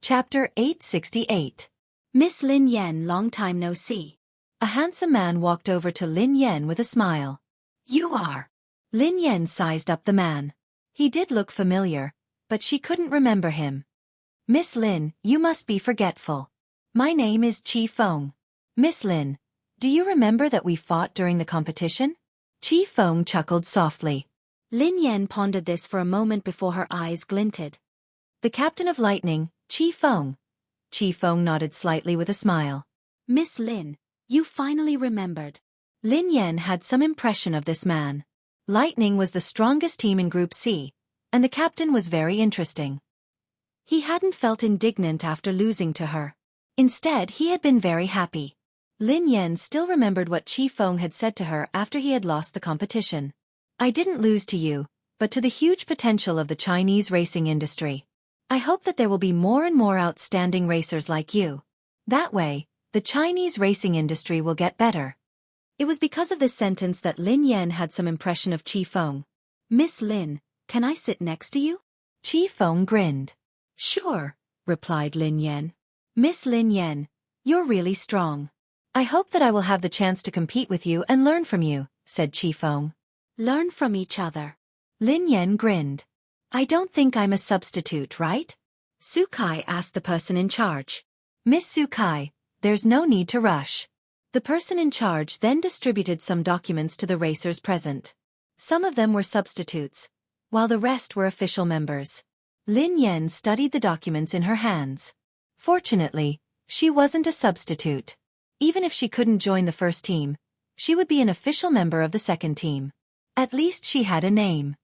Chapter 868. Miss Lin Yan, long time no see. A handsome man walked over to Lin Yan with a smile. You are. Lin Yan sized up the man. He did look familiar, but she couldn't remember him. Miss Lin, you must be forgetful. My name is Chi Feng. Miss Lin, do you remember that we fought during the competition? Chi Feng chuckled softly. Lin Yan pondered this for a moment before her eyes glinted. The captain of lightning, Chi Feng. Chi Feng nodded slightly with a smile. Miss Lin, you finally remembered. Lin Yan had some impression of this man. Lightning was the strongest team in Group C, and the captain was very interesting. He hadn't felt indignant after losing to her. Instead, he had been very happy. Lin Yan still remembered what Chi Feng had said to her after he had lost the competition. I didn't lose to you, but to the huge potential of the Chinese racing industry. I hope that there will be more and more outstanding racers like you. That way, the Chinese racing industry will get better. It was because of this sentence that Lin Yan had some impression of Chi Feng. Miss Lin, can I sit next to you? Chi Feng grinned. Sure, replied Lin Yan. Miss Lin Yan, you're really strong. I hope that I will have the chance to compete with you and learn from you, said Chi Feng. Learn from each other. Lin Yan grinned. I don't think I'm a substitute, right? Xueqi asked the person in charge. Miss Xueqi, there's no need to rush. The person in charge then distributed some documents to the racers present. Some of them were substitutes, while the rest were official members. Lin Yan studied the documents in her hands. Fortunately, she wasn't a substitute. Even if she couldn't join the first team, she would be an official member of the second team. At least she had a name.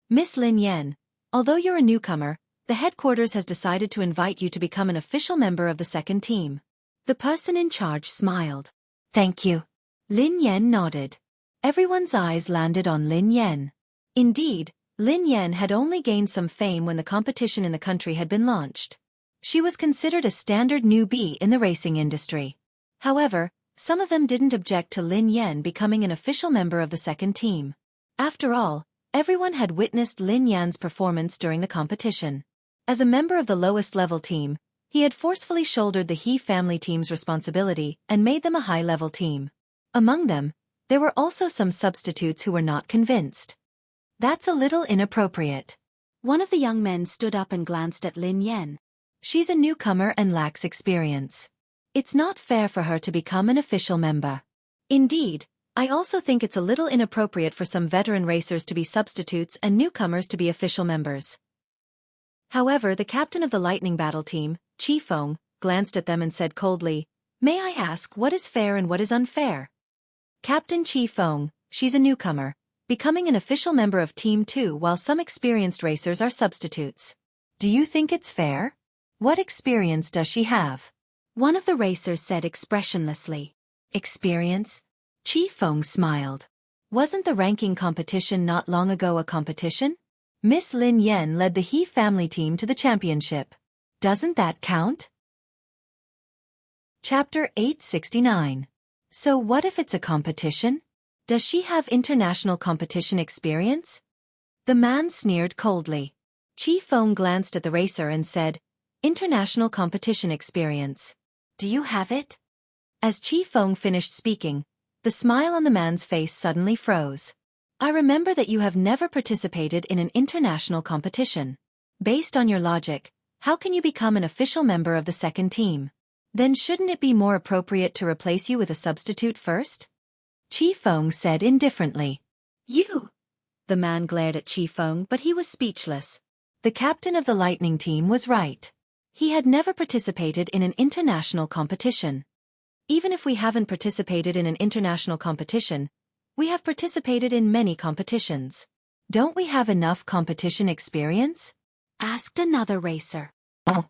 Miss Lin Yan, although you're a newcomer, the headquarters has decided to invite you to become an official member of the second team. The person in charge smiled. Thank you. Lin Yan nodded. Everyone's eyes landed on Lin Yan. Indeed, Lin Yan had only gained some fame when the competition in the country had been launched. She was considered a standard newbie in the racing industry. However, some of them didn't object to Lin Yan becoming an official member of the second team. After all, everyone had witnessed Lin Yan's performance during the competition. As a member of the lowest level team, he had forcefully shouldered the He family team's responsibility and made them a high-level team. Among them, there were also some substitutes who were not convinced. That's a little inappropriate. One of the young men stood up and glanced at Lin Yan. She's a newcomer and lacks experience. It's not fair for her to become an official member. Indeed, I also think it's a little inappropriate for some veteran racers to be substitutes and newcomers to be official members. However, the captain of the Lightning Battle team, Chi Feng, glanced at them and said coldly, May I ask what is fair and what is unfair? Captain Chi Feng, she's a newcomer, becoming an official member of Team 2 while some experienced racers are substitutes. Do you think it's fair? What experience does she have? One of the racers said expressionlessly. Experience? Chi Feng smiled. Wasn't the ranking competition not long ago a competition? Miss Lin Yan led the He family team to the championship. Doesn't that count? Chapter 869. So what if it's a competition? Does she have international competition experience? The man sneered coldly. Chi Feng glanced at the racer and said, International competition experience. Do you have it? As Chi Feng finished speaking, the smile on the man's face suddenly froze. I remember that you have never participated in an international competition. Based on your logic, how can you become an official member of the second team? Then shouldn't it be more appropriate to replace you with a substitute first? Chi Feng said indifferently. You! The man glared at Chi Feng, but he was speechless. The captain of the Lightning team was right. He had never participated in an international competition. Even if we haven't participated in an international competition, we have participated in many competitions. Don't we have enough competition experience? Asked another racer. Oh.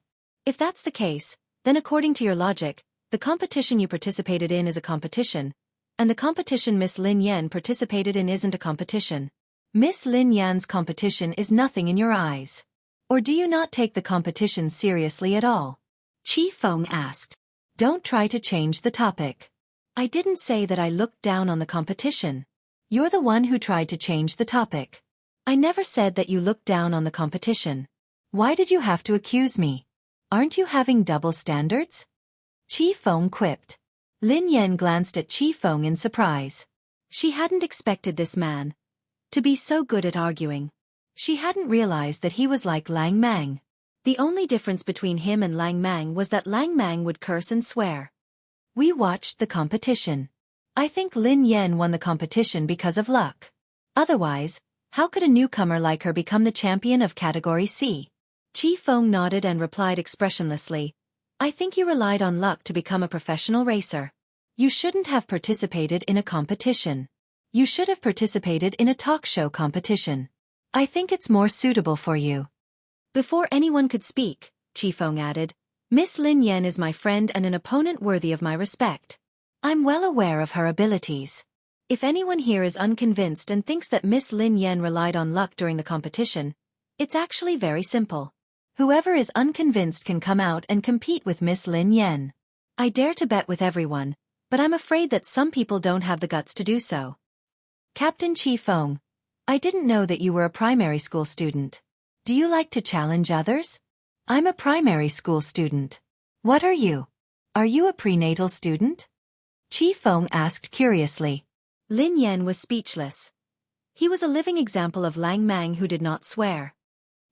If that's the case, then according to your logic, the competition you participated in is a competition, and the competition Miss Lin Yan participated in isn't a competition. Miss Lin Yan's competition is nothing in your eyes. Or do you not take the competition seriously at all? Chi Feng asked. Don't try to change the topic. I didn't say that I looked down on the competition. You're the one who tried to change the topic. I never said that you looked down on the competition. Why did you have to accuse me? Aren't you having double standards? Qi Feng quipped. Lin Yan glanced at Qi Feng in surprise. She hadn't expected this man to be so good at arguing. She hadn't realized that he was like Lang Mang. The only difference between him and Lang Mang was that Lang Mang would curse and swear. We watched the competition. I think Lin Yan won the competition because of luck. Otherwise, how could a newcomer like her become the champion of Category C? Qi Feng nodded and replied expressionlessly, I think you relied on luck to become a professional racer. You shouldn't have participated in a competition. You should have participated in a talk show competition. I think it's more suitable for you. Before anyone could speak, Qi Feng added, Miss Lin Yan is my friend and an opponent worthy of my respect. I'm well aware of her abilities. If anyone here is unconvinced and thinks that Miss Lin Yan relied on luck during the competition, it's actually very simple. Whoever is unconvinced can come out and compete with Miss Lin Yan. I dare to bet with everyone, but I'm afraid that some people don't have the guts to do so. Captain Qi Feng, I didn't know that you were a primary school student. Do you like to challenge others? I'm a primary school student. What are you? Are you a prenatal student? Qi Feng asked curiously. Lin Yan was speechless. He was a living example of Lang Mang who did not swear.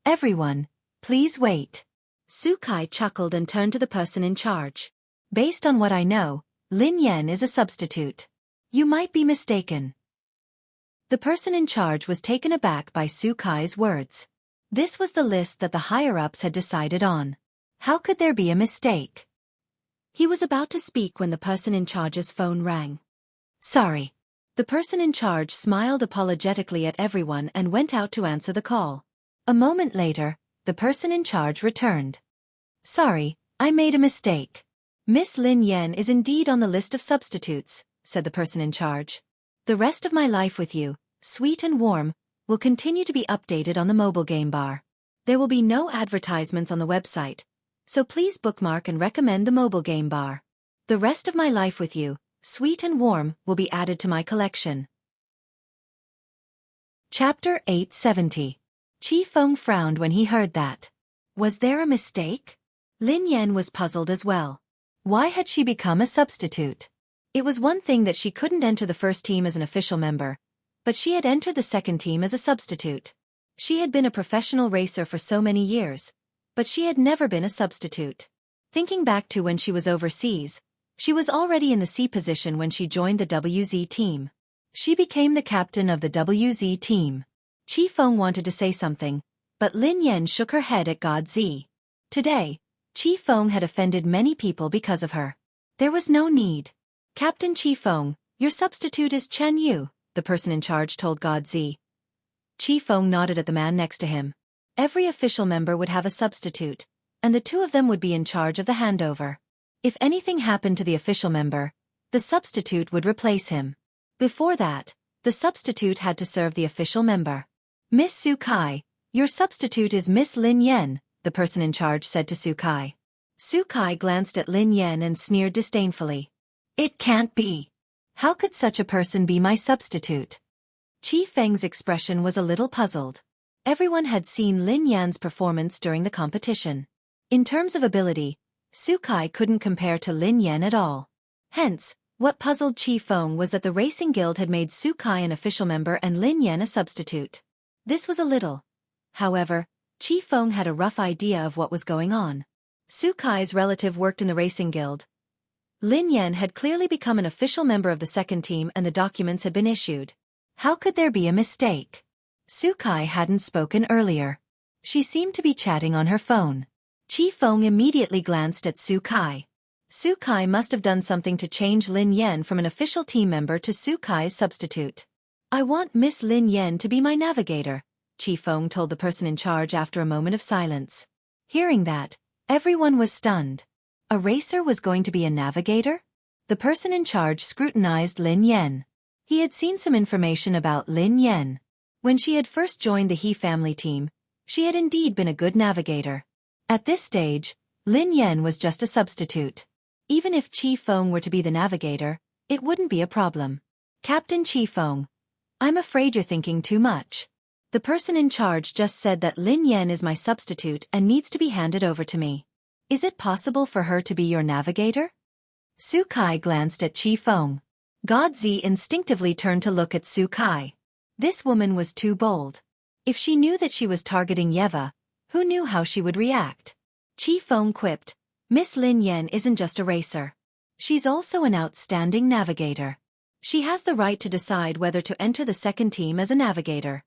Everyone, please wait. Xueqi chuckled and turned to the person in charge. Based on what I know, Lin Yan is a substitute. You might be mistaken. The person in charge was taken aback by Xueqi's words. This was the list that the higher-ups had decided on. How could there be a mistake? He was about to speak when the person in charge's phone rang. Sorry. The person in charge smiled apologetically at everyone and went out to answer the call. A moment later, the person in charge returned. Sorry, I made a mistake. Miss Lin Yan is indeed on the list of substitutes, said the person in charge. The rest of my life with you, sweet and warm, will continue to be updated on the mobile game bar. There will be no advertisements on the website, so please bookmark and recommend the mobile game bar. The rest of my life with you, sweet and warm, will be added to my collection. Chapter 870. Qi Feng frowned when he heard that. Was there a mistake? Lin Yan was puzzled as well. Why had she become a substitute? It was one thing that she couldn't enter the first team as an official member, but she had entered the second team as a substitute. She had been a professional racer for so many years, but she had never been a substitute. Thinking back to when she was overseas, she was already in the C position when she joined the WZ team. She became the captain of the WZ team. Qi Feng wanted to say something, but Lin Yan shook her head at God Z. Today, Qi Feng had offended many people because of her. There was no need. Captain Qi Feng, your substitute is Chen Yu, the person in charge told God Z. Qi Feng nodded at the man next to him. Every official member would have a substitute, and the two of them would be in charge of the handover. If anything happened to the official member, the substitute would replace him. Before that, the substitute had to serve the official member. Miss Xueqi, your substitute is Miss Lin Yan, the person in charge said to Xueqi. Xueqi glanced at Lin Yan and sneered disdainfully. It can't be. How could such a person be my substitute? Qi Feng's expression was a little puzzled. Everyone had seen Lin Yan's performance during the competition. In terms of ability, Xueqi couldn't compare to Lin Yan at all. Hence, what puzzled Qi Feng was that the Racing Guild had made Xueqi an official member and Lin Yan a substitute. This was a little. However, Qi Feng had a rough idea of what was going on. Xueqi's relative worked in the Racing Guild. Lin Yan had clearly become an official member of the second team and the documents had been issued. How could there be a mistake? Xueqi hadn't spoken earlier. She seemed to be chatting on her phone. Qi Feng immediately glanced at Xueqi. Xueqi must have done something to change Lin Yan from an official team member to Xueqi's substitute. I want Miss Lin Yan to be my navigator, Qi Feng told the person in charge after a moment of silence. Hearing that, everyone was stunned. A racer was going to be a navigator? The person in charge scrutinized Lin Yan. He had seen some information about Lin Yan. When she had first joined the He family team, she had indeed been a good navigator. At this stage, Lin Yan was just a substitute. Even if Qi Feng were to be the navigator, it wouldn't be a problem. Captain Qi Feng, I'm afraid you're thinking too much. The person in charge just said that Lin Yan is my substitute and needs to be handed over to me. Is it possible for her to be your navigator? Xueqi glanced at Qi Feng. Godzi instinctively turned to look at Xueqi. This woman was too bold. If she knew that she was targeting Yeva, who knew how she would react? Qi Feng quipped, Miss Lin Yan isn't just a racer. She's also an outstanding navigator. She has the right to decide whether to enter the second team as a navigator.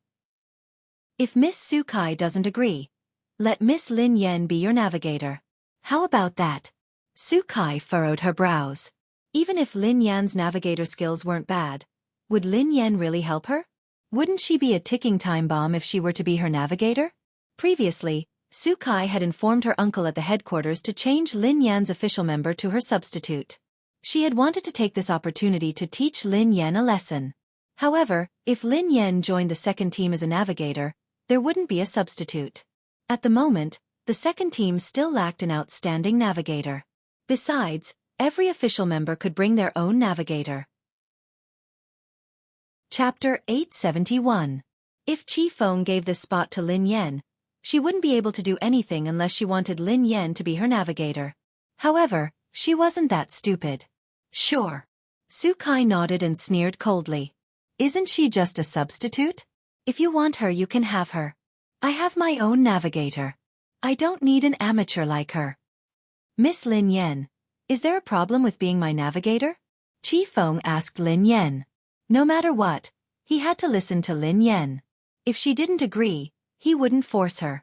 If Miss Xueqi doesn't agree, let Miss Lin Yan be your navigator. How about that? Xueqi furrowed her brows. Even if Lin Yan's navigator skills weren't bad, would Lin Yan really help her? Wouldn't she be a ticking time bomb if she were to be her navigator? Previously, Xueqi had informed her uncle at the headquarters to change Lin Yan's official member to her substitute. She had wanted to take this opportunity to teach Lin Yan a lesson. However, if Lin Yan joined the second team as a navigator, there wouldn't be a substitute. At the moment, the second team still lacked an outstanding navigator. Besides, every official member could bring their own navigator. Chapter 871. If Qi Feng gave this spot to Lin Yan, she wouldn't be able to do anything unless she wanted Lin Yan to be her navigator. However, she wasn't that stupid. Sure. Xueqi nodded and sneered coldly. Isn't she just a substitute? If you want her, you can have her. I have my own navigator. I don't need an amateur like her. Miss Lin Yan, is there a problem with being my navigator? Qi Feng asked Lin Yan. No matter what, he had to listen to Lin Yan. If she didn't agree, he wouldn't force her.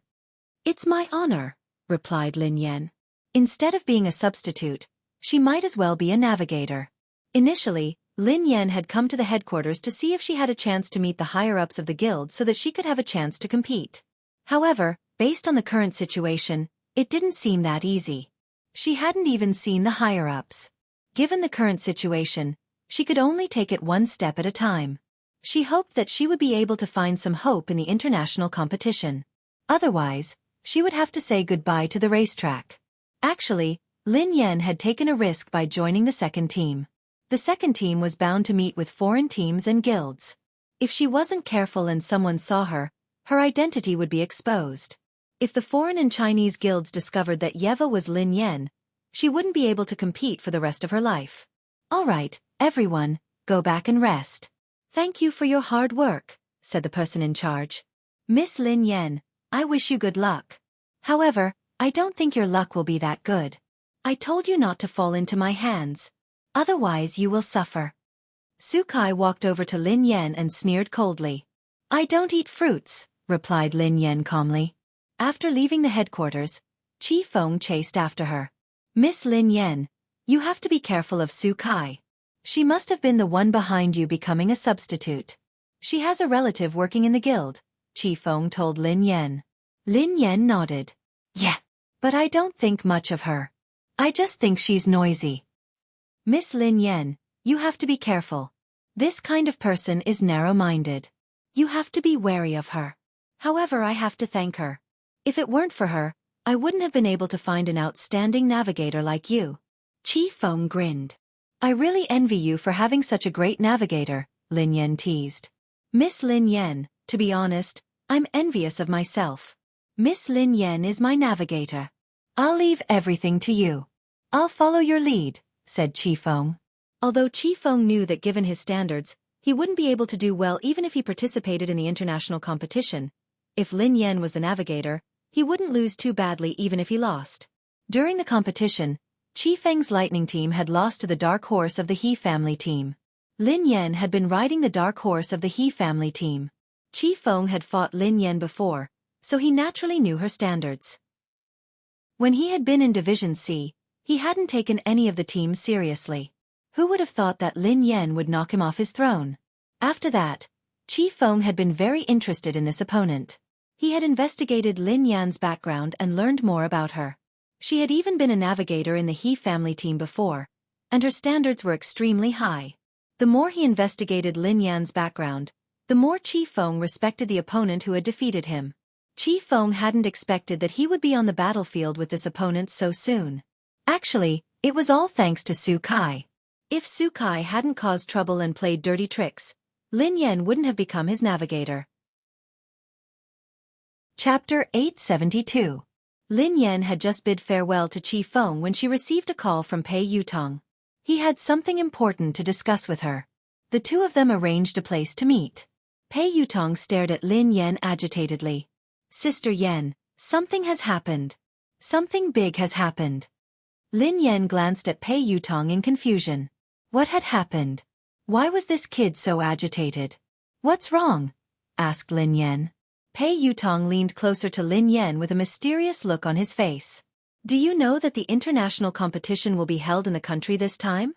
It's my honor, replied Lin Yan. Instead of being a substitute, she might as well be a navigator. Initially, Lin Yan had come to the headquarters to see if she had a chance to meet the higher-ups of the guild so that she could have a chance to compete. However, based on the current situation, it didn't seem that easy. She hadn't even seen the higher-ups. Given the current situation, she could only take it one step at a time. She hoped that she would be able to find some hope in the international competition. Otherwise, she would have to say goodbye to the racetrack. Actually, Lin Yan had taken a risk by joining the second team. The second team was bound to meet with foreign teams and guilds. If she wasn't careful and someone saw her, her identity would be exposed. If the foreign and Chinese guilds discovered that Yeva was Lin Yan, she wouldn't be able to compete for the rest of her life. All right, everyone, go back and rest. Thank you for your hard work, said the person in charge. Miss Lin Yan, I wish you good luck. However, I don't think your luck will be that good. I told you not to fall into my hands. Otherwise you will suffer. Xueqi walked over to Lin Yan and sneered coldly. I don't eat fruits, replied Lin Yan calmly. After leaving the headquarters, Qi Feng chased after her. Miss Lin Yan, you have to be careful of Xueqi. She must have been the one behind you becoming a substitute. She has a relative working in the guild, Qi Feng told Lin Yan. Lin Yan nodded. Yeah, but I don't think much of her. I just think she's noisy. Miss Lin Yan, you have to be careful. This kind of person is narrow-minded. You have to be wary of her. However, I have to thank her. If it weren't for her, I wouldn't have been able to find an outstanding navigator like you. Qi Feng grinned. I really envy you for having such a great navigator, Lin Yan teased. Miss Lin Yan, to be honest, I'm envious of myself. Miss Lin Yan is my navigator. I'll leave everything to you. I'll follow your lead, said Qi Feng. Although Qi Feng knew that given his standards, he wouldn't be able to do well even if he participated in the international competition. If Lin Yan was the navigator, he wouldn't lose too badly even if he lost. During the competition, Qi Feng's lightning team had lost to the dark horse of the He family team. Lin Yan had been riding the dark horse of the He family team. Qi Feng had fought Lin Yan before, so he naturally knew her standards. When he had been in Division C, he hadn't taken any of the teams seriously. Who would have thought that Lin Yan would knock him off his throne? After that, Qi Feng had been very interested in this opponent. He had investigated Lin Yan's background and learned more about her. She had even been a navigator in the He family team before, and her standards were extremely high. The more he investigated Lin Yan's background, the more Qi Feng respected the opponent who had defeated him. Qi Feng hadn't expected that he would be on the battlefield with this opponent so soon. Actually, it was all thanks to Xueqi. If Xueqi hadn't caused trouble and played dirty tricks, Lin Yan wouldn't have become his navigator. Chapter 872. Lin Yan had just bid farewell to Chi Feng when she received a call from Pei Yutong. He had something important to discuss with her. The two of them arranged a place to meet. Pei Yutong stared at Lin Yan agitatedly. Sister Yan, something has happened. Something big has happened. Lin Yan glanced at Pei Yutong in confusion. What had happened? Why was this kid so agitated? What's wrong? Asked Lin Yan. Pei Yutong leaned closer to Lin Yan with a mysterious look on his face. Do you know that the international competition will be held in the country this time?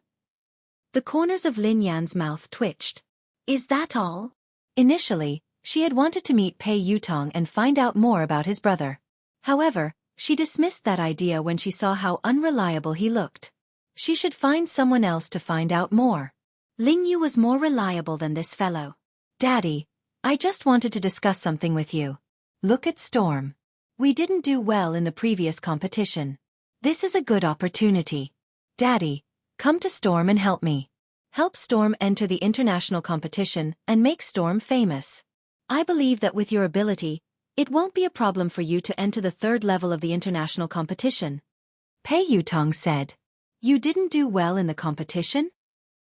The corners of Lin Yan's mouth twitched. Is that all? Initially, she had wanted to meet Pei Yutong and find out more about his brother. However, she dismissed that idea when she saw how unreliable he looked. She should find someone else to find out more. Ling Yu was more reliable than this fellow. Daddy, I just wanted to discuss something with you. Look at Storm. We didn't do well in the previous competition. This is a good opportunity. Daddy, come to Storm and help me. Help Storm enter the international competition and make Storm famous. I believe that with your ability, it won't be a problem for you to enter the third level of the international competition. Pei Yutong said. You didn't do well in the competition?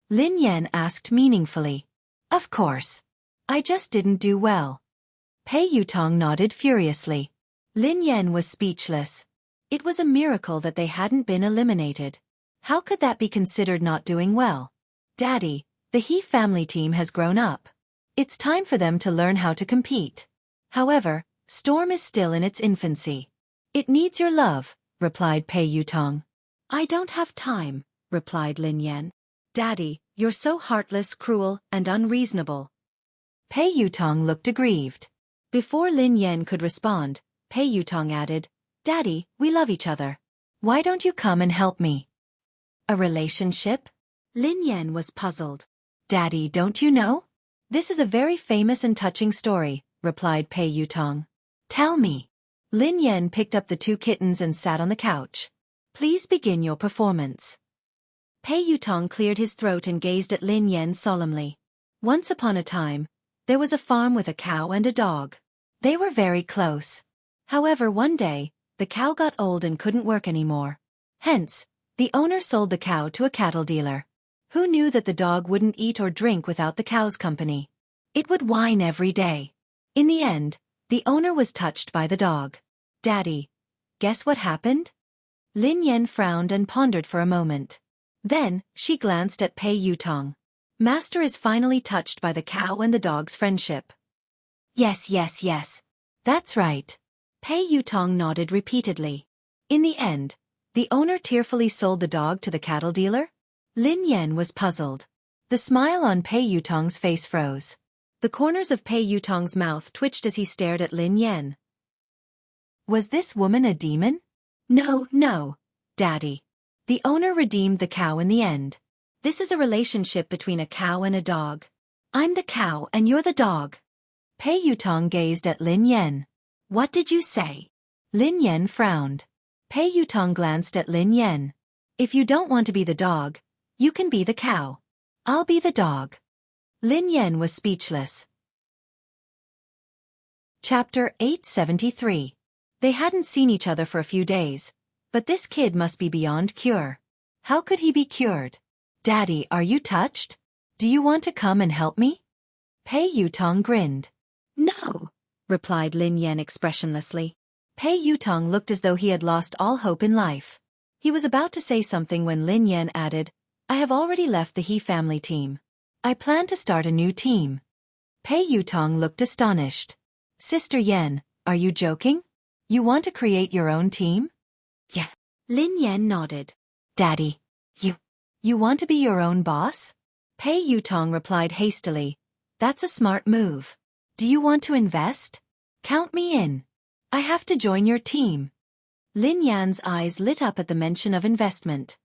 Lin Yan asked meaningfully. Of course. I just didn't do well. Pei Yutong nodded furiously. Lin Yan was speechless. It was a miracle that they hadn't been eliminated. How could that be considered not doing well? Daddy, the He family team has grown up. It's time for them to learn how to compete. However, Storm is still in its infancy. It needs your love, replied Pei Yutong. I don't have time, replied Lin Yan. Daddy, you're so heartless, cruel, and unreasonable. Pei Yutong looked aggrieved. Before Lin Yan could respond, Pei Yutong added, Daddy, we love each other. Why don't you come and help me? A relationship? Lin Yan was puzzled. Daddy, don't you know? This is a very famous and touching story, replied Pei Yutong. Tell me. Lin Yan picked up the two kittens and sat on the couch. Please begin your performance. Pei Yutong cleared his throat and gazed at Lin Yan solemnly. Once upon a time, there was a farm with a cow and a dog. They were very close. However, one day, the cow got old and couldn't work anymore. Hence, the owner sold the cow to a cattle dealer. Who knew that the dog wouldn't eat or drink without the cow's company? It would whine every day. In the end, the owner was touched by the dog. Daddy, guess what happened? Lin Yan frowned and pondered for a moment. Then, she glanced at Pei Yutong. Master is finally touched by the cow and the dog's friendship. Yes, yes, yes. That's right. Pei Yutong nodded repeatedly. In the end, the owner tearfully sold the dog to the cattle dealer? Lin Yan was puzzled. The smile on Pei Yutong's face froze. The corners of Pei Yutong's mouth twitched as he stared at Lin Yan. Was this woman a demon? No, no, Daddy. The owner redeemed the cow in the end. This is a relationship between a cow and a dog. I'm the cow and you're the dog. Pei Yutong gazed at Lin Yan. What did you say? Lin Yan frowned. Pei Yutong glanced at Lin Yan. If you don't want to be the dog, you can be the cow. I'll be the dog. Lin Yan was speechless. Chapter 873. They hadn't seen each other for a few days, but this kid must be beyond cure. How could he be cured? Daddy, are you touched? Do you want to come and help me? Pei Yutong grinned. No, replied Lin Yan expressionlessly. Pei Yutong looked as though he had lost all hope in life. He was about to say something when Lin Yan added, I have already left the He family team. I plan to start a new team. Pei Yutong looked astonished. Sister Yan, are you joking? You want to create your own team? Yeah. Lin Yan nodded. Daddy, you want to be your own boss? Pei Yutong replied hastily. That's a smart move. Do you want to invest? Count me in. I have to join your team. Lin Yan's eyes lit up at the mention of investment.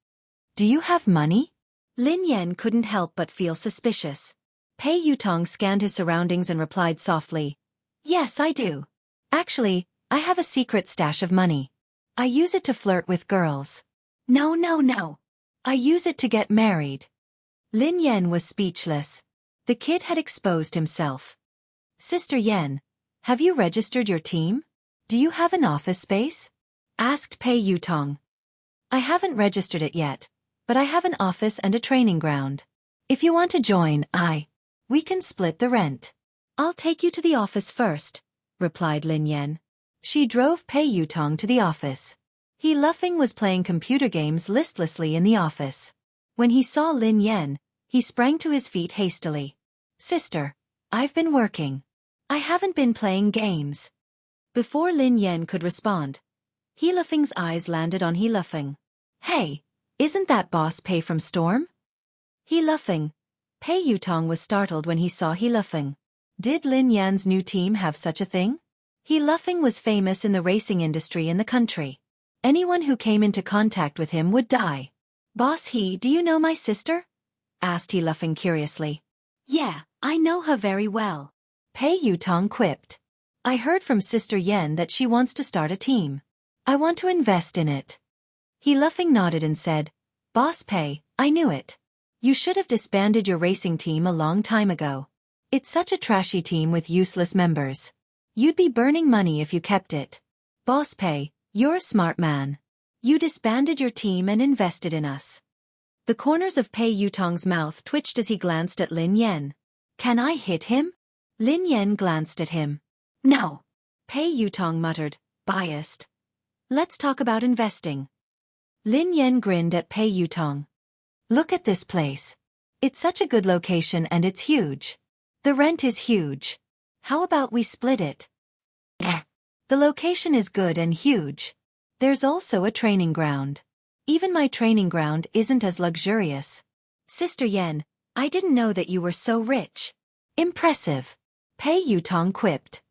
Do you have money? Lin Yan couldn't help but feel suspicious. Pei Yutong scanned his surroundings and replied softly. Yes, I do. Actually, I have a secret stash of money. I use it to flirt with girls. No, no, no. I use it to get married. Lin Yan was speechless. The kid had exposed himself. Sister Yan, have you registered your team? Do you have an office space? asked Pei Yutong. I haven't registered it yet, but I have an office and a training ground. If you want to join, we can split the rent. I'll take you to the office first, replied Lin Yan. She drove Pei Yutong to the office. He Luffing was playing computer games listlessly in the office. When he saw Lin Yan, he sprang to his feet hastily. Sister, I've been working. I haven't been playing games. Before Lin Yan could respond, He Luffing's eyes landed on He Luffing. Hey, isn't that Boss Pei from Storm? He Luffing. Pei Yutong was startled when he saw He Luffing. Did Lin Yan's new team have such a thing? He Luffing was famous in the racing industry in the country. Anyone who came into contact with him would die. Boss He, do you know my sister? Asked He Luffing curiously. Yeah, I know her very well. Pei Yutong quipped. I heard from Sister Yen that she wants to start a team. I want to invest in it. He Luffing nodded and said, Boss Pei, I knew it. You should have disbanded your racing team a long time ago. It's such a trashy team with useless members. You'd be burning money if you kept it. Boss Pei, you're a smart man. You disbanded your team and invested in us. The corners of Pei Yutong's mouth twitched as he glanced at Lin Yan. Can I hit him? Lin Yan glanced at him. No. Pei Yutong muttered, biased. Let's talk about investing. Lin Yan grinned at Pei Yutong. Look at this place. It's such a good location and it's huge. The rent is huge. How about we split it? The location is good and huge. There's also a training ground. Even my training ground isn't as luxurious. Sister Yen, I didn't know that you were so rich. Impressive. Pei Yutong quipped.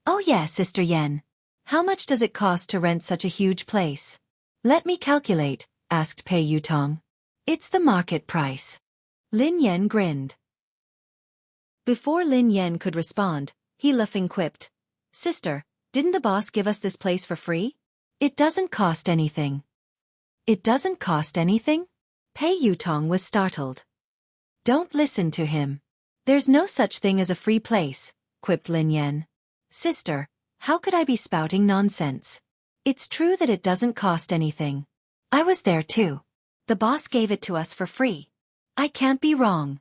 Oh yeah, Sister Yen. How much does it cost to rent such a huge place? Let me calculate, asked Pei Yutong. It's the market price. Lin Yan grinned. Before Lin Yan could respond, He Luffing quipped. Sister, didn't the boss give us this place for free? It doesn't cost anything. It doesn't cost anything? Pei Yutong was startled. Don't listen to him. There's no such thing as a free place, quipped Lin Yan. Sister, how could I be spouting nonsense? It's true that it doesn't cost anything. I was there too. The boss gave it to us for free. I can't be wrong.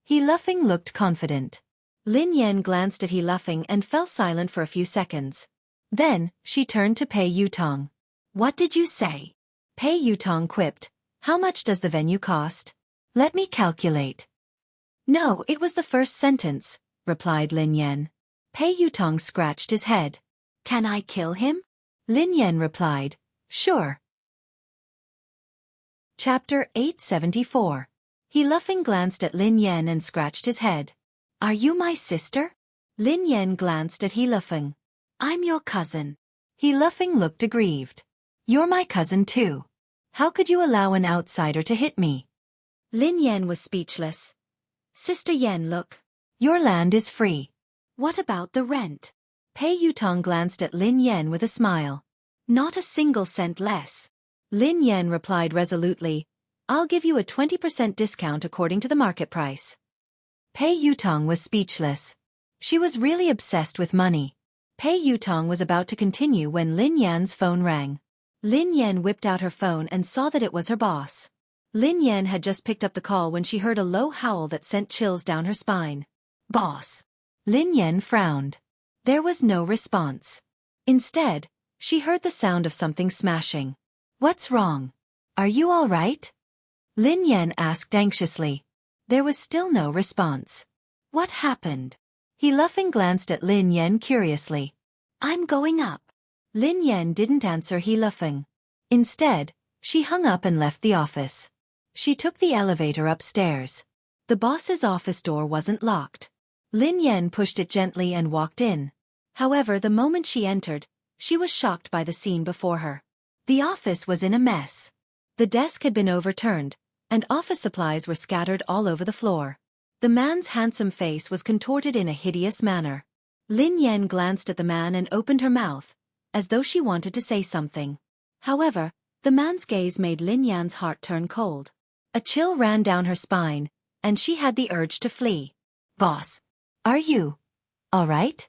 He Luffing looked confident. Lin Yan glanced at He Luffing and fell silent for a few seconds. Then, she turned to Pei Yutong. What did you say? Pei Yutong quipped. How much does the venue cost? Let me calculate. No, it was the first sentence, replied Lin Yan. Pei Yutong scratched his head. Can I kill him? Lin Yan replied. Sure. Chapter 874. He Luffing glanced at Lin Yan and scratched his head. Are you my sister? Lin Yan glanced at He Luffing. I'm your cousin. He Luffing looked aggrieved. You're my cousin too. How could you allow an outsider to hit me? Lin Yan was speechless. Sister Yen, look. Your land is free. What about the rent? Pei Yutong glanced at Lin Yan with a smile. Not a single cent less. Lin Yan replied resolutely. I'll give you a 20% discount according to the market price. Pei Yutong was speechless. She was really obsessed with money. Pei Yutong was about to continue when Lin Yan's phone rang. Lin Yan whipped out her phone and saw that it was her boss. Lin Yan had just picked up the call when she heard a low howl that sent chills down her spine. Boss. Lin Yan frowned. There was no response. Instead, she heard the sound of something smashing. What's wrong? Are you all right? Lin Yan asked anxiously. There was still no response. What happened? He Luffing glanced at Lin Yan curiously. I'm going up. Lin Yan didn't answer He Luffing. Instead, she hung up and left the office. She took the elevator upstairs. The boss's office door wasn't locked. Lin Yan pushed it gently and walked in. However, the moment she entered, she was shocked by the scene before her. The office was in a mess. The desk had been overturned, and office supplies were scattered all over the floor. The man's handsome face was contorted in a hideous manner. Lin Yan glanced at the man and opened her mouth, as though she wanted to say something. However, the man's gaze made Lin Yan's heart turn cold. A chill ran down her spine, and she had the urge to flee. Boss, are you all right?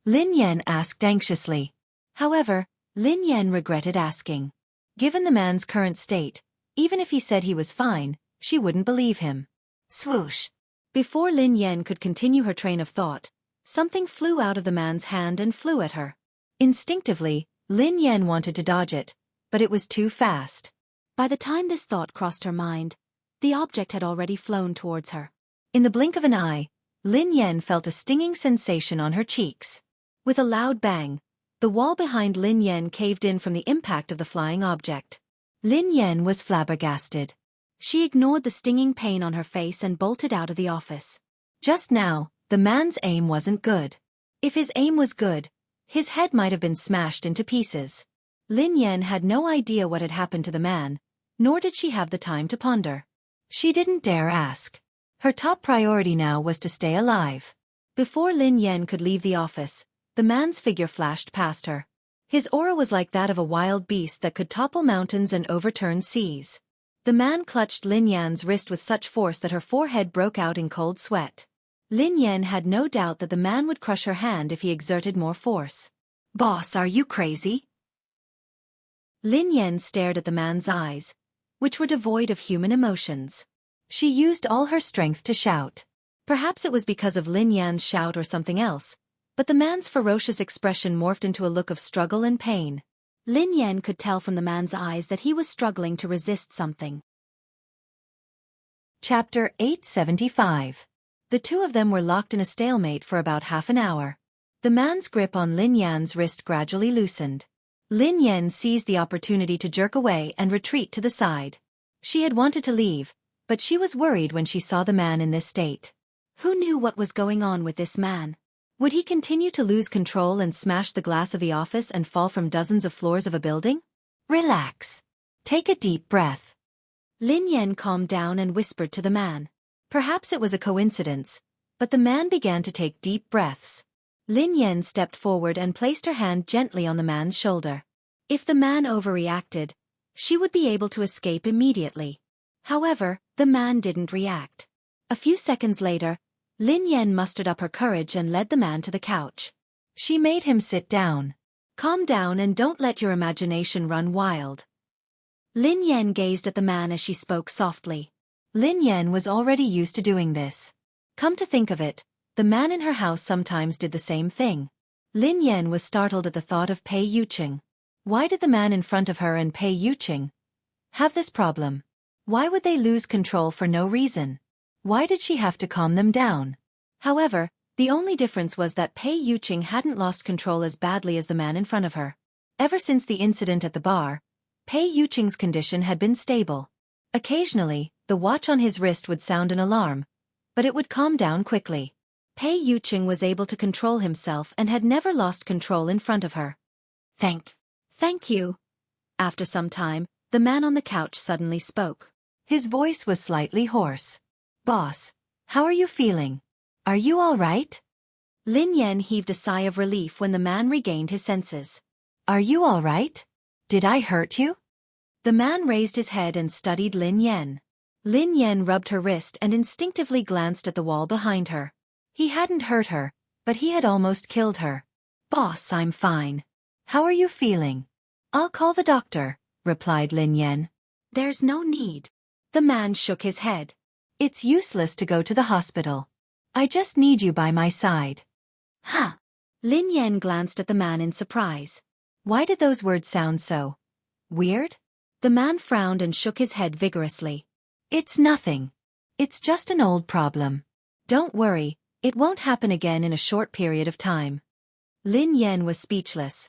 Lin Yan asked anxiously. However, Lin Yan regretted asking. Given the man's current state, even if he said he was fine, she wouldn't believe him. Swoosh! Before Lin Yan could continue her train of thought, something flew out of the man's hand and flew at her. Instinctively, Lin Yan wanted to dodge it, but it was too fast. By the time this thought crossed her mind, the object had already flown towards her. In the blink of an eye, Lin Yan felt a stinging sensation on her cheeks. With a loud bang, the wall behind Lin Yan caved in from the impact of the flying object. Lin Yan was flabbergasted. She ignored the stinging pain on her face and bolted out of the office. Just now, the man's aim wasn't good. If his aim was good, his head might have been smashed into pieces. Lin Yan had no idea what had happened to the man, nor did she have the time to ponder. She didn't dare ask. Her top priority now was to stay alive. Before Lin Yan could leave the office, the man's figure flashed past her. His aura was like that of a wild beast that could topple mountains and overturn seas. The man clutched Lin Yan's wrist with such force that her forehead broke out in cold sweat. Lin Yan had no doubt that the man would crush her hand if he exerted more force. "Boss, are you crazy?" Lin Yan stared at the man's eyes, which were devoid of human emotions. She used all her strength to shout. Perhaps it was because of Lin Yan's shout or something else, but the man's ferocious expression morphed into a look of struggle and pain. Lin Yan could tell from the man's eyes that he was struggling to resist something. Chapter 875. The two of them were locked in a stalemate for about half an hour. The man's grip on Lin Yan's wrist gradually loosened. Lin Yan seized the opportunity to jerk away and retreat to the side. She had wanted to leave, but she was worried when she saw the man in this state. Who knew what was going on with this man? Would he continue to lose control and smash the glass of the office and fall from dozens of floors of a building? Relax. Take a deep breath. Lin Yan calmed down and whispered to the man. Perhaps it was a coincidence, but the man began to take deep breaths. Lin Yan stepped forward and placed her hand gently on the man's shoulder. If the man overreacted, she would be able to escape immediately. However, the man didn't react. A few seconds later, Lin Yan mustered up her courage and led the man to the couch. She made him sit down. Calm down and don't let your imagination run wild. Lin Yan gazed at the man as she spoke softly. Lin Yan was already used to doing this. Come to think of it, the man in her house sometimes did the same thing. Lin Yan was startled at the thought of Pei Yuqing. Why did the man in front of her and Pei Yuqing have this problem? Why would they lose control for no reason? Why did she have to calm them down? However, the only difference was that Pei Yuqing hadn't lost control as badly as the man in front of her. Ever since the incident at the bar, Pei Yuqing's condition had been stable. Occasionally, the watch on his wrist would sound an alarm, but it would calm down quickly. Pei Yuqing was able to control himself and had never lost control in front of her. Thank you. After some time, the man on the couch suddenly spoke. His voice was slightly hoarse. Boss, how are you feeling? Are you all right? Lin Yan heaved a sigh of relief when the man regained his senses. Are you all right? Did I hurt you? The man raised his head and studied Lin Yan. Lin Yan rubbed her wrist and instinctively glanced at the wall behind her. He hadn't hurt her, but he had almost killed her. Boss, I'm fine. How are you feeling? I'll call the doctor, replied Lin Yan. There's no need. The man shook his head. It's useless to go to the hospital. I just need you by my side. Huh. Lin Yan glanced at the man in surprise. Why did those words sound so weird? The man frowned and shook his head vigorously. It's nothing. It's just an old problem. Don't worry, it won't happen again in a short period of time. Lin Yan was speechless.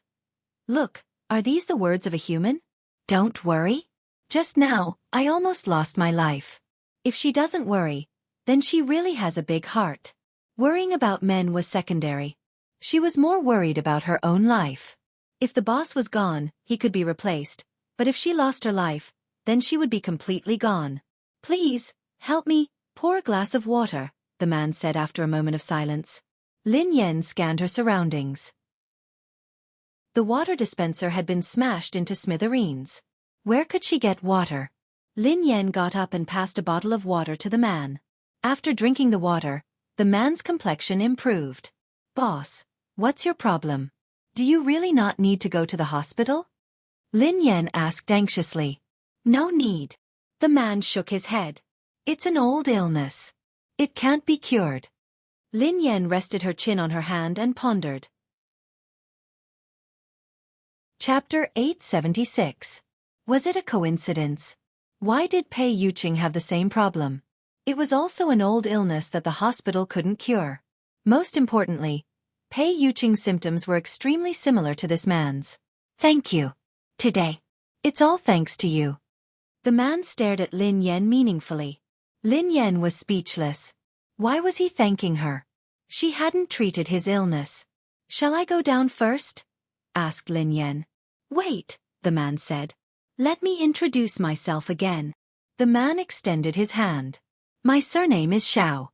Look, are these the words of a human? Don't worry? Just now, I almost lost my life. If she doesn't worry, then she really has a big heart. Worrying about men was secondary. She was more worried about her own life. If the boss was gone, he could be replaced, but if she lost her life, then she would be completely gone. Please, help me, pour a glass of water, the man said after a moment of silence. Lin Yan scanned her surroundings. The water dispenser had been smashed into smithereens. Where could she get water? Lin Yan got up and passed a bottle of water to the man. After drinking the water, the man's complexion improved. Boss, what's your problem? Do you really not need to go to the hospital? Lin Yan asked anxiously. No need. The man shook his head. It's an old illness. It can't be cured. Lin Yan rested her chin on her hand and pondered. Chapter 876. Was it a coincidence? Why did Pei Yuqing have the same problem? It was also an old illness that the hospital couldn't cure. Most importantly, Pei Yuqing's symptoms were extremely similar to this man's. Thank you. Today. It's all thanks to you. The man stared at Lin Yan meaningfully. Lin Yan was speechless. Why was he thanking her? She hadn't treated his illness. Shall I go down first? Asked Lin Yan. Wait, the man said. Let me introduce myself again. The man extended his hand. My surname is Xiao.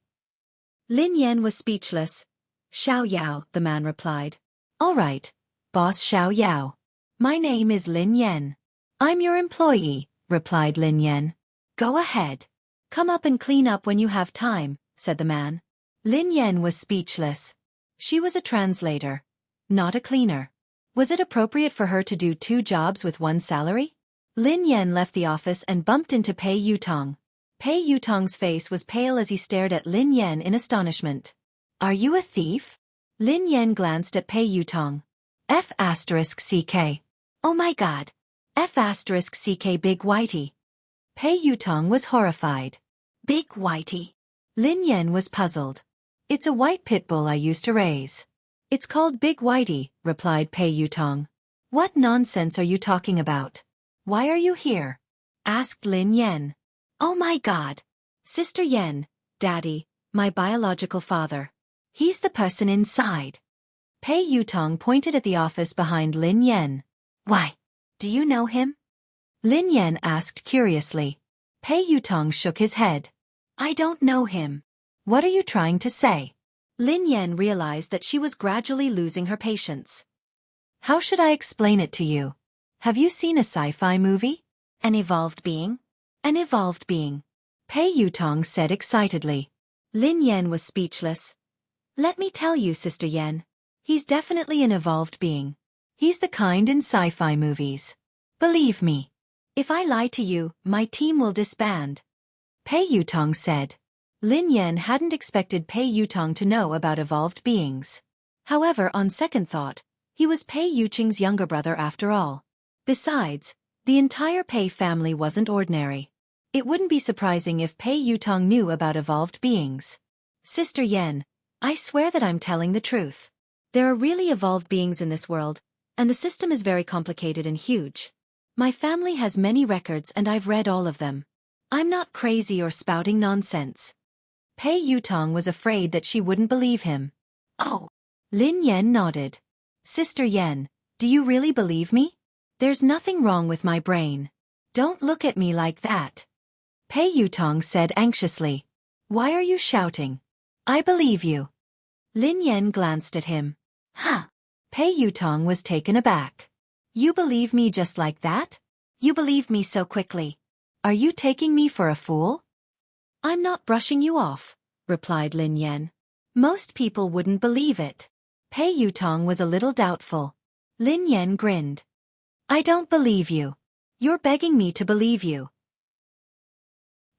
Lin Yan was speechless. Xiao Yao, the man replied. All right, boss Xiao Yao. My name is Lin Yan. I'm your employee, replied Lin Yan. Go ahead. Come up and clean up when you have time, said the man. Lin Yan was speechless. She was a translator, not a cleaner. Was it appropriate for her to do 2 jobs with 1 salary? Lin Yan left the office and bumped into Pei Yutong. Pei Yutong's face was pale as he stared at Lin Yan in astonishment. Are you a thief? Lin Yan glanced at Pei Yutong. F***CK. Oh my god. F***CK Big Whitey. Pei Yutong was horrified. Big Whitey. Lin Yan was puzzled. It's a white pit bull I used to raise. It's called Big Whitey, replied Pei Yutong. What nonsense are you talking about? Why are you here? Asked Lin Yan. Oh my god. Sister Yan, Daddy, my biological father. He's the person inside. Pei Yutong pointed at the office behind Lin Yan. Why? Do you know him? Lin Yan asked curiously. Pei Yutong shook his head. I don't know him. What are you trying to say? Lin Yan realized that she was gradually losing her patience. How should I explain it to you? Have you seen a sci-fi movie? An evolved being? An evolved being. Pei Yutong said excitedly. Lin Yan was speechless. Let me tell you, Sister Yan. He's definitely an evolved being. He's the kind in sci-fi movies. Believe me. If I lie to you, my team will disband. Pei Yutong said. Lin Yan hadn't expected Pei Yutong to know about evolved beings. However, on second thought, he was Pei Yuqing's younger brother after all. Besides, the entire Pei family wasn't ordinary. It wouldn't be surprising if Pei Yutong knew about evolved beings. Sister Yan, I swear that I'm telling the truth. There are really evolved beings in this world, and the system is very complicated and huge. My family has many records and I've read all of them. I'm not crazy or spouting nonsense. Pei Yutong was afraid that she wouldn't believe him. Oh. Lin Yan nodded. Sister Yan, do you really believe me? There's nothing wrong with my brain. Don't look at me like that. Pei Yutong said anxiously. Why are you shouting? I believe you. Lin Yan glanced at him. Huh. Pei Yutong was taken aback. You believe me just like that? You believe me so quickly. Are you taking me for a fool? I'm not brushing you off, replied Lin Yan. Most people wouldn't believe it. Pei Yutong was a little doubtful. Lin Yan grinned. I don't believe you. You're begging me to believe you.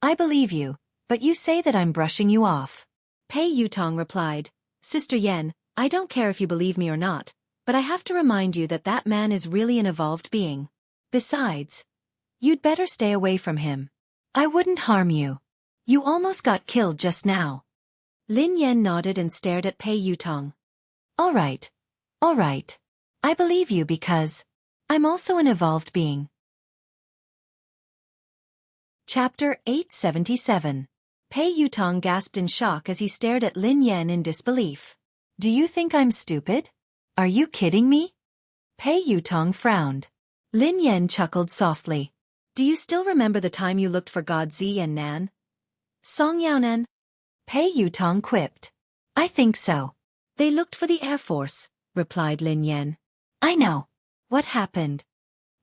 I believe you, but you say that I'm brushing you off. Pei Yutong replied, Sister Yan, I don't care if you believe me or not, but I have to remind you that that man is really an evolved being. Besides, you'd better stay away from him. I wouldn't harm you. You almost got killed just now. Lin Yan nodded and stared at Pei Yutong. All right. All right. I believe you because I'm also an evolved being. Chapter 877. Pei Yutong gasped in shock as he stared at Lin Yan in disbelief. Do you think I'm stupid? Are you kidding me? Pei Yutong frowned. Lin Yan chuckled softly. Do you still remember the time you looked for God Zi and Nan? Song Yaonan? Pei Yutong quipped. I think so. They looked for the Air Force, replied Lin Yan. I know. What happened?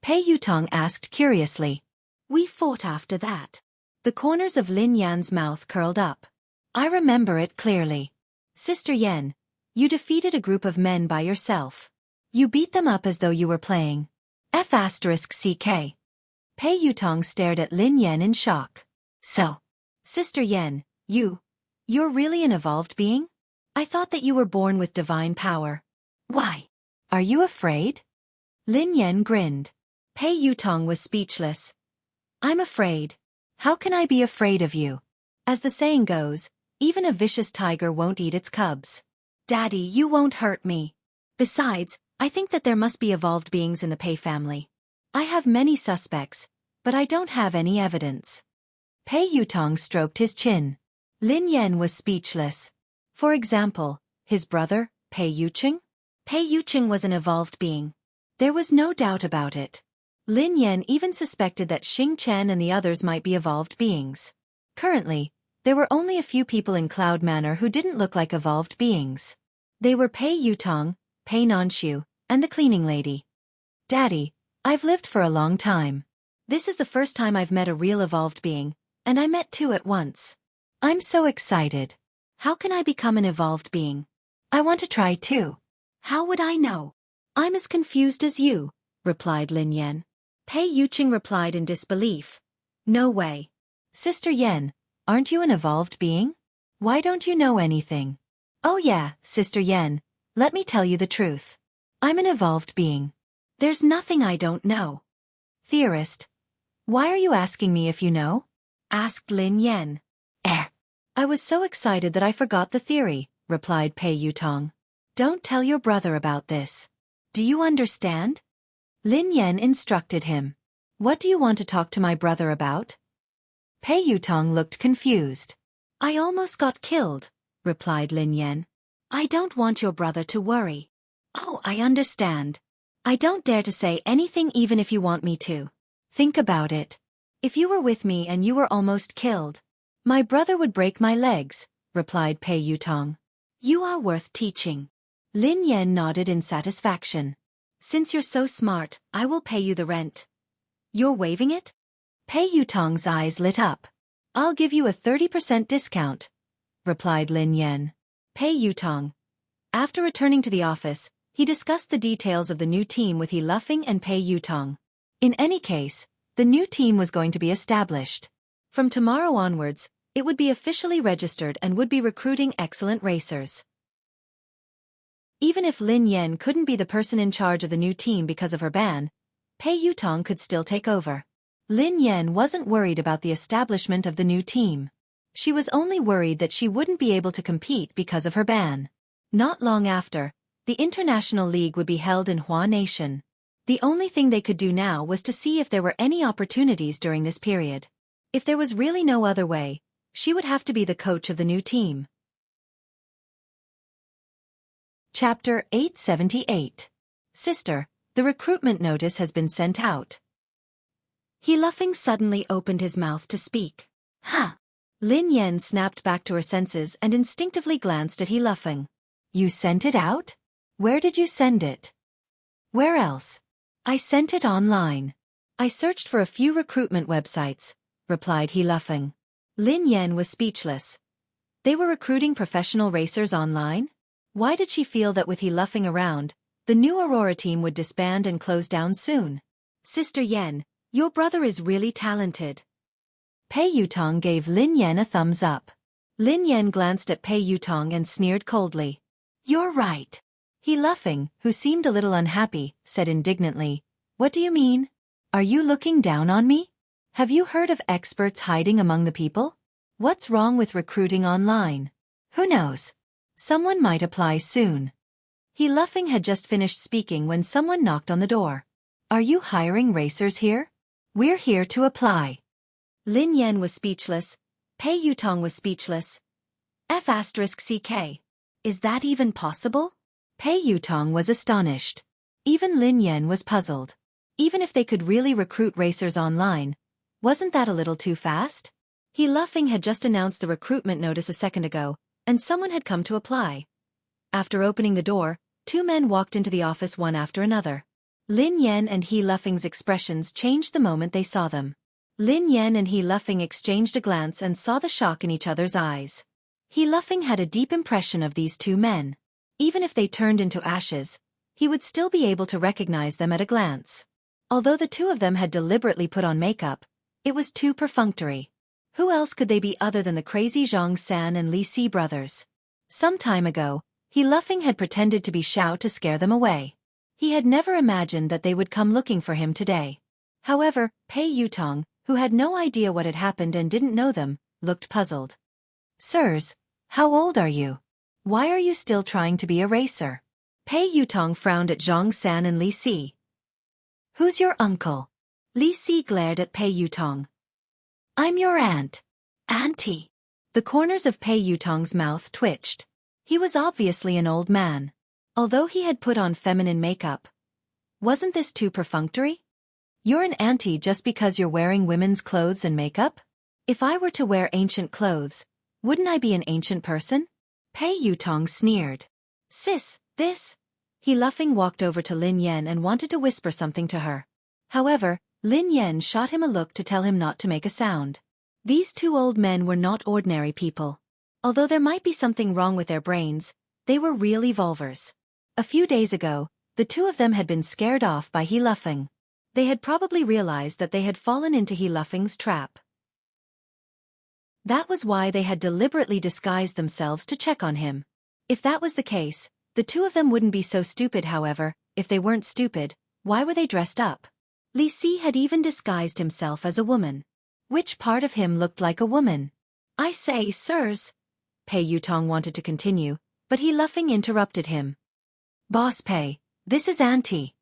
Pei Yutong asked curiously. We fought after that. The corners of Lin Yan's mouth curled up. I remember it clearly. Sister Yan, you defeated a group of men by yourself. You beat them up as though you were playing. F***CK. Pei Yutong stared at Lin Yan in shock. So, Sister Yan, you're really an evolved being? I thought that you were born with divine power. Why? Are you afraid? Lin Yan grinned. Pei Yutong was speechless. I'm afraid. How can I be afraid of you? As the saying goes, even a vicious tiger won't eat its cubs. Daddy, you won't hurt me. Besides, I think that there must be evolved beings in the Pei family. I have many suspects, but I don't have any evidence. Pei Yutong stroked his chin. Lin Yan was speechless. For example, his brother, Pei Yuqing? Pei Yuqing was an evolved being. There was no doubt about it. Lin Yan even suspected that Xing Chen and the others might be evolved beings. Currently, there were only a few people in Cloud Manor who didn't look like evolved beings. They were Pei Yutong, Pei Nanshu, and the cleaning lady. Daddy, I've lived for a long time. This is the first time I've met a real evolved being, and I met two at once. I'm so excited. How can I become an evolved being? I want to try too. How would I know? I'm as confused as you, replied Lin Yan. Pei Yuqing replied in disbelief. No way. Sister Yan, aren't you an evolved being? Why don't you know anything? Oh yeah, Sister Yan, let me tell you the truth. I'm an evolved being. There's nothing I don't know. Theorist. Why are you asking me if you know? Asked Lin Yan. I was so excited that I forgot the theory, replied Pei Yutong. Don't tell your brother about this. Do you understand? Lin Yan instructed him. What do you want to talk to my brother about? Pei Yutong looked confused. I almost got killed, replied Lin Yan. I don't want your brother to worry. Oh, I understand. I don't dare to say anything even if you want me to. Think about it. If you were with me and you were almost killed, my brother would break my legs, replied Pei Yutong. You are worth teaching. Lin Yan nodded in satisfaction. Since you're so smart, I will pay you the rent. You're waiving it? Pei Yutong's eyes lit up. I'll give you a 30% discount, replied Lin Yan. Pei Yutong. After returning to the office, he discussed the details of the new team with He Luffing and Pei Yutong. In any case, the new team was going to be established. From tomorrow onwards, it would be officially registered and would be recruiting excellent racers. Even if Lin Yan couldn't be the person in charge of the new team because of her ban, Pei Yutong could still take over. Lin Yan wasn't worried about the establishment of the new team. She was only worried that she wouldn't be able to compete because of her ban. Not long after, the International League would be held in Hua Nation. The only thing they could do now was to see if there were any opportunities during this period. If there was really no other way, she would have to be the coach of the new team. Chapter 878. Sister, the recruitment notice has been sent out. He Luffing suddenly opened his mouth to speak. Huh. Lin Yan snapped back to her senses and instinctively glanced at He Luffing. You sent it out? Where did you send it? Where else? I sent it online. I searched for a few recruitment websites, replied He Luffing. Lin Yan was speechless. They were recruiting professional racers online? Why did she feel that with He Luffing around, the new Aurora team would disband and close down soon? Sister Yan, your brother is really talented. Pei Yutong gave Lin Yan a thumbs up. Lin Yan glanced at Pei Yutong and sneered coldly. You're right. He Luffing, who seemed a little unhappy, said indignantly, What do you mean? Are you looking down on me? Have you heard of experts hiding among the people? What's wrong with recruiting online? Who knows? Someone might apply soon. He Luffing had just finished speaking when someone knocked on the door. Are you hiring racers here? We're here to apply. Lin Yan was speechless. Pei Yutong was speechless. F***CK. Is that even possible? Pei Yutong was astonished. Even Lin Yan was puzzled. Even if they could really recruit racers online, wasn't that a little too fast? He Luffing had just announced the recruitment notice a second ago, and someone had come to apply. After opening the door, two men walked into the office one after another. Lin Yan and He Luffing's expressions changed the moment they saw them. Lin Yan and He Luffing exchanged a glance and saw the shock in each other's eyes. He Luffing had a deep impression of these two men. Even if they turned into ashes, he would still be able to recognize them at a glance. Although the two of them had deliberately put on makeup, it was too perfunctory. Who else could they be other than the crazy Zhang San and Li Si brothers? Some time ago, He Luffing had pretended to be Xiao to scare them away. He had never imagined that they would come looking for him today. However, Pei Yutong, who had no idea what had happened and didn't know them, looked puzzled. Sirs, how old are you? Why are you still trying to be a racer? Pei Yutong frowned at Zhang San and Li Si. Who's your uncle? Li Si glared at Pei Yutong. I'm your aunt. Auntie. The corners of Pei Yutong's mouth twitched. He was obviously an old man. Although he had put on feminine makeup. Wasn't this too perfunctory? You're an auntie just because you're wearing women's clothes and makeup? If I were to wear ancient clothes, wouldn't I be an ancient person? Pei Yutong sneered. Sis, this. He Luffing walked over to Lin Yan and wanted to whisper something to her. However, Lin Yan shot him a look to tell him not to make a sound. These two old men were not ordinary people. Although there might be something wrong with their brains, they were real evolvers. A few days ago, the two of them had been scared off by He Luffing. They had probably realized that they had fallen into He Luffing's trap. That was why they had deliberately disguised themselves to check on him. If that was the case, the two of them wouldn't be so stupid. However, if they weren't stupid, why were they dressed up? Li Si had even disguised himself as a woman. Which part of him looked like a woman? I say, sirs. Pei Yutong wanted to continue, but He Luffing interrupted him. Boss Pei, this is Auntie.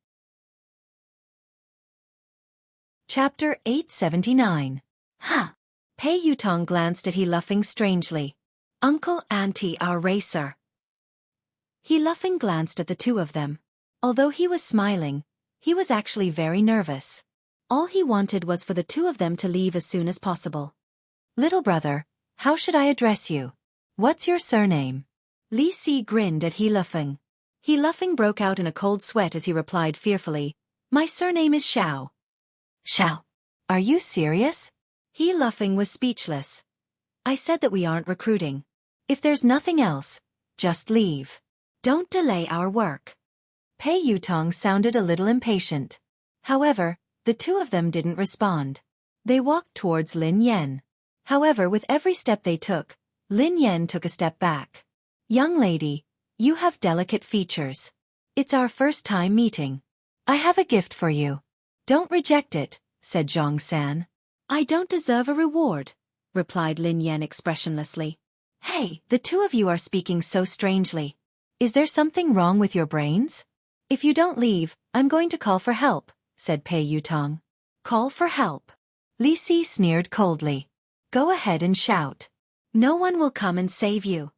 Chapter 879. Huh. Pei Yutong glanced at He Luffing strangely. Uncle, Auntie, our racer. He Luffing glanced at the two of them. Although he was smiling, he was actually very nervous. All he wanted was for the two of them to leave as soon as possible. Little brother, how should I address you? What's your surname? Li Si grinned at He Luffing. He Luffing broke out in a cold sweat as he replied fearfully, My surname is Xiao. Xiao. Are you serious? He Luffing was speechless. I said that we aren't recruiting. If there's nothing else, just leave. Don't delay our work. Pei Yutong sounded a little impatient. However, the two of them didn't respond. They walked towards Lin Yan. However, with every step they took, Lin Yan took a step back. Young lady, you have delicate features. It's our first time meeting. I have a gift for you. Don't reject it, said Zhang San. I don't deserve a reward, replied Lin Yan expressionlessly. Hey, the two of you are speaking so strangely. Is there something wrong with your brains? If you don't leave, I'm going to call for help, said Pei Yutong. Call for help? Li Si sneered coldly. Go ahead and shout. No one will come and save you.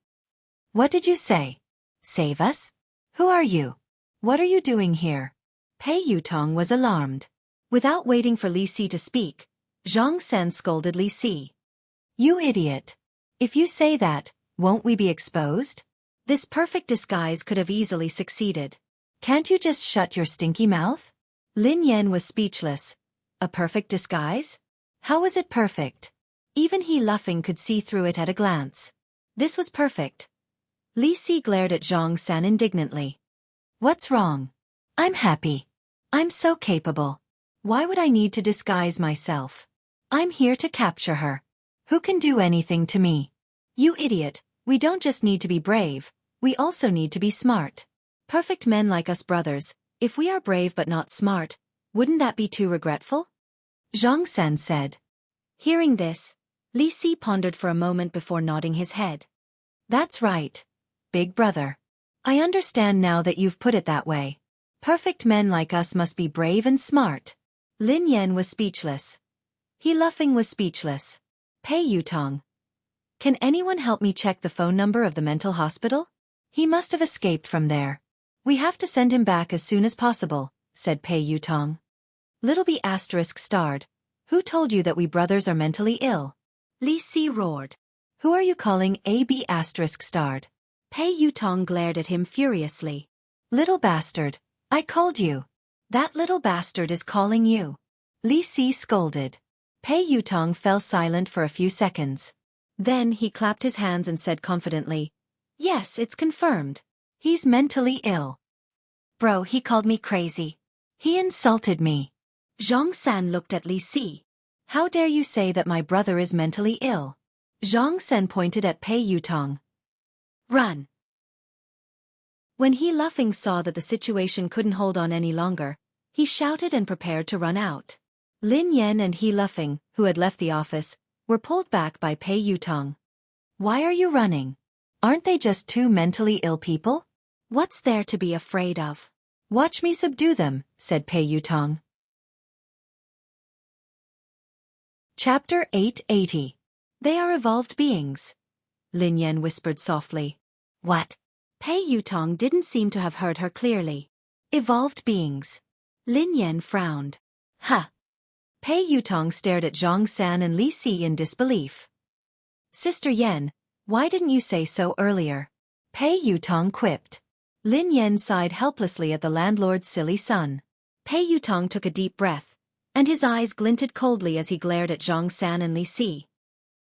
What did you say? Save us? Who are you? What are you doing here? Pei Yutong was alarmed. Without waiting for Li Si to speak, Zhang San scolded Li Si. You idiot. If you say that, won't we be exposed? This perfect disguise could have easily succeeded. Can't you just shut your stinky mouth? Lin Yan was speechless. A perfect disguise? How was it perfect? Even He Luffing could see through it at a glance. This was perfect. Li Si glared at Zhang San indignantly. What's wrong? I'm happy. I'm so capable. Why would I need to disguise myself? I'm here to capture her. Who can do anything to me? You idiot, we don't just need to be brave, we also need to be smart. Perfect men like us brothers, if we are brave but not smart, wouldn't that be too regretful? Zhang San said. Hearing this, Li Si pondered for a moment before nodding his head. That's right, big brother. I understand now that you've put it that way. Perfect men like us must be brave and smart. Lin Yan was speechless. He Luffing was speechless. Pei Yutong. Can anyone help me check the phone number of the mental hospital? He must have escaped from there. We have to send him back as soon as possible, said Pei Yutong. Little B asterisk starred. Who told you that we brothers are mentally ill? Li Si roared. Who are you calling AB asterisk starred? Pei Yutong glared at him furiously. Little bastard, I called you. That little bastard is calling you. Li Si scolded. Pei Yutong fell silent for a few seconds. Then he clapped his hands and said confidently, Yes, it's confirmed. He's mentally ill. Bro, he called me crazy. He insulted me. Zhang San looked at Li Si. How dare you say that my brother is mentally ill? Zhang San pointed at Pei Yutong. Run. When He Luffing saw that the situation couldn't hold on any longer, he shouted and prepared to run out. Lin Yan and He Luffing, who had left the office, were pulled back by Pei Yutong. Why are you running? Aren't they just two mentally ill people? What's there to be afraid of? Watch me subdue them, said Pei Yutong. Chapter 880. They are evolved beings. Lin Yan whispered softly. What? Pei Yutong didn't seem to have heard her clearly. Evolved beings. Lin Yan frowned. Huh. Pei Yutong stared at Zhang San and Li Si in disbelief. Sister Yan, why didn't you say so earlier? Pei Yutong quipped. Lin Yan sighed helplessly at the landlord's silly son. Pei Yutong took a deep breath, and his eyes glinted coldly as he glared at Zhang San and Li Si.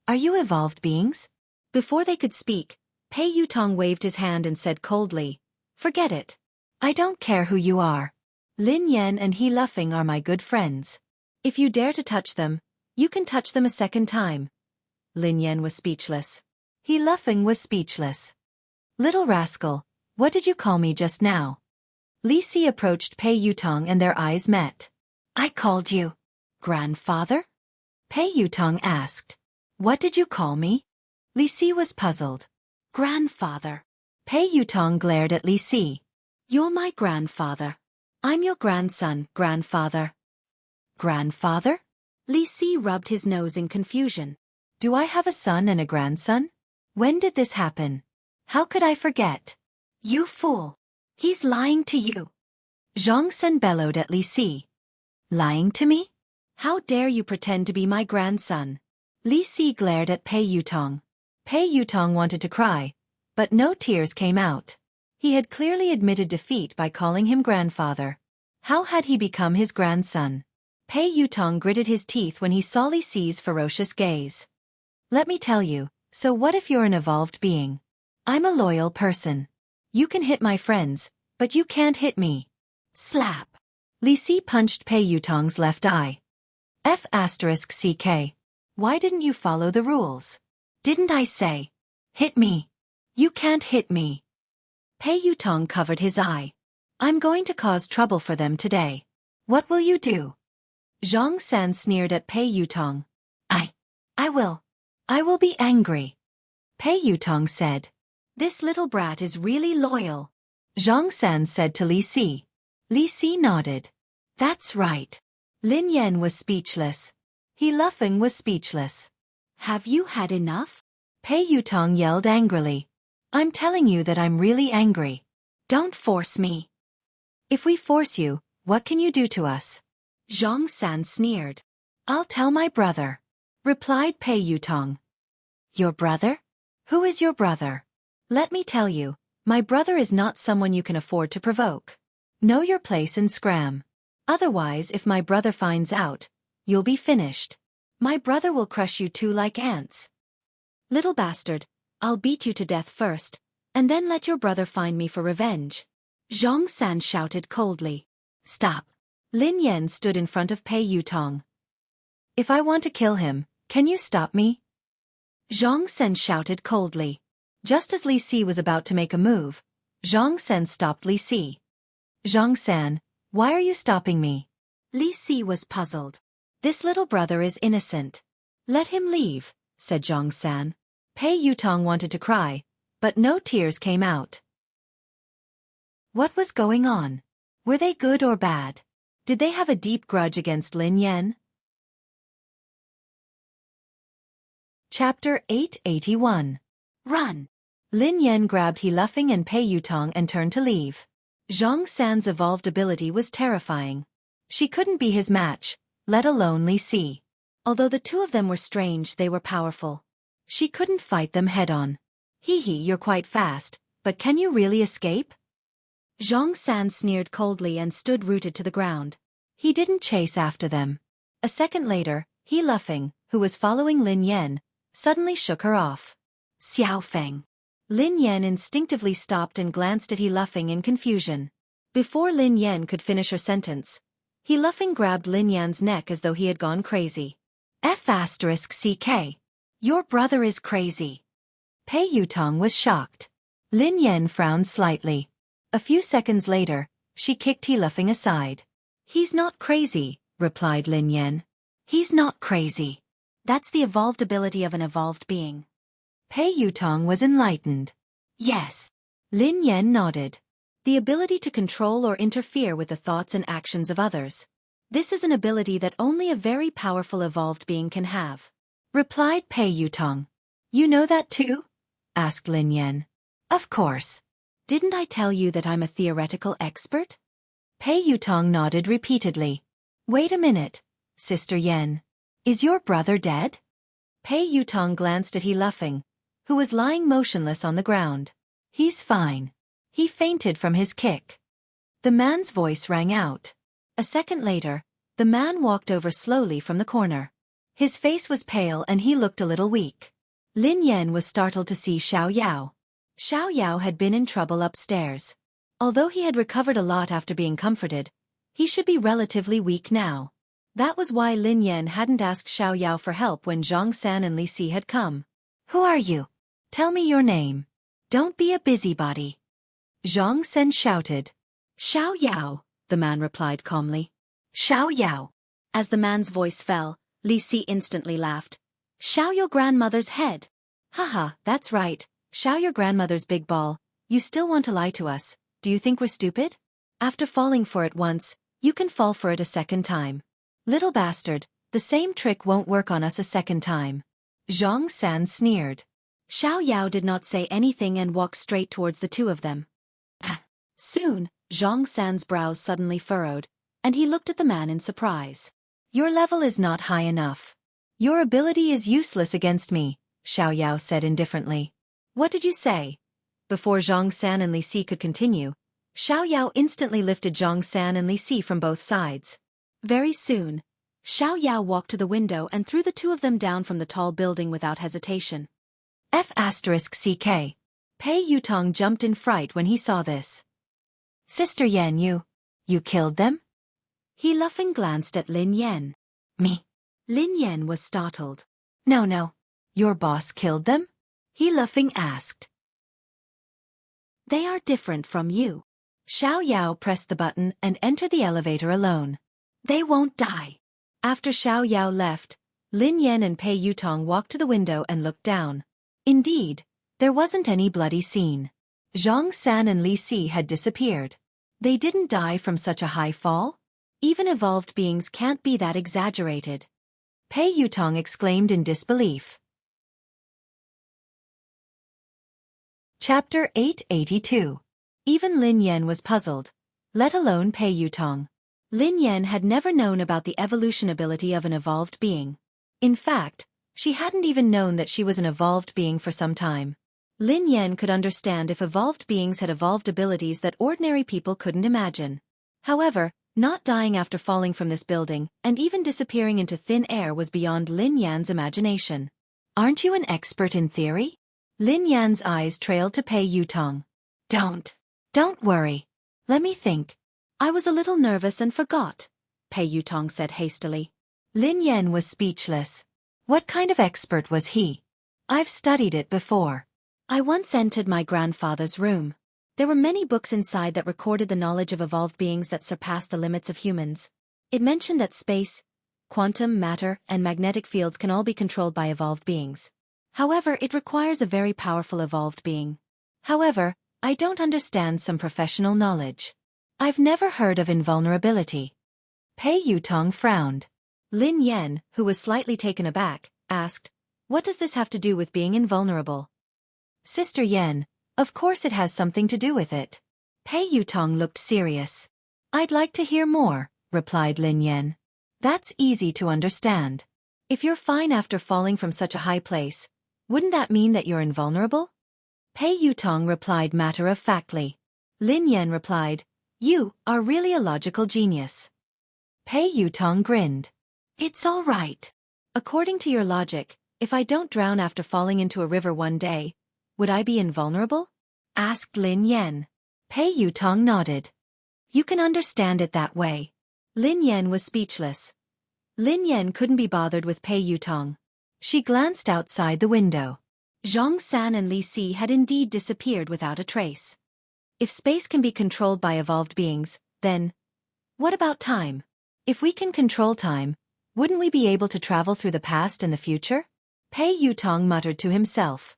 Are you evolved beings? Before they could speak, Pei Yutong waved his hand and said coldly, Forget it. I don't care who you are. Lin Yan and He Luffing are my good friends. If you dare to touch them, you can touch them a second time. Lin Yan was speechless. He Luffing was speechless. Little rascal, what did you call me just now? Li Si approached Pei Yutong and their eyes met. I called you grandfather? Pei Yutong asked. What did you call me? Li Si was puzzled. Grandfather. Pei Yutong glared at Li Si. You're my grandfather. I'm your grandson, grandfather. Grandfather? Li Si rubbed his nose in confusion. Do I have a son and a grandson? When did this happen? How could I forget? You fool. He's lying to you. Zhang San bellowed at Li Si. Lying to me? How dare you pretend to be my grandson? Li Si glared at Pei Yutong. Pei Yutong wanted to cry, but no tears came out. He had clearly admitted defeat by calling him grandfather. How had he become his grandson? Pei Yutong gritted his teeth when he saw Li Si's ferocious gaze. Let me tell you, so what if you're an evolved being? I'm a loyal person. You can hit my friends, but you can't hit me. Slap. Li Si punched Pei Yutong's left eye. F***CK. Why didn't you follow the rules? Didn't I say? Hit me. You can't hit me. Pei Yutong covered his eye. I'm going to cause trouble for them today. What will you do? Zhang San sneered at Pei Yutong. I will be angry. Pei Yutong said. This little brat is really loyal. Zhang San said to Li Si. Li Si nodded. That's right. Lin Yan was speechless. He Luffing was speechless. Have you had enough? Pei Yutong yelled angrily. I'm telling you that I'm really angry. Don't force me. If we force you, what can you do to us? Zhang San sneered. I'll tell my brother, replied Pei Yutong. Your brother? Who is your brother? Let me tell you, my brother is not someone you can afford to provoke. Know your place and scram. Otherwise, if my brother finds out, you'll be finished. My brother will crush you two like ants. Little bastard, I'll beat you to death first, and then let your brother find me for revenge. Zhang San shouted coldly. Stop. Lin Yan stood in front of Pei Yutong. If I want to kill him, can you stop me? Zhang San shouted coldly. Just as Li Si was about to make a move, Zhang San stopped Li Si. Zhang San, why are you stopping me? Li Si was puzzled. This little brother is innocent. Let him leave, said Zhang San. Pei Yutong wanted to cry, but no tears came out. What was going on? Were they good or bad? Did they have a deep grudge against Lin Yan? Chapter 881. Run! Lin Yan grabbed He Luffing and Pei Yutong and turned to leave. Zhang San's evolved ability was terrifying. She couldn't be his match, let alone Li Si. Although the two of them were strange, they were powerful. She couldn't fight them head-on. Hee, you're quite fast, but can you really escape? Zhang San sneered coldly and stood rooted to the ground. He didn't chase after them. A second later, He Luffing, who was following Lin Yan, suddenly shook her off. Xiao Feng. Lin Yan instinctively stopped and glanced at He Luffing in confusion. Before Lin Yan could finish her sentence, he laughing grabbed Lin Yan's neck as though he had gone crazy. F***ck. Your brother is crazy. Pei Yutong was shocked. Lin Yan frowned slightly. A few seconds later, she kicked he laughing aside. He's not crazy, replied Lin Yan. He's not crazy. That's the evolved ability of an evolved being. Pei Yutong was enlightened. Yes. Lin Yan nodded. The ability to control or interfere with the thoughts and actions of others. This is an ability that only a very powerful evolved being can have. Replied Pei Yutong. You know that too? Asked Lin Yan. Of course. Didn't I tell you that I'm a theoretical expert? Pei Yutong nodded repeatedly. Wait a minute, Sister Yan. Is your brother dead? Pei Yutong glanced at He Luffing, who was lying motionless on the ground. He's fine. He fainted from his kick. The man's voice rang out. A second later, the man walked over slowly from the corner. His face was pale and he looked a little weak. Lin Yan was startled to see Xiao Yao. Xiao Yao had been in trouble upstairs. Although he had recovered a lot after being comforted, he should be relatively weak now. That was why Lin Yan hadn't asked Xiao Yao for help when Zhang San and Li Si had come. Who are you? Tell me your name. Don't be a busybody. Zhang San shouted. Xiao Yao, the man replied calmly. Xiao Yao. As the man's voice fell, Li Si instantly laughed. Xiao your grandmother's head. Haha, that's right, Xiao your grandmother's big ball. You still want to lie to us, do you think we're stupid? After falling for it once, you can fall for it a second time. Little bastard, the same trick won't work on us a second time. Zhang San sneered. Xiao Yao did not say anything and walked straight towards the two of them. Soon, Zhang San's brows suddenly furrowed, and he looked at the man in surprise. Your level is not high enough. Your ability is useless against me, Xiao Yao said indifferently. What did you say? Before Zhang San and Li Si could continue, Xiao Yao instantly lifted Zhang San and Li Si from both sides. Very soon, Xiao Yao walked to the window and threw the two of them down from the tall building without hesitation. F***ck. Pei Yutong jumped in fright when he saw this. Sister Yan, you killed them? He laughing glanced at Lin Yan. Me? Lin Yan was startled. No. Your boss killed them? He laughing asked. They are different from you. Xiao Yao pressed the button and entered the elevator alone. They won't die. After Xiao Yao left, Lin Yan and Pei Yutong walked to the window and looked down. Indeed, there wasn't any bloody scene. Zhang San and Li Si had disappeared. They didn't die from such a high fall? Even evolved beings can't be that exaggerated. Pei Yutong exclaimed in disbelief. Chapter 882. Even Lin Yan was puzzled, let alone Pei Yutong. Lin Yan had never known about the evolution ability of an evolved being. In fact, she hadn't even known that she was an evolved being for some time. Lin Yan could understand if evolved beings had evolved abilities that ordinary people couldn't imagine. However, not dying after falling from this building and even disappearing into thin air was beyond Lin Yan's imagination. Aren't you an expert in theory? Lin Yan's eyes trailed to Pei Yutong. Don't worry. Let me think. I was a little nervous and forgot, Pei Yutong said hastily. Lin Yan was speechless. What kind of expert was he? I've studied it before. I once entered my grandfather's room. There were many books inside that recorded the knowledge of evolved beings that surpassed the limits of humans. It mentioned that space, quantum, matter, and magnetic fields can all be controlled by evolved beings. However, it requires a very powerful evolved being. However, I don't understand some professional knowledge. I've never heard of invulnerability. Pei Yutong frowned. Lin Yan, who was slightly taken aback, asked, what does this have to do with being invulnerable? Sister Yan, of course it has something to do with it. Pei Yutong looked serious. I'd like to hear more, replied Lin Yan. That's easy to understand. If you're fine after falling from such a high place, wouldn't that mean that you're invulnerable? Pei Yutong replied matter-of-factly. Lin Yan replied, you are really a logical genius. Pei Yutong grinned. It's all right. According to your logic, if I don't drown after falling into a river one day, would I be invulnerable? Asked Lin Yan. Pei Yutong nodded. You can understand it that way. Lin Yan was speechless. Lin Yan couldn't be bothered with Pei Yutong. She glanced outside the window. Zhang San and Li Si had indeed disappeared without a trace. If space can be controlled by evolved beings, then what about time? If we can control time, wouldn't we be able to travel through the past and the future? Pei Yutong muttered to himself.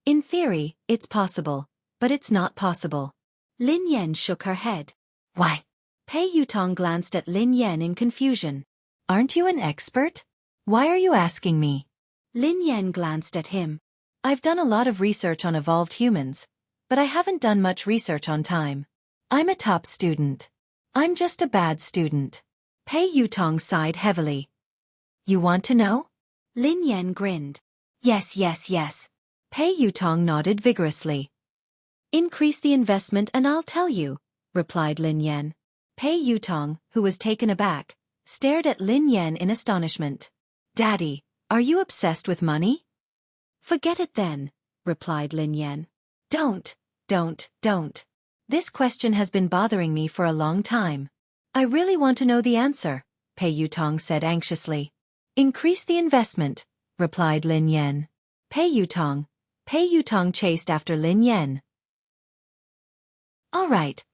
In theory, it's possible, but it's not possible. Lin Yan shook her head. Why? Pei Yutong glanced at Lin Yan in confusion. Aren't you an expert? Why are you asking me? Lin Yan glanced at him. I've done a lot of research on evolved humans, but I haven't done much research on time. I'm a top student. I'm just a bad student. Pei Yutong sighed heavily. You want to know? Lin Yan grinned. Yes. Pei Yutong nodded vigorously. Increase the investment and I'll tell you, replied Lin Yan. Pei Yutong, who was taken aback, stared at Lin Yan in astonishment. Daddy, are you obsessed with money? Forget it then, replied Lin Yan. Don't. This question has been bothering me for a long time. I really want to know the answer, Pei Yutong said anxiously. Increase the investment, replied Lin Yan. Pei Yutong chased after Lin Yan. All right.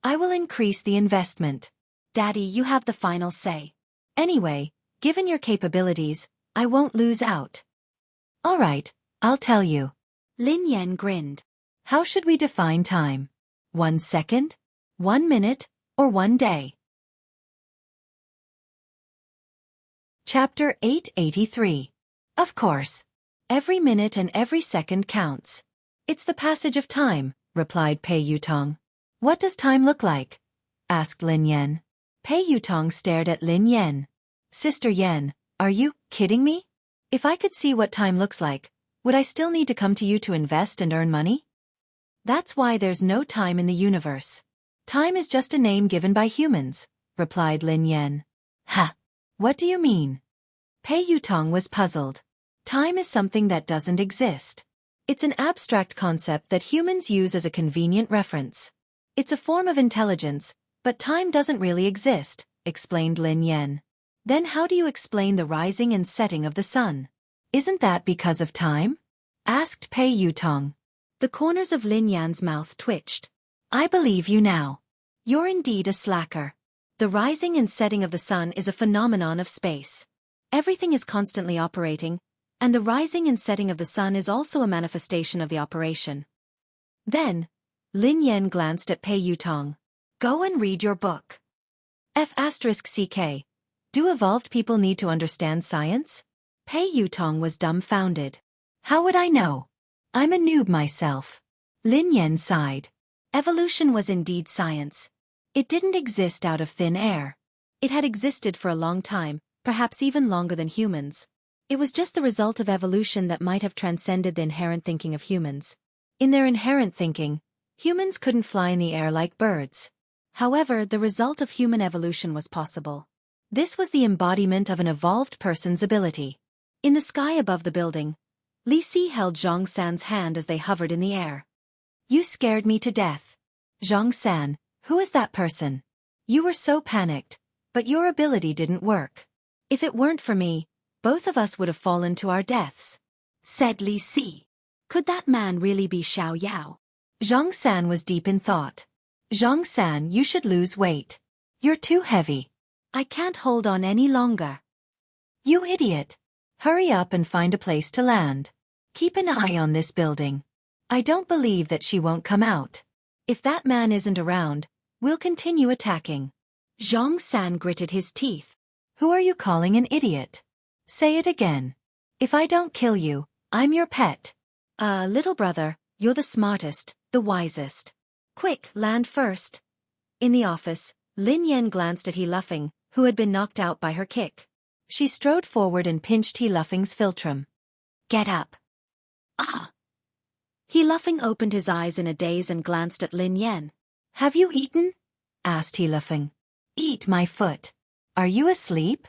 I will increase the investment. Daddy, you have the final say. Anyway, given your capabilities, I won't lose out. All right, I'll tell you. Lin Yan grinned. How should we define time? 1 second? 1 minute? Or 1 day? Chapter 883. Of course. Every minute and every second counts. It's the passage of time, replied Pei Yutong. What does time look like? Asked Lin Yan. Pei Yutong stared at Lin Yan. Sister Yan, are you kidding me? If I could see what time looks like, would I still need to come to you to invest and earn money? That's why there's no time in the universe. Time is just a name given by humans, replied Lin Yan. Ha! What do you mean? Pei Yutong was puzzled. Time is something that doesn't exist. It's an abstract concept that humans use as a convenient reference. It's a form of intelligence, but time doesn't really exist, explained Lin Yan. Then how do you explain the rising and setting of the sun? Isn't that because of time? Asked Pei Yutong. The corners of Lin Yan's mouth twitched. I believe you now. You're indeed a slacker. The rising and setting of the sun is a phenomenon of space. Everything is constantly operating, and the rising and setting of the sun is also a manifestation of the operation. Then, Lin Yan glanced at Pei Yutong. Go and read your book. F***CK. Do evolved people need to understand science? Pei Yutong was dumbfounded. How would I know? I'm a noob myself. Lin Yan sighed. Evolution was indeed science. It didn't exist out of thin air. It had existed for a long time, perhaps even longer than humans. It was just the result of evolution that might have transcended the inherent thinking of humans. In their inherent thinking, humans couldn't fly in the air like birds. However, the result of human evolution was possible. This was the embodiment of an evolved person's ability. In the sky above the building, Li Si held Zhang San's hand as they hovered in the air. You scared me to death. Zhang San, who is that person? You were so panicked, but your ability didn't work. If it weren't for me, both of us would have fallen to our deaths, said Li Si. Could that man really be Xiao Yao? Zhang San was deep in thought. Zhang San, you should lose weight. You're too heavy. I can't hold on any longer. You idiot. Hurry up and find a place to land. Keep an eye on this building. I don't believe that she won't come out. If that man isn't around, we'll continue attacking. Zhang San gritted his teeth. Who are you calling an idiot? Say it again. If I don't kill you, I'm your pet. Little brother, you're the smartest, the wisest. Quick, land first. In the office, Lin Yan glanced at He Luffing, who had been knocked out by her kick. She strode forward and pinched He Luffing's philtrum. Get up. Ah! He Luffing opened his eyes in a daze and glanced at Lin Yan. Have you eaten? Asked He Luffing. Eat my foot. Are you asleep?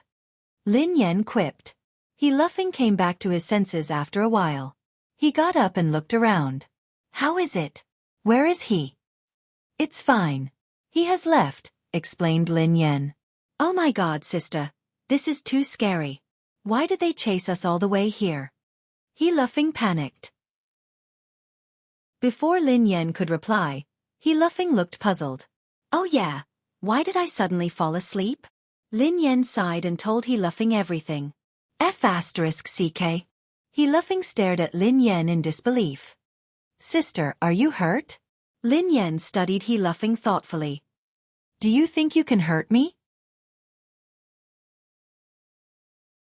Lin Yan quipped. He Luffing came back to his senses after a while. He got up and looked around. How is it? Where is he? It's fine. He has left, explained Lin Yan. Oh my God, sister. This is too scary. Why did they chase us all the way here? He Luffing panicked. Before Lin Yan could reply, He Luffing looked puzzled. Oh yeah, why did I suddenly fall asleep? Lin Yan sighed and told He Luffing everything. F***CK. He Luffing stared at Lin Yan in disbelief. Sister, are you hurt? Lin Yan studied He Luffing thoughtfully. Do you think you can hurt me?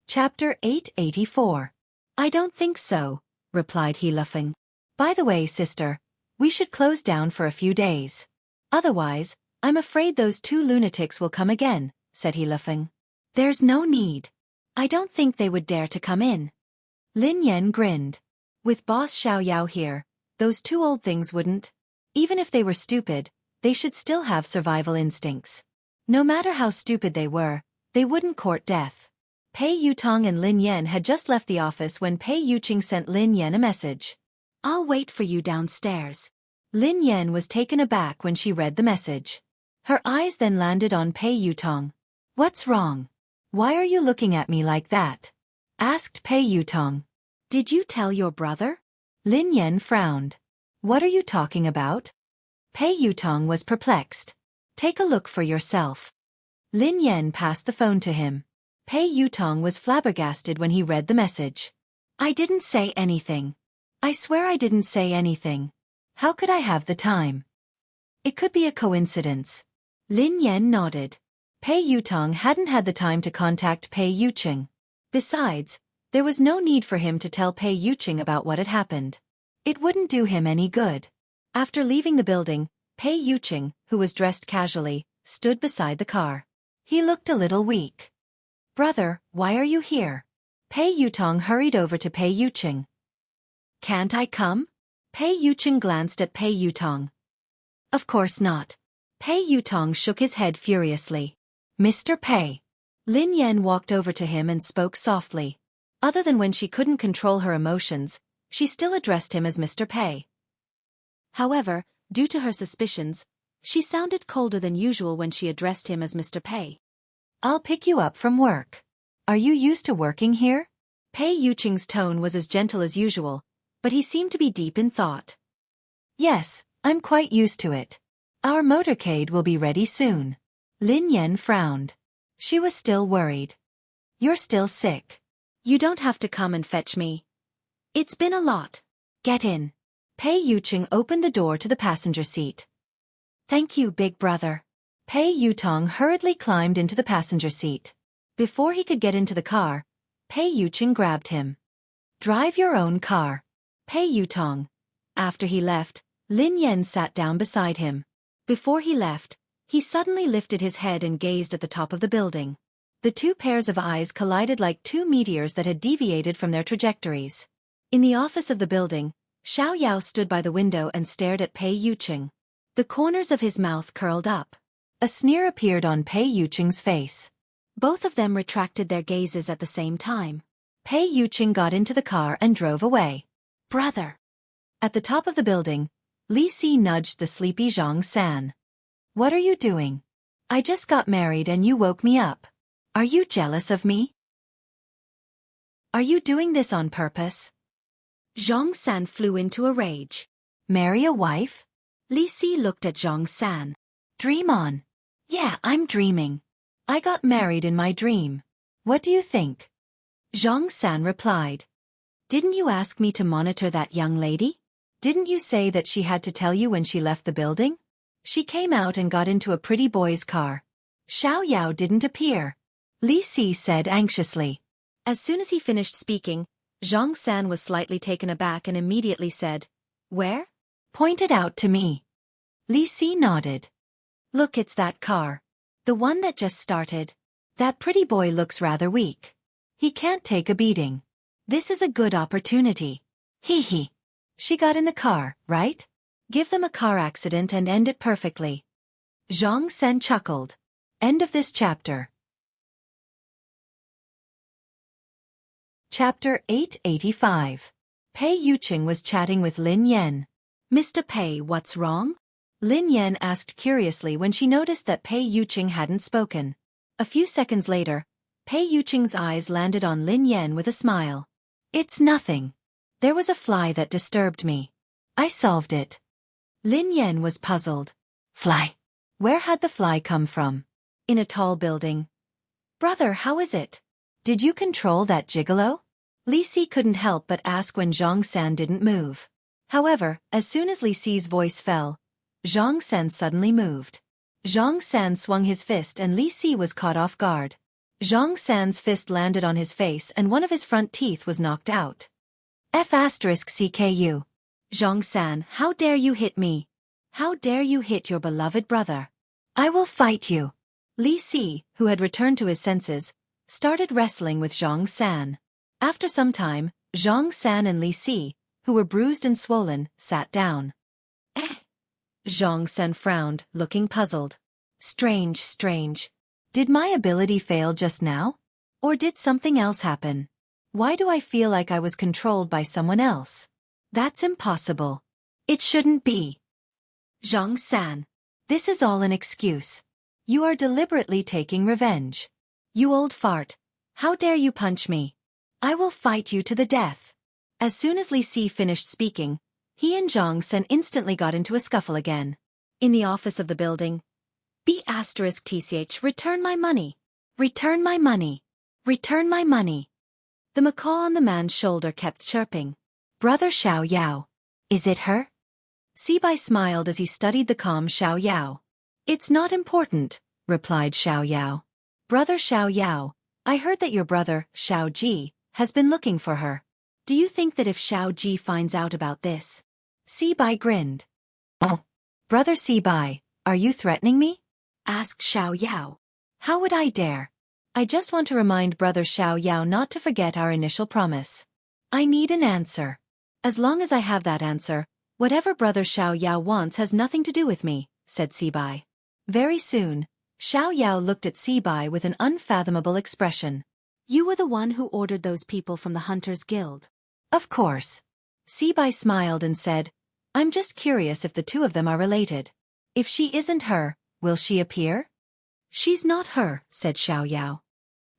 Chapter 884. I don't think so, replied He Luffing. By the way, sister, we should close down for a few days. Otherwise, I'm afraid those two lunatics will come again, said He Luffing. There's no need. I don't think they would dare to come in. Lin Yan grinned. With Boss Xiaoyao here, those two old things wouldn't. Even if they were stupid, they should still have survival instincts. No matter how stupid they wouldn't court death. Pei Yutong and Lin Yan had just left the office when Pei Yuqing sent Lin Yan a message. I'll wait for you downstairs. Lin Yan was taken aback when she read the message. Her eyes then landed on Pei Yutong. What's wrong? Why are you looking at me like that? Asked Pei Yutong. Did you tell your brother? Lin Yan frowned. What are you talking about? Pei Yutong was perplexed. Take a look for yourself. Lin Yan passed the phone to him. Pei Yutong was flabbergasted when he read the message. I didn't say anything. I swear I didn't say anything. How could I have the time? It could be a coincidence. Lin Yan nodded. Pei Yutong hadn't had the time to contact Pei Yuqing. Besides, there was no need for him to tell Pei Yuqing about what had happened. It wouldn't do him any good. After leaving the building, Pei Yuqing, who was dressed casually, stood beside the car. He looked a little weak. Brother, why are you here? Pei Yutong hurried over to Pei Yuqing. Can't I come? Pei Yuqing glanced at Pei Yutong. Of course not. Pei Yutong shook his head furiously. Mr. Pei. Lin Yan walked over to him and spoke softly. Other than when she couldn't control her emotions, she still addressed him as Mr. Pei. However, due to her suspicions, she sounded colder than usual when she addressed him as Mr. Pei. I'll pick you up from work. Are you used to working here? Pei Yuqing's tone was as gentle as usual, but he seemed to be deep in thought. Yes, I'm quite used to it. Our motorcade will be ready soon. Lin Yan frowned. She was still worried. You're still sick. You don't have to come and fetch me. It's been a lot. Get in. Pei Yuqing opened the door to the passenger seat. Thank you, big brother. Pei Yutong hurriedly climbed into the passenger seat. Before he could get into the car, Pei Yuqing grabbed him. Drive your own car. Pei Yutong. After he left, Lin Yan sat down beside him. Before he left, he suddenly lifted his head and gazed at the top of the building. The two pairs of eyes collided like two meteors that had deviated from their trajectories. In the office of the building, Xiaoyao stood by the window and stared at Pei Yuqing. The corners of his mouth curled up. A sneer appeared on Pei Yuqing's face. Both of them retracted their gazes at the same time. Pei Yuqing got into the car and drove away. Brother. At the top of the building, Li Si nudged the sleepy Zhang San. What are you doing? I just got married and you woke me up. Are you jealous of me? Are you doing this on purpose? Zhang San flew into a rage. Marry a wife? Li Si looked at Zhang San. Dream on. Yeah, I'm dreaming. I got married in my dream. What do you think? Zhang San replied. Didn't you ask me to monitor that young lady? Didn't you say that she had to tell you when she left the building? She came out and got into a pretty boy's car. Xiaoyao didn't appear. Li Si said anxiously. As soon as he finished speaking, Zhang San was slightly taken aback and immediately said, Where? Pointed out to me. Li Si nodded. Look, it's that car. The one that just started. That pretty boy looks rather weak. He can't take a beating. This is a good opportunity. Hee hee. She got in the car, right? Give them a car accident and end it perfectly. Zhang San chuckled. End of this chapter. Chapter 885. Pei Yuqing was chatting with Lin Yan. Mr. Pei, what's wrong? Lin Yan asked curiously when she noticed that Pei Yuqing hadn't spoken. A few seconds later, Pei Yuqing's eyes landed on Lin Yan with a smile. It's nothing. There was a fly that disturbed me. I solved it. Lin Yan was puzzled. Fly? Where had the fly come from? In a tall building. Brother, how is it? Did you control that gigolo? Li Si couldn't help but ask when Zhang San didn't move. However, as soon as Li Si's voice fell, Zhang San suddenly moved. Zhang San swung his fist and Li Si was caught off guard. Zhang San's fist landed on his face and one of his front teeth was knocked out. F***CKU. Zhang San, how dare you hit me? How dare you hit your beloved brother? I will fight you. Li Si, who had returned to his senses, started wrestling with Zhang San. After some time, Zhang San and Li Si, who were bruised and swollen, sat down. Zhang San frowned, looking puzzled. Strange. Did my ability fail just now? Or did something else happen? Why do I feel like I was controlled by someone else? That's impossible. It shouldn't be. Zhang San. This is all an excuse. You are deliberately taking revenge. You old fart. How dare you punch me? I will fight you to the death. As soon as Li Si finished speaking, he and Zhang San instantly got into a scuffle again. In the office of the building, B***TCH, return my money. Return my money. Return my money. The macaw on the man's shoulder kept chirping. Brother Xiao Yao. Is it her? Sibai smiled as he studied the calm Xiao Yao. It's not important, replied Xiao Yao. Brother Xiao Yao, I heard that your brother, Xiao Ji, has been looking for her. Do you think that if Xiao Ji finds out about this? Sibai grinned. Oh. Brother Sibai, are you threatening me? Asked Xiao Yao. How would I dare? I just want to remind Brother Xiao Yao not to forget our initial promise. I need an answer. As long as I have that answer, whatever Brother Xiao Yao wants has nothing to do with me, said Sibai. Very soon, Xiao Yao looked at Sibai with an unfathomable expression. You were the one who ordered those people from the Hunters Guild. Of course. Sibai smiled and said, I'm just curious if the two of them are related. If she isn't her, will she appear? She's not her, said Xiao Yao.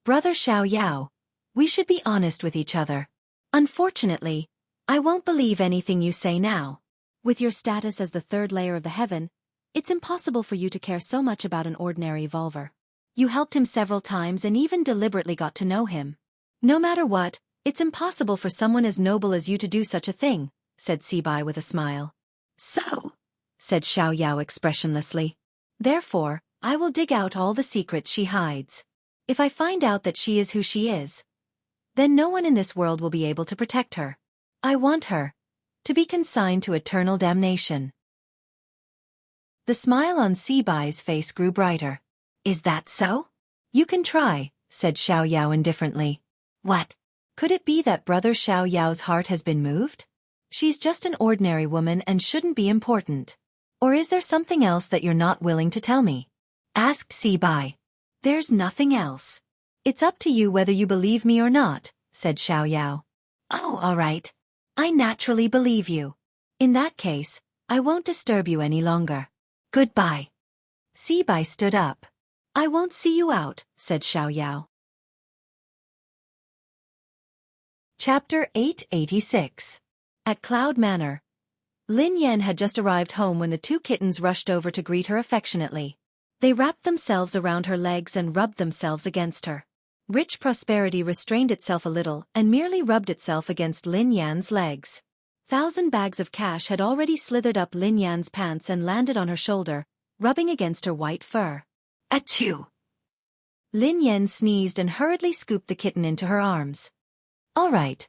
Brother Xiao Yao, we should be honest with each other. Unfortunately, I won't believe anything you say now. With your status as the third layer of the heaven, it's impossible for you to care so much about an ordinary evolver. You helped him several times and even deliberately got to know him. No matter what, it's impossible for someone as noble as you to do such a thing, said Sibai with a smile. So, said Xiao Yao expressionlessly. Therefore, I will dig out all the secrets she hides. If I find out that she is who she is, then no one in this world will be able to protect her. I want her to be consigned to eternal damnation. The smile on Sibai's face grew brighter. Is that so? You can try, said Xiao Yao indifferently. What? Could it be that Brother Xiao Yao's heart has been moved? She's just an ordinary woman and shouldn't be important. Or is there something else that you're not willing to tell me? Asked Sibai. There's nothing else. It's up to you whether you believe me or not, said Xiao Yao. Oh, all right. I naturally believe you. In that case, I won't disturb you any longer. Goodbye. Sibai stood up. I won't see you out, said Xiao Yao. Chapter 886. At Cloud Manor. Lin Yan had just arrived home when the two kittens rushed over to greet her affectionately. They wrapped themselves around her legs and rubbed themselves against her. Rich prosperity restrained itself a little and merely rubbed itself against Lin Yan's legs. 1,000 bags of cash had already slithered up Lin Yan's pants and landed on her shoulder, rubbing against her white fur. Achoo! Lin Yan sneezed and hurriedly scooped the kitten into her arms. All right.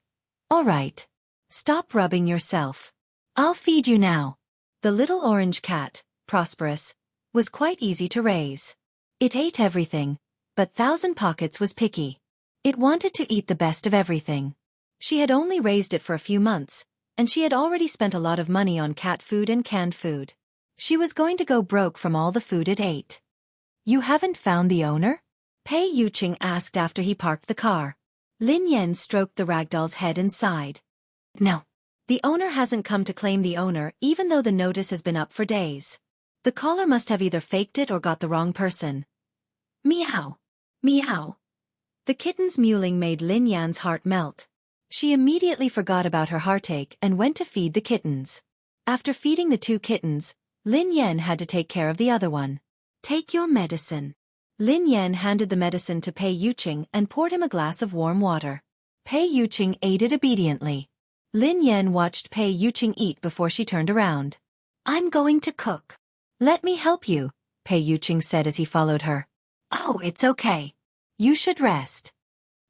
Stop rubbing yourself. I'll feed you now. The little orange cat, Prosperous, was quite easy to raise. It ate everything, but Thousand Pockets was picky. It wanted to eat the best of everything. She had only raised it for a few months, and she had already spent a lot of money on cat food and canned food. She was going to go broke from all the food it ate. You haven't found the owner? Pei Yuqing asked after he parked the car. Lin Yan stroked the ragdoll's head and sighed. No. The owner hasn't come to claim the owner even though the notice has been up for days. The caller must have either faked it or got the wrong person. Meow. Meow. The kitten's mewling made Lin Yan's heart melt. She immediately forgot about her heartache and went to feed the kittens. After feeding the 2 kittens, Lin Yan had to take care of the other one. Take your medicine. Lin Yan handed the medicine to Pei Yuqing and poured him a glass of warm water. Pei Yuqing ate it obediently. Lin Yan watched Pei Yuqing eat before she turned around. I'm going to cook. Let me help you, Pei Yuqing said as he followed her. Oh, it's okay. You should rest.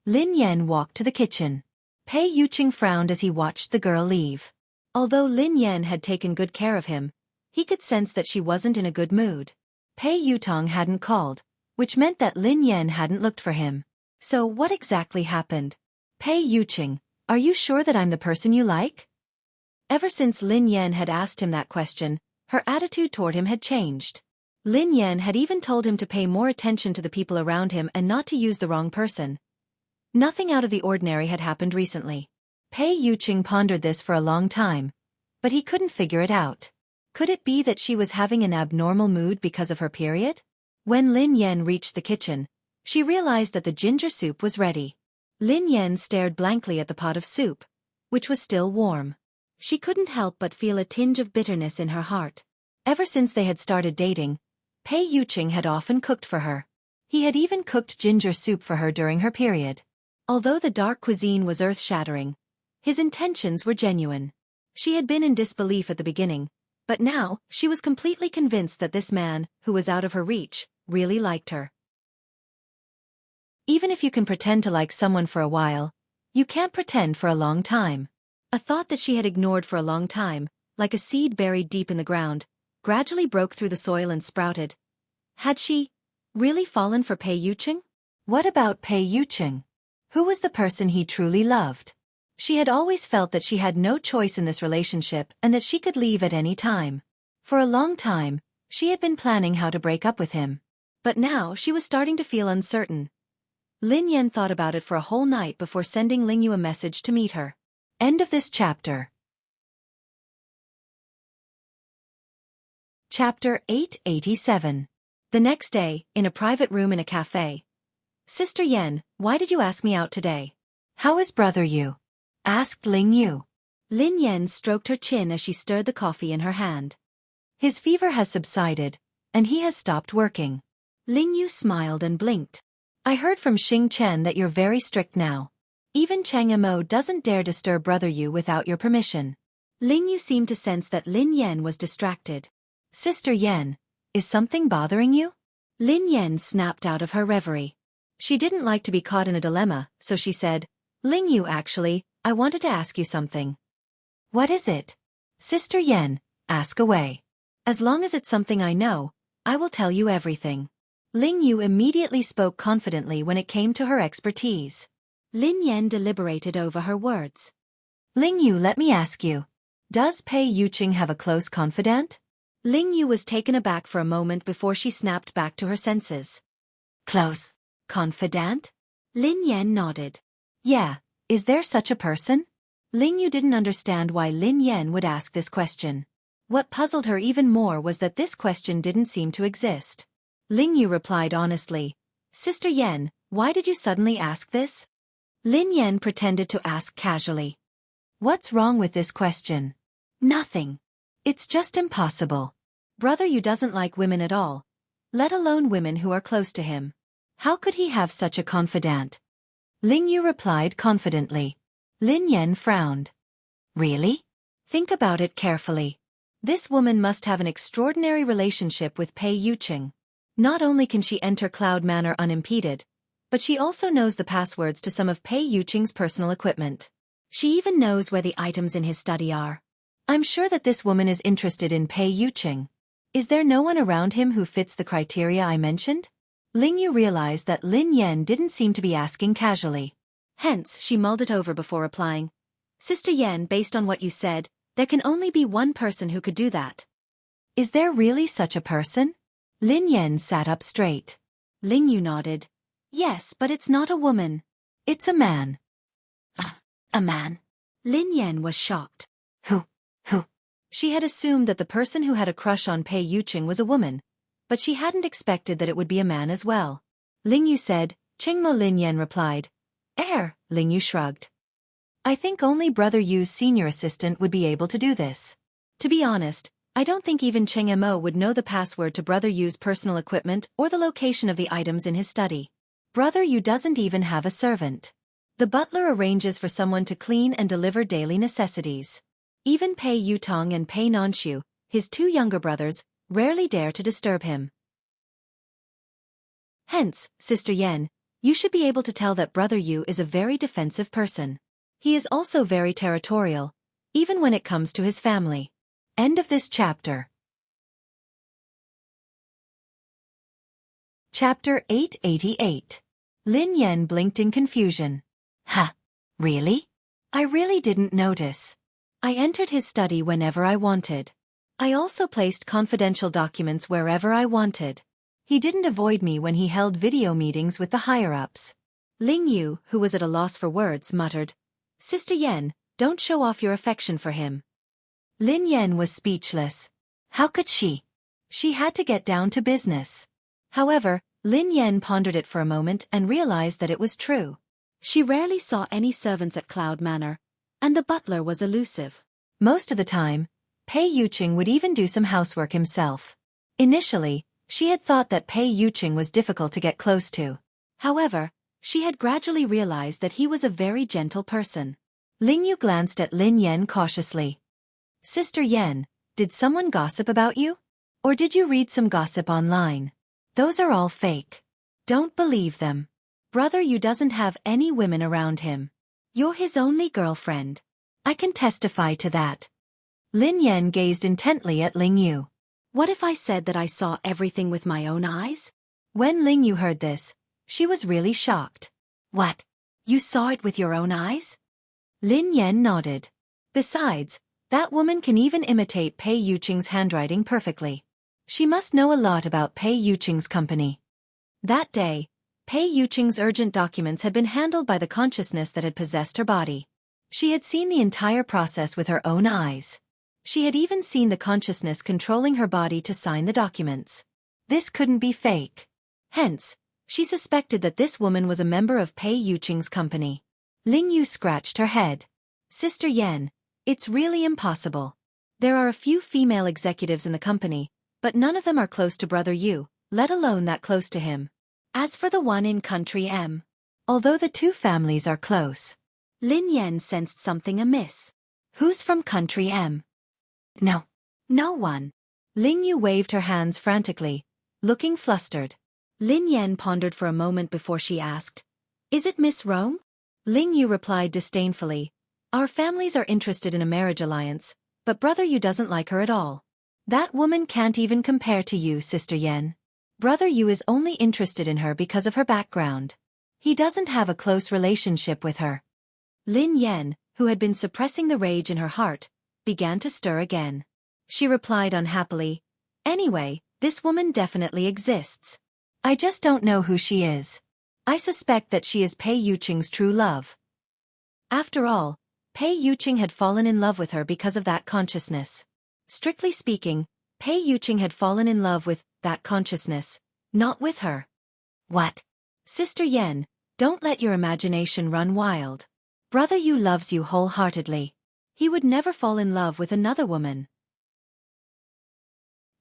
Lin Yan walked to the kitchen. Pei Yuqing frowned as he watched the girl leave. Although Lin Yan had taken good care of him, he could sense that she wasn't in a good mood. Pei Yutong hadn't called, which meant that Lin Yan hadn't looked for him. So what exactly happened? Pei Yuqing, are you sure that I'm the person you like? Ever since Lin Yan had asked him that question, her attitude toward him had changed. Lin Yan had even told him to pay more attention to the people around him and not to use the wrong person. Nothing out of the ordinary had happened recently. Pei Yuqing pondered this for a long time, but he couldn't figure it out. Could it be that she was having an abnormal mood because of her period? When Lin Yan reached the kitchen, she realized that the ginger soup was ready. Lin Yan stared blankly at the pot of soup, which was still warm. She couldn't help but feel a tinge of bitterness in her heart. Ever since they had started dating, Pei Yuqing had often cooked for her. He had even cooked ginger soup for her during her period. Although the dark cuisine was earth-shattering, his intentions were genuine. She had been in disbelief at the beginning, but now she was completely convinced that this man, who was out of her reach, really liked her. Even if you can pretend to like someone for a while, you can't pretend for a long time. A thought that she had ignored for a long time, like a seed buried deep in the ground, gradually broke through the soil and sprouted. Had she really fallen for Pei Yuqing? What about Pei Yuqing? Who was the person he truly loved? She had always felt that she had no choice in this relationship and that she could leave at any time. For a long time, she had been planning how to break up with him. But now she was starting to feel uncertain. Lin Yan thought about it for a whole night before sending Ling Yu a message to meet her. End of this chapter. Chapter 887. The next day, in a private room in a cafe. Sister Yan, why did you ask me out today? How is brother Yu? Asked Ling Yu. Lin Yan stroked her chin as she stirred the coffee in her hand. His fever has subsided, and he has stopped working. Ling Yu smiled and blinked. I heard from Xing Chen that you're very strict now. Even Chang Mo doesn't dare disturb brother Yu without your permission. Ling Yu seemed to sense that Lin Yan was distracted. Sister Yan, is something bothering you? Lin Yan snapped out of her reverie. She didn't like to be caught in a dilemma, so she said, Ling Yu, actually, I wanted to ask you something. What is it? Sister Yan, ask away. As long as it's something I know, I will tell you everything. Ling Yu immediately spoke confidently when it came to her expertise. Lin Yan deliberated over her words. Ling Yu, let me ask you. Does Pei Yuqing have a close confidant? Ling Yu was taken aback for a moment before she snapped back to her senses. Close confidant? Lin Yan nodded. Yeah, is there such a person? Ling Yu didn't understand why Lin Yan would ask this question. What puzzled her even more was that this question didn't seem to exist. Ling Yu replied honestly, Sister Yan, why did you suddenly ask this? Lin Yan pretended to ask casually. What's wrong with this question? Nothing. It's just impossible. Brother Yu doesn't like women at all, let alone women who are close to him. How could he have such a confidant? Ling Yu replied confidently. Lin Yan frowned. Really? Think about it carefully. This woman must have an extraordinary relationship with Pei Yuqing. Not only can she enter Cloud Manor unimpeded, but she also knows the passwords to some of Pei Yuqing's personal equipment. She even knows where the items in his study are. I'm sure that this woman is interested in Pei Yuqing. Is there no one around him who fits the criteria I mentioned? Ling Yu realized that Lin Yan didn't seem to be asking casually. Hence, she mulled it over before replying. Sister Yan, based on what you said, there can only be one person who could do that. Is there really such a person? Lin Yan sat up straight. Ling Yu nodded. Yes, but it's not a woman. It's a man. A man? Lin Yan was shocked. Who? She had assumed that the person who had a crush on Pei Yuqing was a woman, but she hadn't expected that it would be a man as well. Ling Yu said. Qingmo Lin Yan replied. Ling Yu shrugged. I think only Brother Yu's senior assistant would be able to do this. To be honest, I don't think even Cheng Mo would know the password to Brother Yu's personal equipment or the location of the items in his study. Brother Yu doesn't even have a servant. The butler arranges for someone to clean and deliver daily necessities. Even Pei Yutong and Pei Nanshu, his two younger brothers, rarely dare to disturb him. Hence, Sister Yan, you should be able to tell that Brother Yu is a very defensive person. He is also very territorial, even when it comes to his family. End of this chapter. Chapter 888. Lin Yan blinked in confusion. Really? I really didn't notice. I entered his study whenever I wanted. I also placed confidential documents wherever I wanted. He didn't avoid me when he held video meetings with the higher-ups. Ling Yu, who was at a loss for words, muttered, Sister Yan, don't show off your affection for him. Lin Yan was speechless. How could she? She had to get down to business. However, Lin Yan pondered it for a moment and realized that it was true. She rarely saw any servants at Cloud Manor, and the butler was elusive. Most of the time, Pei Yuqing would even do some housework himself. Initially, she had thought that Pei Yuqing was difficult to get close to. However, she had gradually realized that he was a very gentle person. Ling Yu glanced at Lin Yan cautiously. Sister Yan, did someone gossip about you? Or did you read some gossip online? Those are all fake. Don't believe them. Brother Yu doesn't have any women around him. You're his only girlfriend. I can testify to that. Lin Yan gazed intently at Ling Yu. What if I said that I saw everything with my own eyes? When Ling Yu heard this, she was really shocked. What? You saw it with your own eyes? Lin Yan nodded. Besides, that woman can even imitate Pei Yuqing's handwriting perfectly. She must know a lot about Pei Yuqing's company. That day, Pei Yuqing's urgent documents had been handled by the consciousness that had possessed her body. She had seen the entire process with her own eyes. She had even seen the consciousness controlling her body to sign the documents. This couldn't be fake. Hence, she suspected that this woman was a member of Pei Yuqing's company. Ling Yu scratched her head. Sister Yan, it's really impossible. There are a few female executives in the company, but none of them are close to Brother Yu, let alone that close to him. As for the one in Country M, although the two families are close, Lin Yan sensed something amiss. Who's from Country M? No one. Ling Yu waved her hands frantically, looking flustered. Lin Yan pondered for a moment before she asked, Is it Miss Rome? Ling Yu replied disdainfully, Our families are interested in a marriage alliance, but Brother Yu doesn't like her at all. That woman can't even compare to you, Sister Yan. Brother Yu is only interested in her because of her background. He doesn't have a close relationship with her. Lin Yan, who had been suppressing the rage in her heart, began to stir again. She replied unhappily, Anyway, this woman definitely exists. I just don't know who she is. I suspect that she is Pei Yuqing's true love. After all, Pei Yuqing had fallen in love with her because of that consciousness. Strictly speaking, Pei Yuqing had fallen in love with that consciousness, not with her. What? Sister Yan, don't let your imagination run wild. Brother Yu loves you wholeheartedly. He would never fall in love with another woman.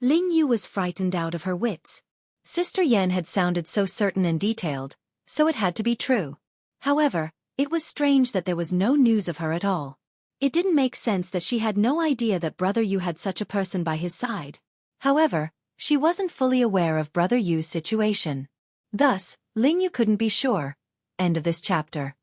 Ling Yu was frightened out of her wits. Sister Yan had sounded so certain and detailed, so it had to be true. However, it was strange that there was no news of her at all. It didn't make sense that she had no idea that Brother Yu had such a person by his side. However, she wasn't fully aware of Brother Yu's situation. Thus, Ling Yu couldn't be sure. End of this chapter.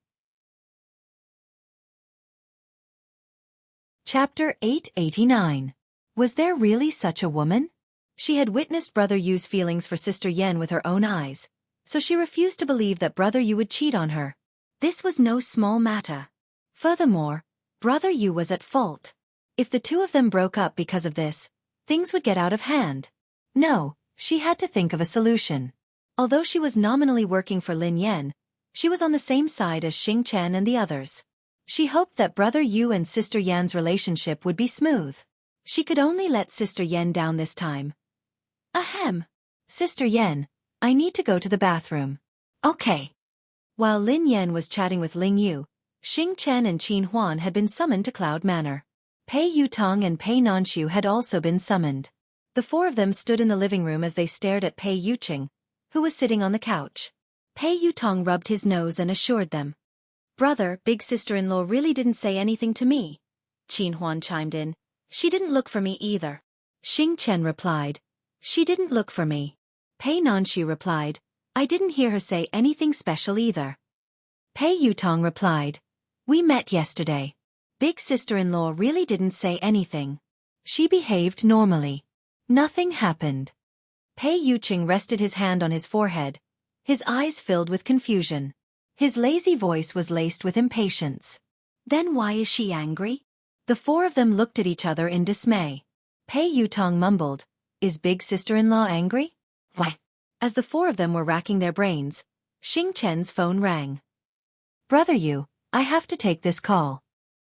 Chapter 889. Was there really such a woman? She had witnessed Brother Yu's feelings for Sister Yan with her own eyes, so she refused to believe that Brother Yu would cheat on her. This was no small matter. Furthermore, Brother Yu was at fault. If the two of them broke up because of this, things would get out of hand. No, she had to think of a solution. Although she was nominally working for Lin Yan, she was on the same side as Xing Chen and the others. She hoped that Brother Yu and Sister Yan's relationship would be smooth. She could only let Sister Yen down this time. Ahem. Sister Yen, I need to go to the bathroom. Okay. While Lin Yen was chatting with Ling Yu, Xing Chen and Qin Huan had been summoned to Cloud Manor. Pei Yutong and Pei Nanshu had also been summoned. The four of them stood in the living room as they stared at Pei Yuqing, who was sitting on the couch. Pei Yutong rubbed his nose and assured them. Brother, big sister-in-law really didn't say anything to me. Qin Huan chimed in. She didn't look for me either. Xing Chen replied. She didn't look for me. Pei Nanshu replied. I didn't hear her say anything special either. Pei Yutong replied. We met yesterday. Big sister-in-law really didn't say anything. She behaved normally. Nothing happened. Pei Yuqing rested his hand on his forehead, his eyes filled with confusion. His lazy voice was laced with impatience. Then why is she angry? The four of them looked at each other in dismay. Pei Yutong mumbled, Is big sister-in-law angry? Why? As the four of them were racking their brains, Xing Chen's phone rang. Brother Yu, I have to take this call.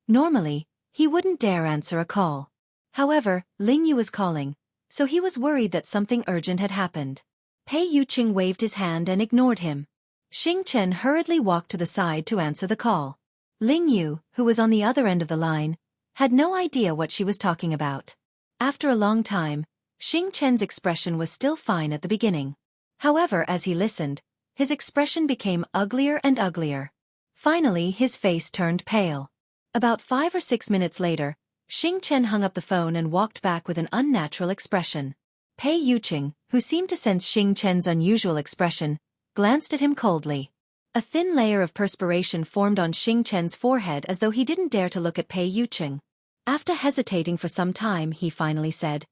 Normally, he wouldn't dare answer a call. However, Ling Yu was calling, so he was worried that something urgent had happened. Pei Yuqing waved his hand and ignored him. Xing Chen hurriedly walked to the side to answer the call. Ling Yu, who was on the other end of the line, had no idea what she was talking about. After a long time, Xing Chen's expression was still fine at the beginning. However, as he listened, his expression became uglier and uglier. Finally, his face turned pale. About 5 or 6 minutes later, Xing Chen hung up the phone and walked back with an unnatural expression. Pei Yuqing, who seemed to sense Xing Chen's unusual expression, glanced at him coldly. A thin layer of perspiration formed on Xing Chen's forehead as though he didn't dare to look at Pei Yuqing. After hesitating for some time, he finally said,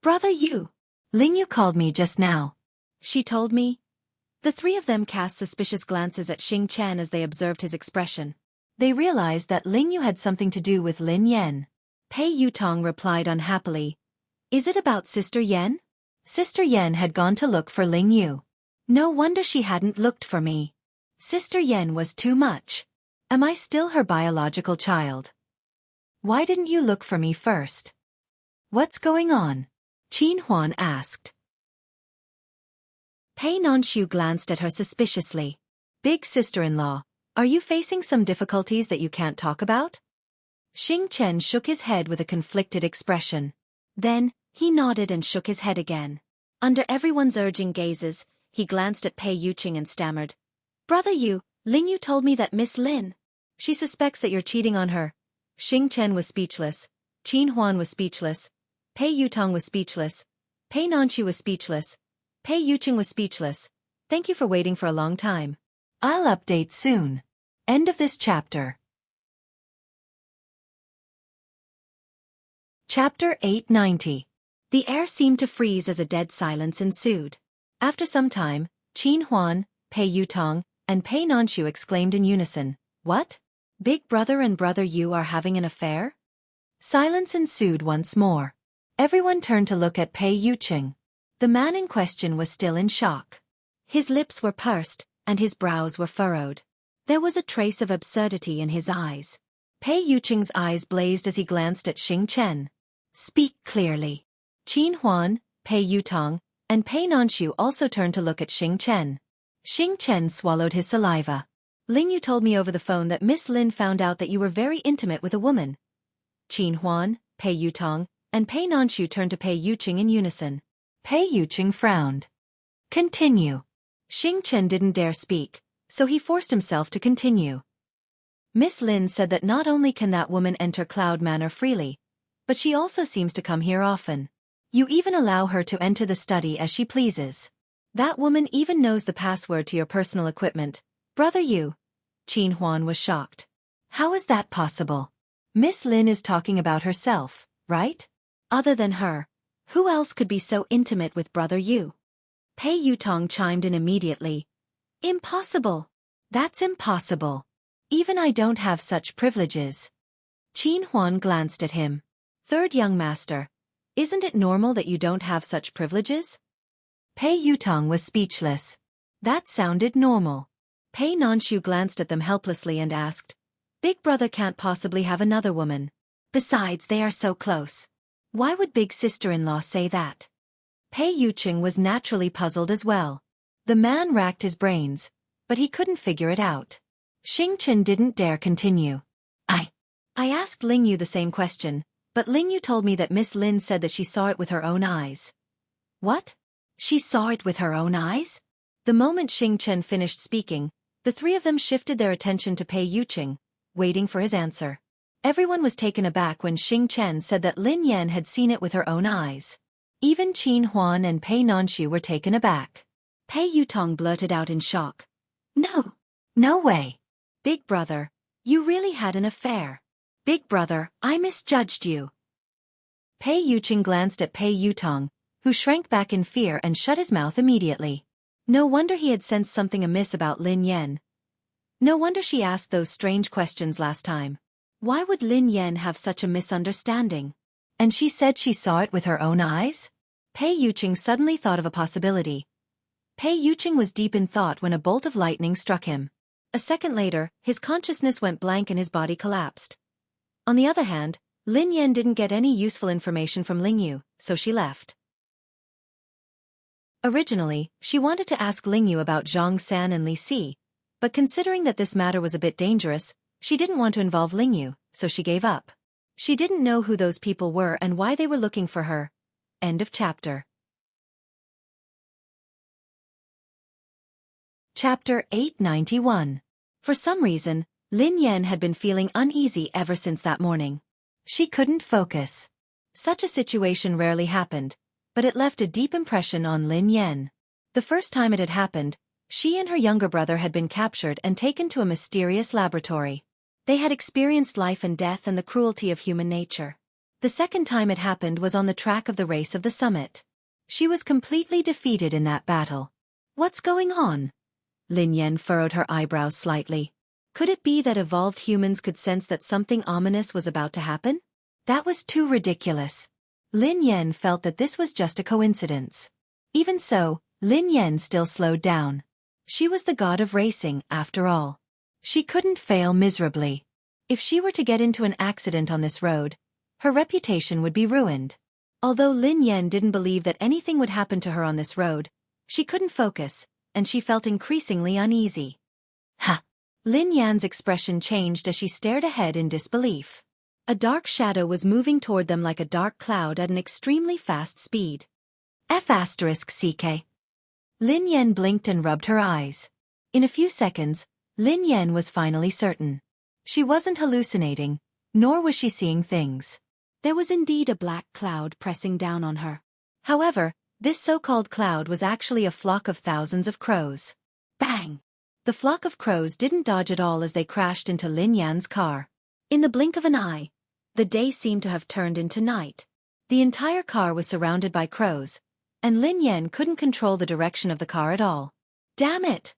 Brother Yu, Ling Yu called me just now. She told me. The three of them cast suspicious glances at Xing Chen as they observed his expression. They realized that Ling Yu had something to do with Lin Yen. Pei Yutong replied unhappily, Is it about Sister Yen? Sister Yen had gone to look for Ling Yu. No wonder she hadn't looked for me. Sister Yen was too much. Am I still her biological child? Why didn't you look for me first? What's going on? Qin Huan asked. Pei Nanshu glanced at her suspiciously. Big sister-in-law, are you facing some difficulties that you can't talk about? Xing Chen shook his head with a conflicted expression. Then, he nodded and shook his head again. Under everyone's urging gazes, he glanced at Pei Yuqing and stammered. Brother Yu, Ling Yu told me that Miss Lin. She suspects that you're cheating on her. Xing Chen was speechless. Qin Huan was speechless. Pei Yutong was speechless. Pei Nanshu was speechless. Pei Yuqing was speechless. Thank you for waiting for a long time. I'll update soon. End of this chapter. Chapter 890. The air seemed to freeze as a dead silence ensued. After some time, Qin Huan, Pei Yutong, and Pei Nanshu exclaimed in unison, What? Big brother and brother Yu are having an affair? Silence ensued once more. Everyone turned to look at Pei Yuqing. The man in question was still in shock. His lips were pursed, and his brows were furrowed. There was a trace of absurdity in his eyes. Pei Yuqing's eyes blazed as he glanced at Xing Chen. Speak clearly. Qin Huan, Pei Yutong, and Pei Nanshu also turned to look at Xing Chen. Xing Chen swallowed his saliva. Ling Yu told me over the phone that Miss Lin found out that you were very intimate with a woman. Qin Huan, Pei Yutong, and Pei Nanshu turned to Pei Yuqing in unison. Pei Yuqing frowned. Continue. Xing Chen didn't dare speak, so he forced himself to continue. Miss Lin said that not only can that woman enter Cloud Manor freely, but she also seems to come here often. You even allow her to enter the study as she pleases. That woman even knows the password to your personal equipment. Brother Yu. Qin Huan was shocked. How is that possible? Miss Lin is talking about herself, right? Other than her, who else could be so intimate with Brother Yu? Pei Yutong chimed in immediately. Impossible. That's impossible. Even I don't have such privileges. Qin Huan glanced at him. Third young master, isn't it normal that you don't have such privileges? Pei Yutong was speechless. That sounded normal. Pei Nanshu glanced at them helplessly and asked, Big brother can't possibly have another woman. Besides, they are so close. Why would big sister-in-law say that? Pei Yuqing was naturally puzzled as well. The man racked his brains, but he couldn't figure it out. Xing Chen didn't dare continue. I asked Ling Yu the same question, but Ling Yu told me that Miss Lin said that she saw it with her own eyes. What? She saw it with her own eyes? The moment Xing Chen finished speaking, the three of them shifted their attention to Pei Yuqing, waiting for his answer. Everyone was taken aback when Xing Chen said that Lin Yan had seen it with her own eyes. Even Qin Huan and Pei Nanxu were taken aback. Pei Yutong blurted out in shock. No way. Big brother, you really had an affair. Big brother, I misjudged you. Pei Yuqing glanced at Pei Yutong, who shrank back in fear and shut his mouth immediately. No wonder he had sensed something amiss about Lin Yan. No wonder she asked those strange questions last time. Why would Lin Yan have such a misunderstanding? And she said she saw it with her own eyes? Pei Yuqing suddenly thought of a possibility. Pei Yuqing was deep in thought when a bolt of lightning struck him. A second later, his consciousness went blank and his body collapsed. On the other hand, Lin Yan didn't get any useful information from Ling Yu, so she left. Originally, she wanted to ask Ling Yu about Zhang San and Li Si, but considering that this matter was a bit dangerous, she didn't want to involve Ling Yu, so she gave up. She didn't know who those people were and why they were looking for her. End of chapter. Chapter 891. For some reason, Lin Yan had been feeling uneasy ever since that morning. She couldn't focus. Such a situation rarely happened, but it left a deep impression on Lin Yan. The first time it had happened, she and her younger brother had been captured and taken to a mysterious laboratory. They had experienced life and death and the cruelty of human nature. The second time it happened was on the track of the race of the summit. She was completely defeated in that battle. What's going on? Lin Yan furrowed her eyebrows slightly. Could it be that evolved humans could sense that something ominous was about to happen? That was too ridiculous. Lin Yan felt that this was just a coincidence. Even so, Lin Yan still slowed down. She was the god of racing, after all. She couldn't fail miserably. If she were to get into an accident on this road, her reputation would be ruined. Although Lin Yan didn't believe that anything would happen to her on this road, she couldn't focus, and she felt increasingly uneasy. Ha! Lin Yan's expression changed as she stared ahead in disbelief. A dark shadow was moving toward them like a dark cloud at an extremely fast speed. F***CK. Lin Yan blinked and rubbed her eyes. In a few seconds, Lin Yan was finally certain. She wasn't hallucinating, nor was she seeing things. There was indeed a black cloud pressing down on her. However, this so-called cloud was actually a flock of thousands of crows. Bang! The flock of crows didn't dodge at all as they crashed into Lin Yan's car. In the blink of an eye, the day seemed to have turned into night. The entire car was surrounded by crows, and Lin Yan couldn't control the direction of the car at all. Damn it!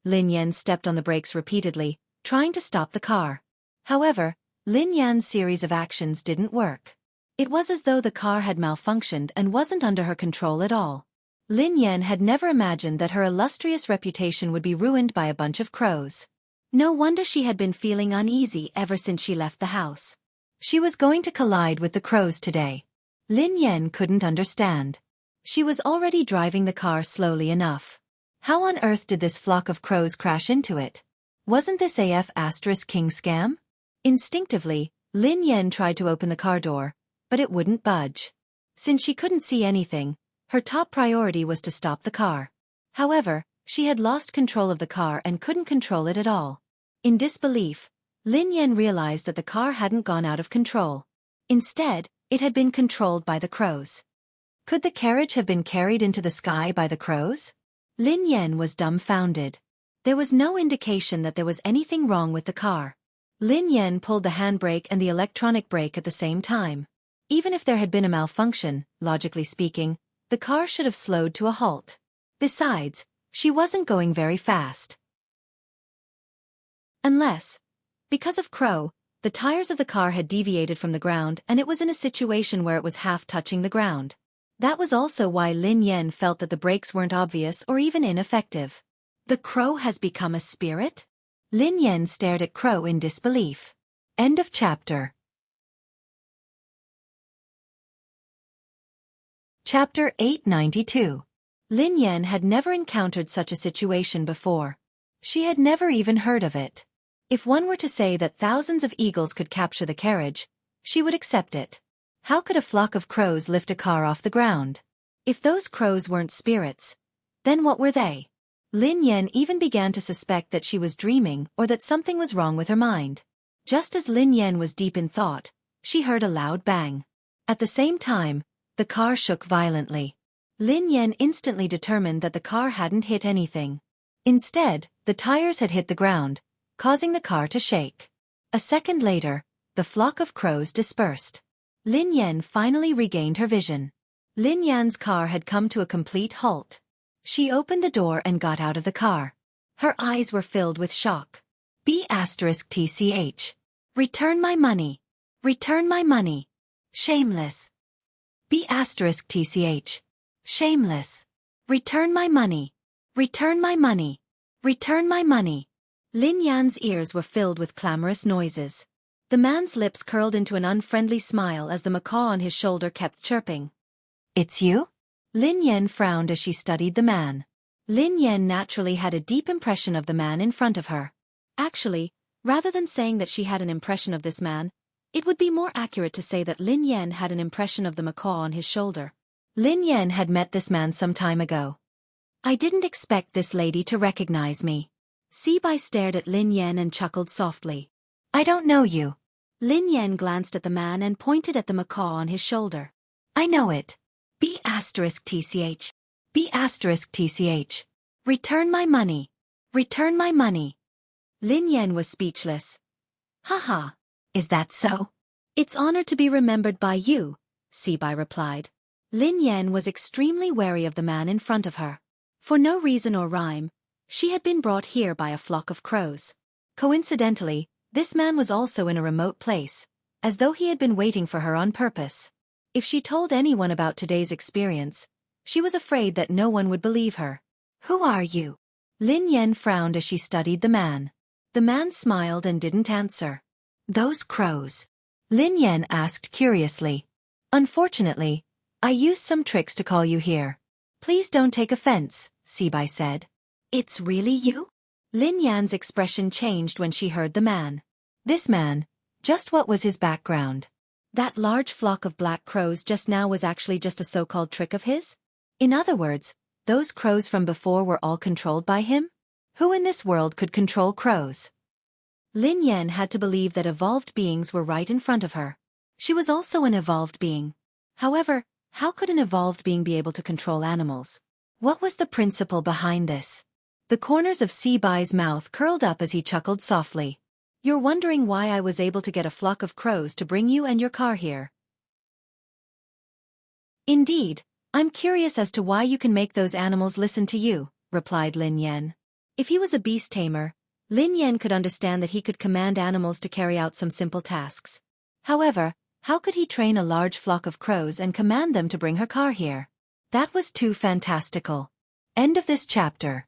Lin Yan stepped on the brakes repeatedly, trying to stop the car. However, Lin Yan's series of actions didn't work. It was as though the car had malfunctioned and wasn't under her control at all. Lin Yan had never imagined that her illustrious reputation would be ruined by a bunch of crows. No wonder she had been feeling uneasy ever since she left the house. She was going to collide with the crows today. Lin Yan couldn't understand. She was already driving the car slowly enough. How on earth did this flock of crows crash into it? Wasn't this King scam? Instinctively, Lin Yan tried to open the car door, but it wouldn't budge. Since she couldn't see anything, her top priority was to stop the car. However, she had lost control of the car and couldn't control it at all. In disbelief, Lin Yan realized that the car hadn't gone out of control. Instead, it had been controlled by the crows. Could the carriage have been carried into the sky by the crows? Lin Yan was dumbfounded. There was no indication that there was anything wrong with the car. Lin Yan pulled the handbrake and the electronic brake at the same time. Even if there had been a malfunction, logically speaking, the car should have slowed to a halt. Besides, she wasn't going very fast. Unless, because of Crow, the tires of the car had deviated from the ground and it was in a situation where it was half touching the ground. That was also why Lin Yan felt that the brakes weren't obvious or even ineffective. The crow has become a spirit? Lin Yan stared at Crow in disbelief. End of chapter. Chapter 892. Lin Yan had never encountered such a situation before. She had never even heard of it. If one were to say that thousands of eagles could capture the carriage, she would accept it. How could a flock of crows lift a car off the ground? If those crows weren't spirits, then what were they? Lin Yan even began to suspect that she was dreaming or that something was wrong with her mind. Just as Lin Yan was deep in thought, she heard a loud bang. At the same time, the car shook violently. Lin Yan instantly determined that the car hadn't hit anything. Instead, the tires had hit the ground, causing the car to shake. A second later, the flock of crows dispersed. Lin Yan finally regained her vision. Lin Yan's car had come to a complete halt. She opened the door and got out of the car. Her eyes were filled with shock. B*TCH. Return my money. Return my money. Shameless. B*TCH. Shameless. Return my money. Return my money. Return my money. Lin Yan's ears were filled with clamorous noises. The man's lips curled into an unfriendly smile as the macaw on his shoulder kept chirping. It's you? Lin Yan frowned as she studied the man. Lin Yan naturally had a deep impression of the man in front of her. Actually, rather than saying that she had an impression of this man, it would be more accurate to say that Lin Yan had an impression of the macaw on his shoulder. Lin Yan had met this man some time ago. I didn't expect this lady to recognize me. Xueqi stared at Lin Yan and chuckled softly. I don't know you. Lin Yan glanced at the man and pointed at the macaw on his shoulder. I know it. B*TCH. B*TCH. Return my money. Return my money. Lin Yan was speechless. Haha. Is that so? It's honored to be remembered by you, Xueqi replied. Lin Yan was extremely wary of the man in front of her. For no reason or rhyme, she had been brought here by a flock of crows. Coincidentally, this man was also in a remote place, as though he had been waiting for her on purpose. If she told anyone about today's experience, she was afraid that no one would believe her. Who are you? Lin Yan frowned as she studied the man. The man smiled and didn't answer. Those crows? Lin Yan asked curiously. Unfortunately, I used some tricks to call you here. Please don't take offense, Xueqi said. It's really you? Lin Yan's expression changed when she heard the man. This man, just what was his background? That large flock of black crows just now was actually just a so-called trick of his? In other words, those crows from before were all controlled by him? Who in this world could control crows? Lin Yan had to believe that evolved beings were right in front of her. She was also an evolved being. However, how could an evolved being be able to control animals? What was the principle behind this? The corners of Xueqi's mouth curled up as he chuckled softly. You're wondering why I was able to get a flock of crows to bring you and your car here. Indeed, I'm curious as to why you can make those animals listen to you, replied Lin Yan. If he was a beast tamer, Lin Yan could understand that he could command animals to carry out some simple tasks. However, how could he train a large flock of crows and command them to bring her car here? That was too fantastical. End of this chapter.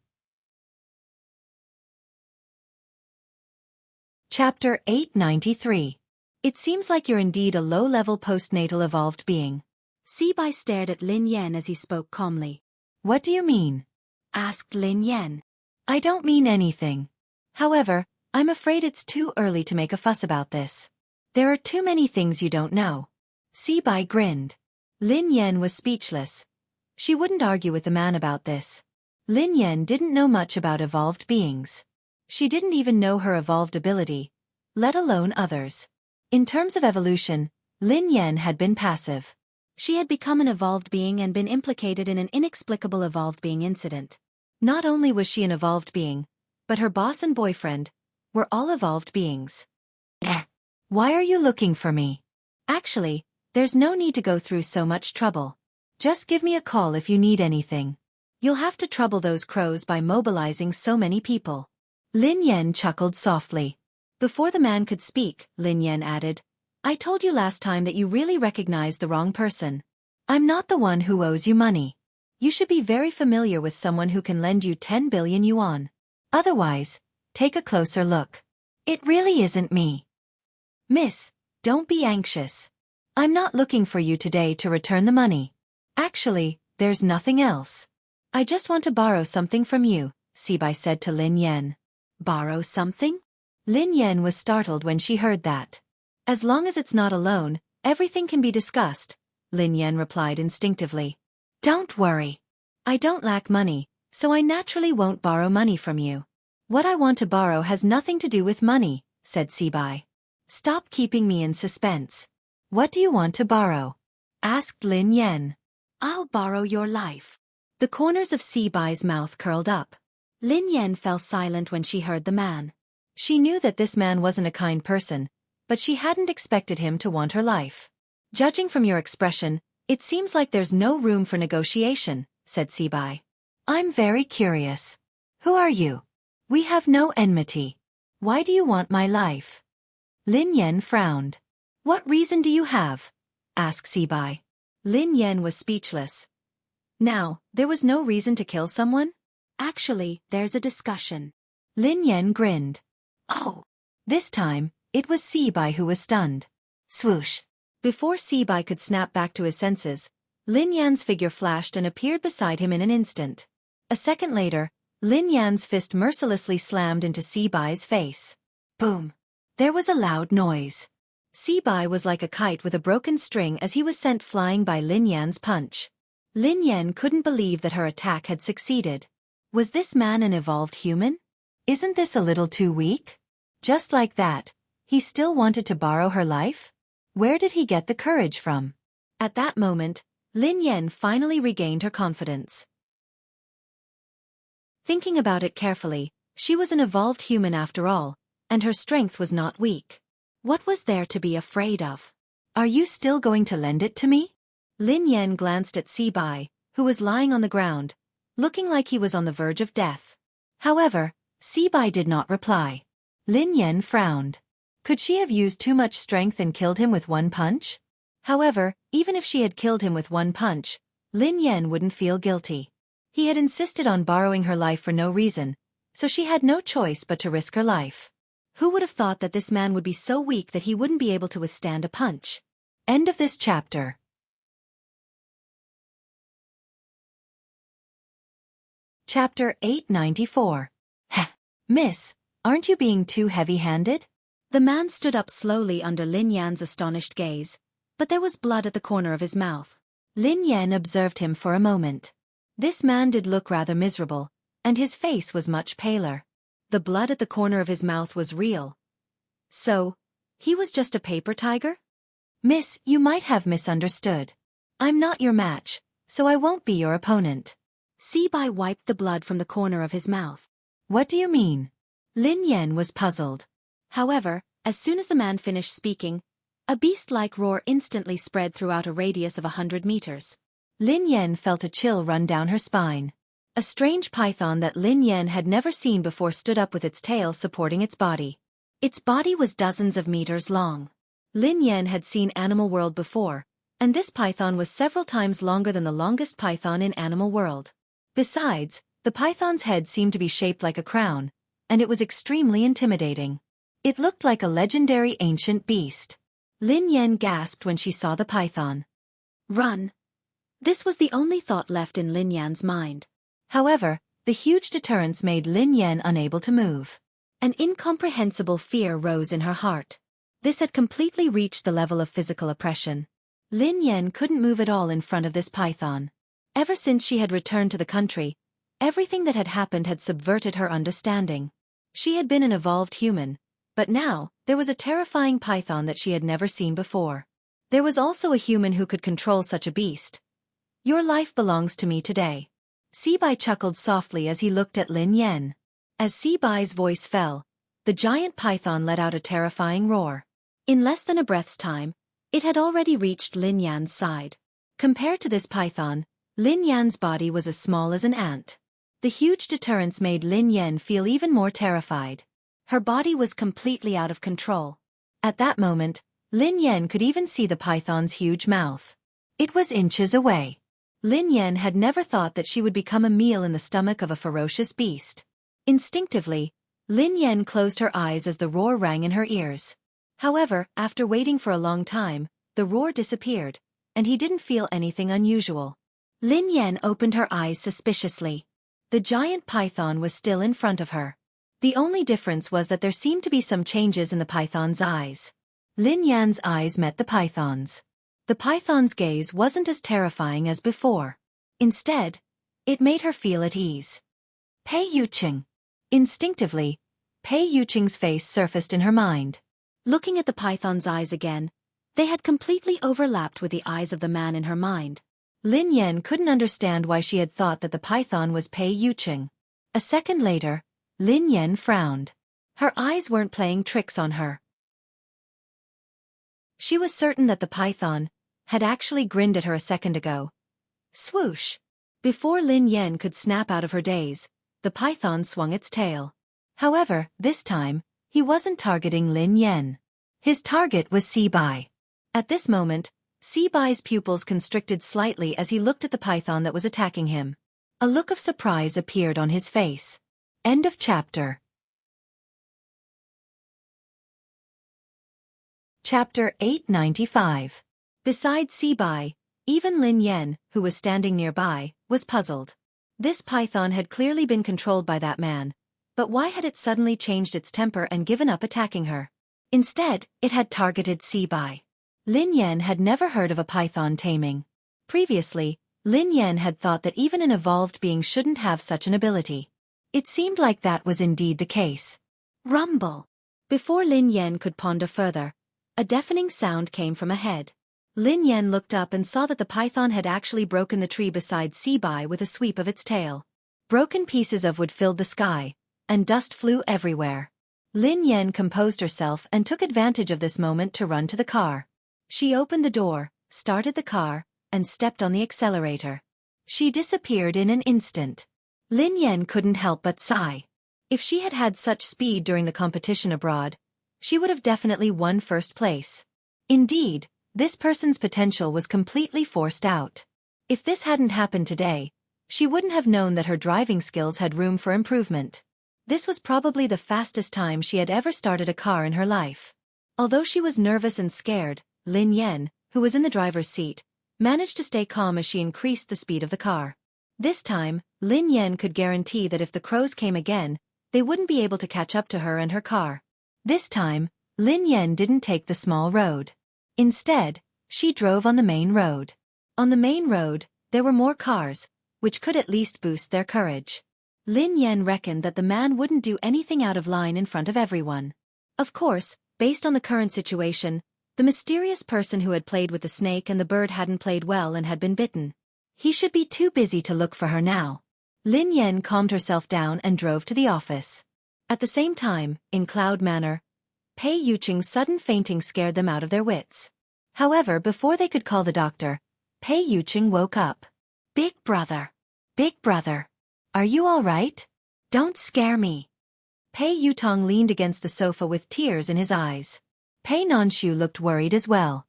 Chapter 893. It seems like you're indeed a low-level postnatal evolved being. Xueqi stared at Lin Yan as he spoke calmly. What do you mean? Asked Lin Yan. I don't mean anything. However, I'm afraid it's too early to make a fuss about this. There are too many things you don't know. Xueqi grinned. Lin Yan was speechless. She wouldn't argue with the man about this. Lin Yan didn't know much about evolved beings. She didn't even know her evolved ability, let alone others. In terms of evolution, Lin Yan had been passive. She had become an evolved being and been implicated in an inexplicable evolved being incident. Not only was she an evolved being, but her boss and boyfriend were all evolved beings. Why are you looking for me? Actually, there's no need to go through so much trouble. Just give me a call if you need anything. You'll have to trouble those crows by mobilizing so many people. Lin Yan chuckled softly. Before the man could speak, Lin Yan added, I told you last time that you really recognized the wrong person. I'm not the one who owes you money. You should be very familiar with someone who can lend you 10 billion yuan. Otherwise, take a closer look. It really isn't me. Miss, don't be anxious. I'm not looking for you today to return the money. Actually, there's nothing else. I just want to borrow something from you, Sibai said to Lin Yan. Borrow something? Lin Yan was startled when she heard that. As long as it's not a loan, everything can be discussed, Lin Yan replied instinctively. Don't worry. I don't lack money, so I naturally won't borrow money from you. What I want to borrow has nothing to do with money, said Sibai. Stop keeping me in suspense. What do you want to borrow? Asked Lin Yan. I'll borrow your life. The corners of Sibai's mouth curled up. Lin Yan fell silent when she heard the man. She knew that this man wasn't a kind person, but she hadn't expected him to want her life. Judging from your expression, it seems like there's no room for negotiation, said Sibai. I'm very curious. Who are you? We have no enmity. Why do you want my life? Lin Yan frowned. What reason do you have? Asked Sibai. Lin Yan was speechless. Now, there was no reason to kill someone? Actually, there's a discussion. Lin Yan grinned. Oh. This time, it was Sibai who was stunned. Swoosh. Before Sibai could snap back to his senses, Lin Yan's figure flashed and appeared beside him in an instant. A second later, Lin Yan's fist mercilessly slammed into Sibai's face. Boom. There was a loud noise. Sibai was like a kite with a broken string as he was sent flying by Lin Yan's punch. Lin Yan couldn't believe that her attack had succeeded. Was this man an evolved human? Isn't this a little too weak? Just like that, he still wanted to borrow her life? Where did he get the courage from? At that moment, Lin Yan finally regained her confidence. Thinking about it carefully, she was an evolved human after all, and her strength was not weak. What was there to be afraid of? Are you still going to lend it to me? Lin Yan glanced at Sibai, who was lying on the ground, looking like he was on the verge of death. However, Sibai did not reply. Lin Yan frowned. Could she have used too much strength and killed him with one punch? However, even if she had killed him with one punch, Lin Yan wouldn't feel guilty. He had insisted on borrowing her life for no reason, so she had no choice but to risk her life. Who would have thought that this man would be so weak that he wouldn't be able to withstand a punch? End of this chapter. Chapter 894. Heh. Miss, aren't you being too heavy-handed? The man stood up slowly under Lin Yan's astonished gaze, but there was blood at the corner of his mouth. Lin Yan observed him for a moment. This man did look rather miserable, and his face was much paler. The blood at the corner of his mouth was real. So, he was just a paper tiger? Miss, you might have misunderstood. I'm not your match, so I won't be your opponent. Sibai wiped the blood from the corner of his mouth. What do you mean? Lin Yan was puzzled. However, as soon as the man finished speaking, a beast-like roar instantly spread throughout a radius of 100 meters. Lin Yan felt a chill run down her spine. A strange python that Lin Yan had never seen before stood up with its tail supporting its body. Its body was dozens of meters long. Lin Yan had seen Animal World before, and this python was several times longer than the longest python in Animal World. Besides, the python's head seemed to be shaped like a crown, and it was extremely intimidating. It looked like a legendary ancient beast. Lin Yan gasped when she saw the python. Run! This was the only thought left in Lin Yan's mind. However, the huge deterrence made Lin Yan unable to move. An incomprehensible fear rose in her heart. This had completely reached the level of physical oppression. Lin Yan couldn't move at all in front of this python. Ever since she had returned to the country, everything that had happened had subverted her understanding. She had been an evolved human, but now, there was a terrifying python that she had never seen before. There was also a human who could control such a beast. Your life belongs to me today. Sibai chuckled softly as he looked at Lin Yan. As Sibai's voice fell, the giant python let out a terrifying roar. In less than a breath's time, it had already reached Lin Yan's side. Compared to this python, Lin Yan's body was as small as an ant. The huge deterrence made Lin Yan feel even more terrified. Her body was completely out of control. At that moment, Lin Yan could even see the python's huge mouth. It was inches away. Lin Yan had never thought that she would become a meal in the stomach of a ferocious beast. Instinctively, Lin Yan closed her eyes as the roar rang in her ears. However, after waiting for a long time, the roar disappeared, and he didn't feel anything unusual. Lin Yan opened her eyes suspiciously. The giant python was still in front of her. The only difference was that there seemed to be some changes in the python's eyes. Lin Yan's eyes met the python's. The python's gaze wasn't as terrifying as before. Instead, it made her feel at ease. Pei Yuqing. Instinctively, Pei Yuqing's face surfaced in her mind. Looking at the python's eyes again, they had completely overlapped with the eyes of the man in her mind. Lin Yan couldn't understand why she had thought that the python was Pei Yuqing. A second later, Lin Yan frowned. Her eyes weren't playing tricks on her. She was certain that the python had actually grinned at her a second ago. Swoosh! Before Lin Yan could snap out of her daze, the python swung its tail. However, this time, he wasn't targeting Lin Yan. His target was Sibai. At this moment, Sibai's pupils constricted slightly as he looked at the python that was attacking him. A look of surprise appeared on his face. End of chapter. Chapter 895. Besides Sibai, even Lin Yan, who was standing nearby, was puzzled. This python had clearly been controlled by that man, but why had it suddenly changed its temper and given up attacking her? Instead, it had targeted Sibai. Lin Yan had never heard of a python taming. Previously, Lin Yan had thought that even an evolved being shouldn't have such an ability. It seemed like that was indeed the case. Rumble! Before Lin Yan could ponder further, a deafening sound came from ahead. Lin Yan looked up and saw that the python had actually broken the tree beside Sibai with a sweep of its tail. Broken pieces of wood filled the sky, and dust flew everywhere. Lin Yan composed herself and took advantage of this moment to run to the car. She opened the door, started the car, and stepped on the accelerator. She disappeared in an instant. Lin Yan couldn't help but sigh. If she had had such speed during the competition abroad, she would have definitely won first place. Indeed, this person's potential was completely forced out. If this hadn't happened today, she wouldn't have known that her driving skills had room for improvement. This was probably the fastest time she had ever started a car in her life. Although she was nervous and scared, Lin Yan, who was in the driver's seat, managed to stay calm as she increased the speed of the car. This time, Lin Yan could guarantee that if the crows came again, they wouldn't be able to catch up to her and her car. This time, Lin Yan didn't take the small road. Instead, she drove on the main road. On the main road, there were more cars, which could at least boost their courage. Lin Yan reckoned that the man wouldn't do anything out of line in front of everyone. Of course, based on the current situation, the mysterious person who had played with the snake and the bird hadn't played well and had been bitten. He should be too busy to look for her now. Lin Yan calmed herself down and drove to the office. At the same time, in Cloud Manor, Pei Yuqing's sudden fainting scared them out of their wits. However, before they could call the doctor, Pei Yuqing woke up. Big brother. Big brother. Are you all right? Don't scare me. Pei Yutong leaned against the sofa with tears in his eyes. Pei Nanshu looked worried as well.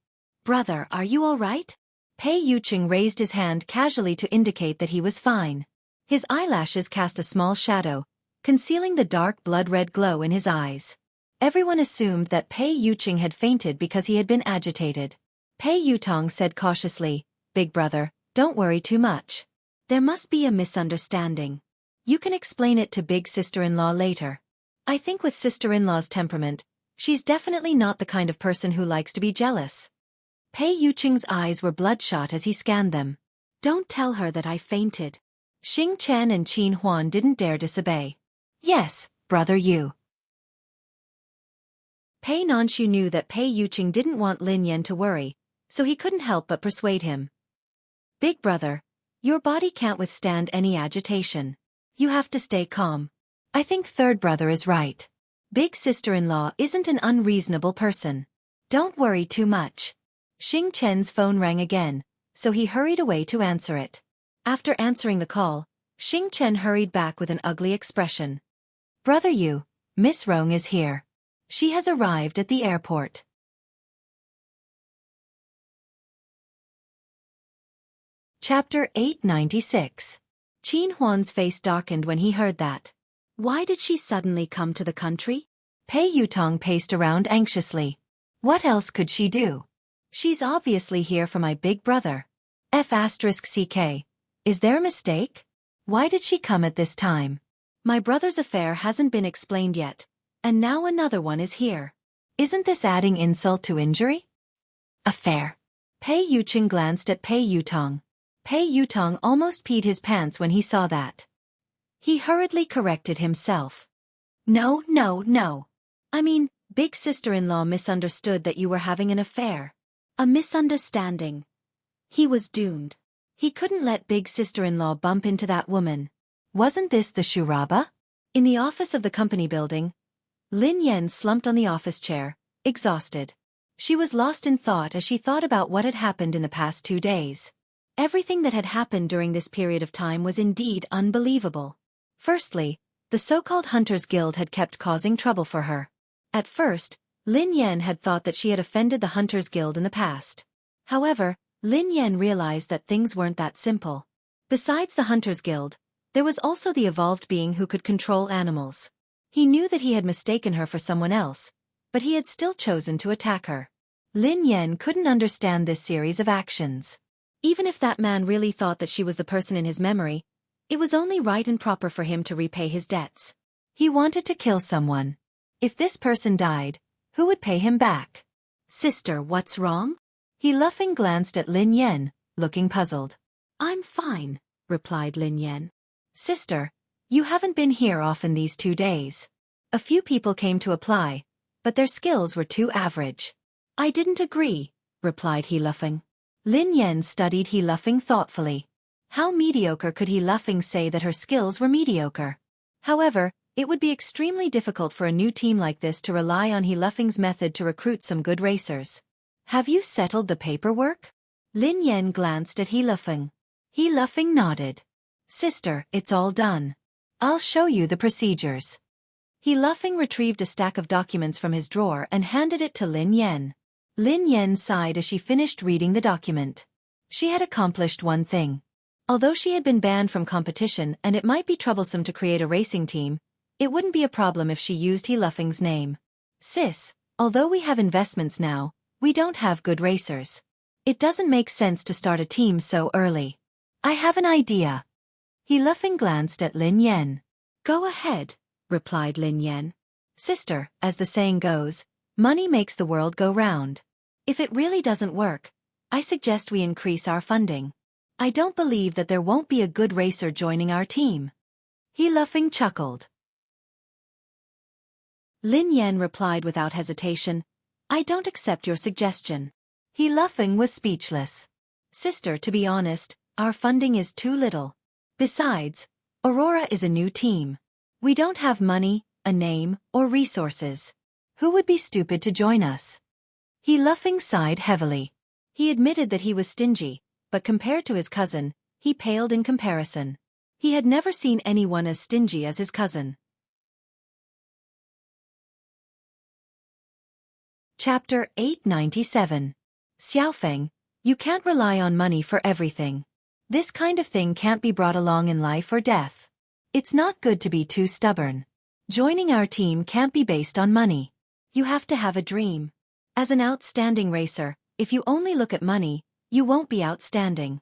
Brother, are you all right? Pei Yuqing raised his hand casually to indicate that he was fine. His eyelashes cast a small shadow, concealing the dark blood-red glow in his eyes. Everyone assumed that Pei Yuqing had fainted because he had been agitated. Pei Yutong said cautiously, Big brother, don't worry too much. There must be a misunderstanding. You can explain it to big sister-in-law later. I think with sister-in-law's temperament, she's definitely not the kind of person who likes to be jealous. Pei Yuqing's eyes were bloodshot as he scanned them. Don't tell her that I fainted. Xing Chen and Qin Huan didn't dare disobey. Yes, brother you. Pei Nanshu knew that Pei Yuqing didn't want Lin Yan to worry, so he couldn't help but persuade him. Big brother, your body can't withstand any agitation. You have to stay calm. I think third brother is right. Big sister-in-law isn't an unreasonable person. Don't worry too much. Xing Chen's phone rang again, so he hurried away to answer it. After answering the call, Xing Chen hurried back with an ugly expression. Brother Yu, Miss Rong is here. She has arrived at the airport. Chapter 896. Qin Huan's face darkened when he heard that. Why did she suddenly come to the country? Pei Yutong paced around anxiously. What else could she do? She's obviously here for my big brother. F***ck, Is there a mistake? Why did she come at this time? My brother's affair hasn't been explained yet, and now another one is here. Isn't this adding insult to injury? Affair. Pei Yucheng glanced at Pei Yutong. Pei Yutong almost peed his pants when he saw that. He hurriedly corrected himself. No. I mean, big sister-in-law misunderstood that you were having an affair. A misunderstanding. He was doomed. He couldn't let big sister-in-law bump into that woman. Wasn't this the Shuraba? In the office of the company building, Lin Yan slumped on the office chair, exhausted. She was lost in thought as she thought about what had happened in the past 2 days. Everything that had happened during this period of time was indeed unbelievable. Firstly, the so-called Hunters Guild had kept causing trouble for her. At first, Lin Yan had thought that she had offended the Hunters Guild in the past. However, Lin Yan realized that things weren't that simple. Besides the Hunters Guild, there was also the evolved being who could control animals. He knew that he had mistaken her for someone else, but he had still chosen to attack her. Lin Yan couldn't understand this series of actions. Even if that man really thought that she was the person in his memory, it was only right and proper for him to repay his debts. He wanted to kill someone. If this person died, who would pay him back? Sister, what's wrong? He laughing glanced at Lin Yan, looking puzzled. I'm fine, replied Lin Yan. Sister, you haven't been here often these 2 days. A few people came to apply, but their skills were too average. I didn't agree, replied He Luffing. Lin Yan studied He Luffing thoughtfully. How mediocre could He Luffing say that her skills were mediocre? However, it would be extremely difficult for a new team like this to rely on He Luffing's method to recruit some good racers. Have you settled the paperwork? Lin Yan glanced at He Luffing. He Luffing nodded. Sister, it's all done. I'll show you the procedures. He Luffing retrieved a stack of documents from his drawer and handed it to Lin Yan. Lin Yan sighed as she finished reading the document. She had accomplished one thing. Although she had been banned from competition and it might be troublesome to create a racing team, it wouldn't be a problem if she used He Luffing's name. Sis, although we have investments now, we don't have good racers. It doesn't make sense to start a team so early. I have an idea. He Luffing glanced at Lin Yan. Go ahead, replied Lin Yan. Sister, as the saying goes, money makes the world go round. If it really doesn't work, I suggest we increase our funding. I don't believe that there won't be a good racer joining our team. He Luffing chuckled. Lin Yan replied without hesitation, I don't accept your suggestion. He Luffing was speechless. Sister, to be honest, our funding is too little. Besides, Aurora is a new team. We don't have money, a name, or resources. Who would be stupid to join us? He Luffing sighed heavily. He admitted that he was stingy, but compared to his cousin, he paled in comparison. He had never seen anyone as stingy as his cousin. Chapter 897. Xiaofeng, you can't rely on money for everything. This kind of thing can't be brought along in life or death. It's not good to be too stubborn. Joining our team can't be based on money. You have to have a dream. As an outstanding racer, if you only look at money, you won't be outstanding.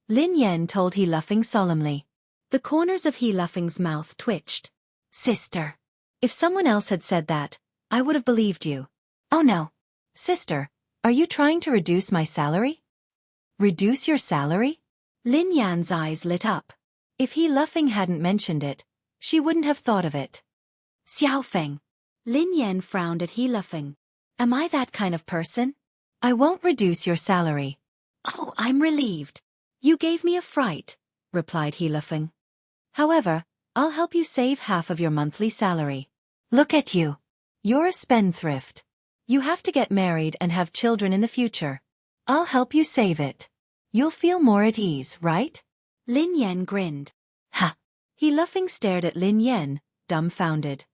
Lin Yan told He Luffing solemnly. The corners of He Luffing's mouth twitched. Sister. If someone else had said that, I would have believed you. Oh no. Sister, are you trying to reduce my salary? Reduce your salary? Lin Yan's eyes lit up. If He Luffing hadn't mentioned it, she wouldn't have thought of it. Xiaofeng. Lin Yan frowned at He Luffing. Am I that kind of person? I won't reduce your salary. Oh, I'm relieved. You gave me a fright, replied He Luffing. However, I'll help you save half of your monthly salary. Look at you. You're a spendthrift. You have to get married and have children in the future. I'll help you save it. You'll feel more at ease, right? Lin Yan grinned. Ha! He Luffing stared at Lin Yan, dumbfounded.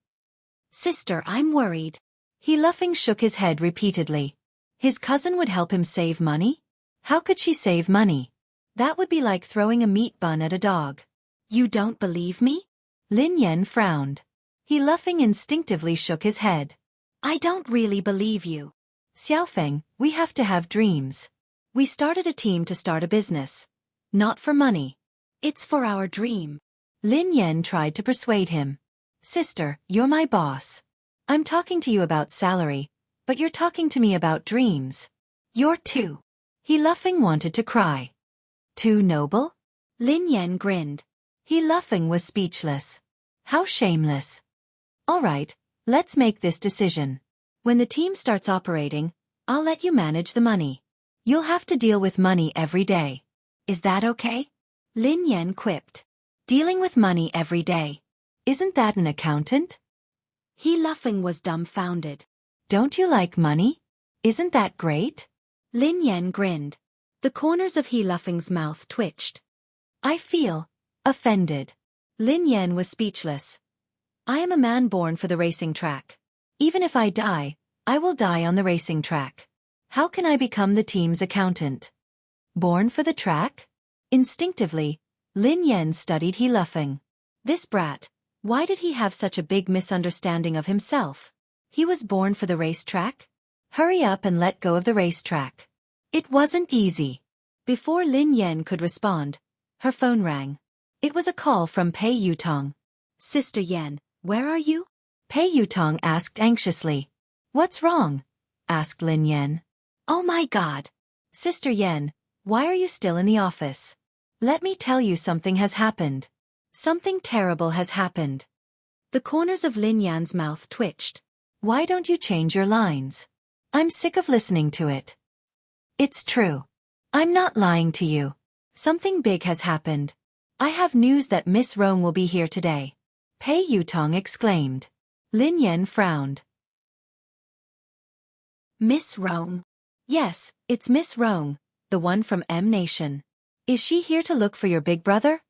Sister, I'm worried. He Luffing shook his head repeatedly. His cousin would help him save money? How could she save money? That would be like throwing a meat bun at a dog. You don't believe me? Lin Yan frowned. He Luffing instinctively shook his head. I don't really believe you. Xiaofeng, we have to have dreams. We started a team to start a business. Not for money. It's for our dream. Lin Yan tried to persuade him. Sister, you're my boss. I'm talking to you about salary, but you're talking to me about dreams. You're too. He laughing wanted to cry. Too noble? Lin Yan grinned. He laughing was speechless. How shameless. All right, let's make this decision. When the team starts operating, I'll let you manage the money. You'll have to deal with money every day. Is that okay? Lin Yan quipped. Dealing with money every day. Isn't that an accountant? He laughing was dumbfounded. Don't you like money? Isn't that great? Lin Yan grinned. The corners of He laughing's mouth twitched. I feel offended. Lin Yan was speechless. I am a man born for the racing track. Even if I die, I will die on the racing track. How can I become the team's accountant? Born for the track? Instinctively, Lin Yan studied He laughing. This brat, why did he have such a big misunderstanding of himself? He was born for the racetrack? Hurry up and let go of the racetrack. It wasn't easy. Before Lin Yan could respond, her phone rang. It was a call from Pei Yutong. Sister Yan, where are you? Pei Yutong asked anxiously. What's wrong? Asked Lin Yan. Oh my God. Sister Yan, why are you still in the office? Let me tell you something has happened. Something terrible has happened. The corners of Lin Yan's mouth twitched. Why don't you change your lines? I'm sick of listening to it. It's true. I'm not lying to you. Something big has happened. I have news that Miss Rong will be here today. Pei Yutong exclaimed. Lin Yan frowned. Miss Rong? Yes, it's Miss Rong, the one from M Nation. Is she here to look for your big brother?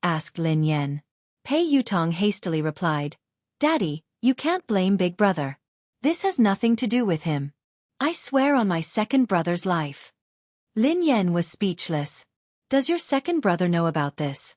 Asked Lin Yan. Pei Yutong hastily replied. Daddy, you can't blame big brother. This has nothing to do with him. I swear on my second brother's life. Lin Yan was speechless. Does your second brother know about this?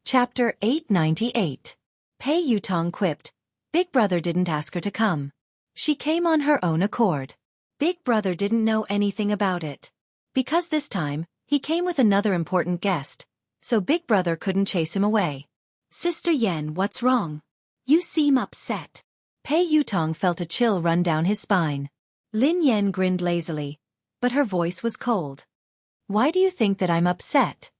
Chapter 898. Pei Yutong quipped. Big brother didn't ask her to come. She came on her own accord. Big brother didn't know anything about it. Because this time, he came with another important guest, so big brother couldn't chase him away. Sister Yan, what's wrong? You seem upset. Pei Yutong felt a chill run down his spine. Lin Yan grinned lazily, but her voice was cold. Why do you think that I'm upset?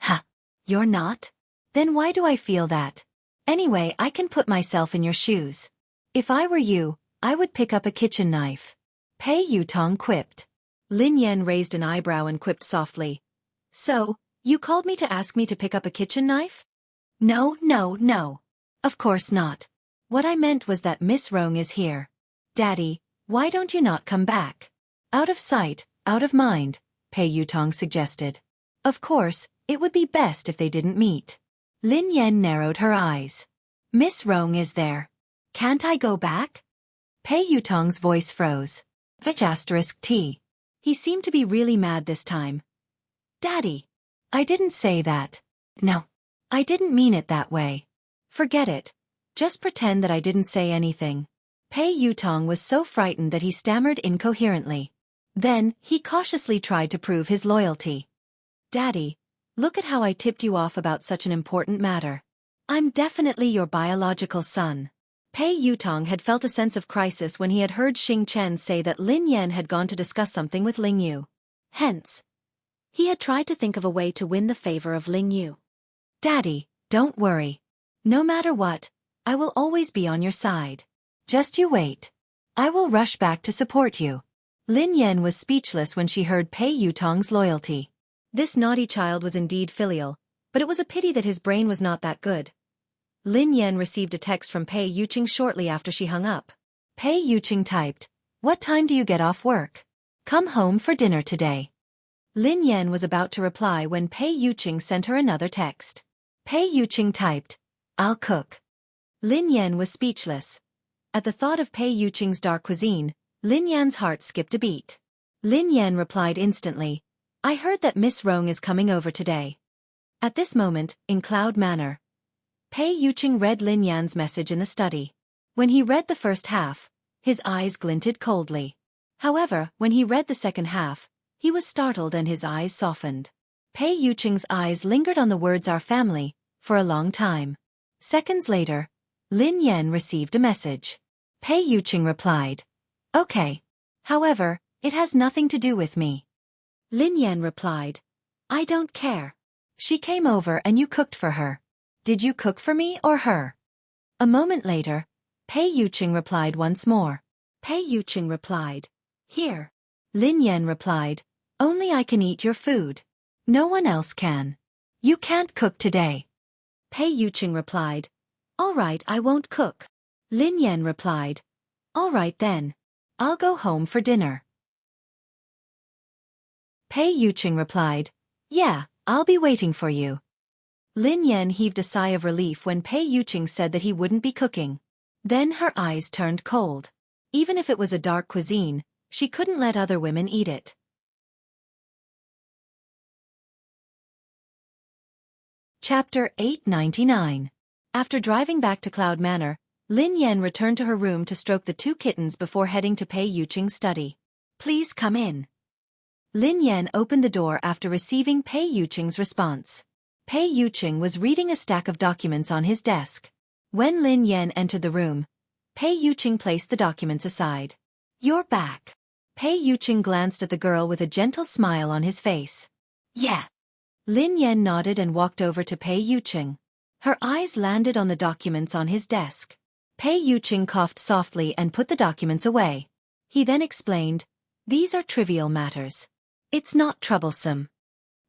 Ha! You're not? Then why do I feel that? Anyway, I can put myself in your shoes. If I were you, I would pick up a kitchen knife. Pei Yutong quipped. Lin Yan raised an eyebrow and quipped softly. So, you called me to ask me to pick up a kitchen knife? No, no, no. Of course not. What I meant was that Miss Rong is here. Daddy, why don't you not come back? Out of sight, out of mind, Pei Yutong suggested. Of course, it would be best if they didn't meet. Lin Yan narrowed her eyes. Miss Rong is there. Can't I go back? Pei Yutong's voice froze. T. He seemed to be really mad this time. Daddy. I didn't say that. No. I didn't mean it that way. Forget it. Just pretend that I didn't say anything. Pei Yutong was so frightened that he stammered incoherently. Then, he cautiously tried to prove his loyalty. Daddy, look at how I tipped you off about such an important matter. I'm definitely your biological son. Pei Yutong had felt a sense of crisis when he had heard Xing Chen say that Lin Yan had gone to discuss something with Ling Yu. Hence, he had tried to think of a way to win the favor of Ling Yu. Daddy, don't worry. No matter what, I will always be on your side. Just you wait. I will rush back to support you. Lin Yan was speechless when she heard Pei Yutong's loyalty. This naughty child was indeed filial, but it was a pity that his brain was not that good. Lin Yan received a text from Pei Yuqing shortly after she hung up. Pei Yuqing typed, "What time do you get off work? Come home for dinner today." Lin Yan was about to reply when Pei Yuqing sent her another text. Pei Yuqing typed, "I'll cook." Lin Yan was speechless. At the thought of Pei Yuqing's dark cuisine, Lin Yan's heart skipped a beat. Lin Yan replied instantly, "I heard that Miss Rong is coming over today." At this moment, in Cloud Manor, Pei Yuqing read Lin Yan's message in the study. When he read the first half, his eyes glinted coldly. However, when he read the second half, He was startled and his eyes softened. Pei Yuqing's eyes lingered on the words "our family" for a long time. Seconds later, Lin Yan received a message. Pei Yuqing replied, "Okay. However, it has nothing to do with me." Lin Yan replied, "I don't care. She came over and you cooked for her. Did you cook for me or her?" A moment later, Pei Yuqing replied once more. Pei Yuqing replied, "Here." Lin Yan replied, "Only I can eat your food. No one else can. You can't cook today." Pei Yuqing replied, "All right, I won't cook." Lin Yan replied, "All right then. I'll go home for dinner." Pei Yuqing replied, "Yeah, I'll be waiting for you." Lin Yan heaved a sigh of relief when Pei Yuqing said that he wouldn't be cooking. Then her eyes turned cold. Even if it was a dark cuisine, she couldn't let other women eat it. Chapter 899. After driving back to Cloud Manor, Lin Yan returned to her room to stroke the two kittens before heading to Pei Yuqing's study. "Please come in." Lin Yan opened the door after receiving Pei Yuqing's response. Pei Yuqing was reading a stack of documents on his desk. When Lin Yan entered the room, Pei Yuqing placed the documents aside. "You're back." Pei Yuqing glanced at the girl with a gentle smile on his face. "Yeah." Lin Yan nodded and walked over to Pei Yuqing. Her eyes landed on the documents on his desk. Pei Yuqing coughed softly and put the documents away. He then explained, "These are trivial matters. It's not troublesome."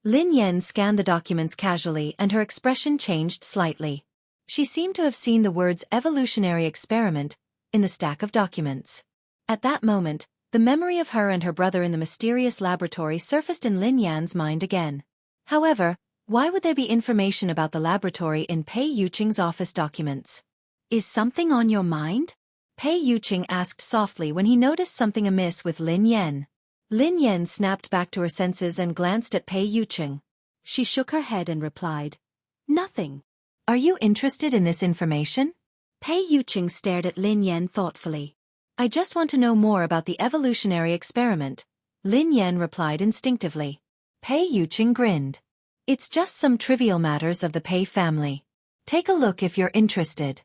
Lin Yan scanned the documents casually and her expression changed slightly. She seemed to have seen the words "evolutionary experiment" in the stack of documents. At that moment, the memory of her and her brother in the mysterious laboratory surfaced in Lin Yan's mind again. However, why would there be information about the laboratory in Pei Yuqing's office documents? "Is something on your mind?" Pei Yuqing asked softly when he noticed something amiss with Lin Yan. Lin Yan snapped back to her senses and glanced at Pei Yuqing. She shook her head and replied, "Nothing." "Are you interested in this information?" Pei Yuqing stared at Lin Yan thoughtfully. "I just want to know more about the evolutionary experiment," Lin Yan replied instinctively. Pei Yuqing grinned. "It's just some trivial matters of the Pei family. Take a look if you're interested."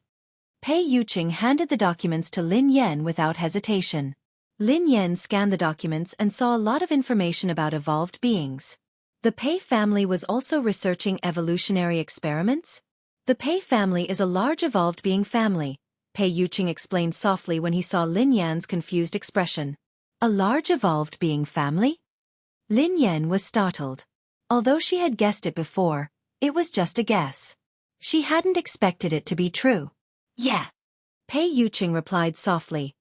Pei Yuqing handed the documents to Lin Yan without hesitation. Lin Yan scanned the documents and saw a lot of information about evolved beings. The Pei family was also researching evolutionary experiments? The Pei family is a large evolved being family, Pei Yuqing explained softly when he saw Lin Yan's confused expression. A large evolved being family? Lin Yan was startled. Although she had guessed it before, it was just a guess. She hadn't expected it to be true. "Yeah," Pei Yuqing replied softly.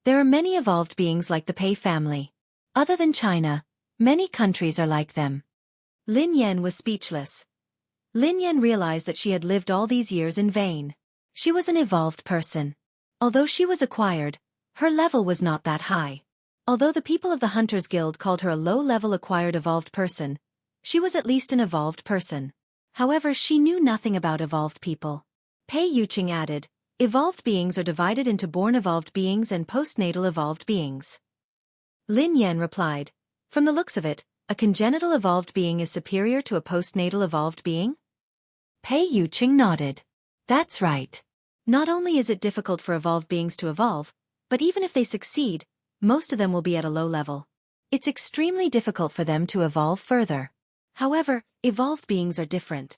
"There are many evolved beings like the Pei family. Other than China, many countries are like them." Lin Yan was speechless. Lin Yan realized that she had lived all these years in vain. She was an evolved person. Although she was acquired, her level was not that high. Although the people of the Hunters Guild called her a low-level acquired evolved person, she was at least an evolved person. However, she knew nothing about evolved people. Pei Yuqing added, "Evolved beings are divided into born evolved beings and postnatal evolved beings." Lin Yan replied, "From the looks of it, a congenital evolved being is superior to a postnatal evolved being?" Pei Yuqing nodded. "That's right. Not only is it difficult for evolved beings to evolve, but even if they succeed, most of them will be at a low level. It's extremely difficult for them to evolve further. However, evolved beings are different.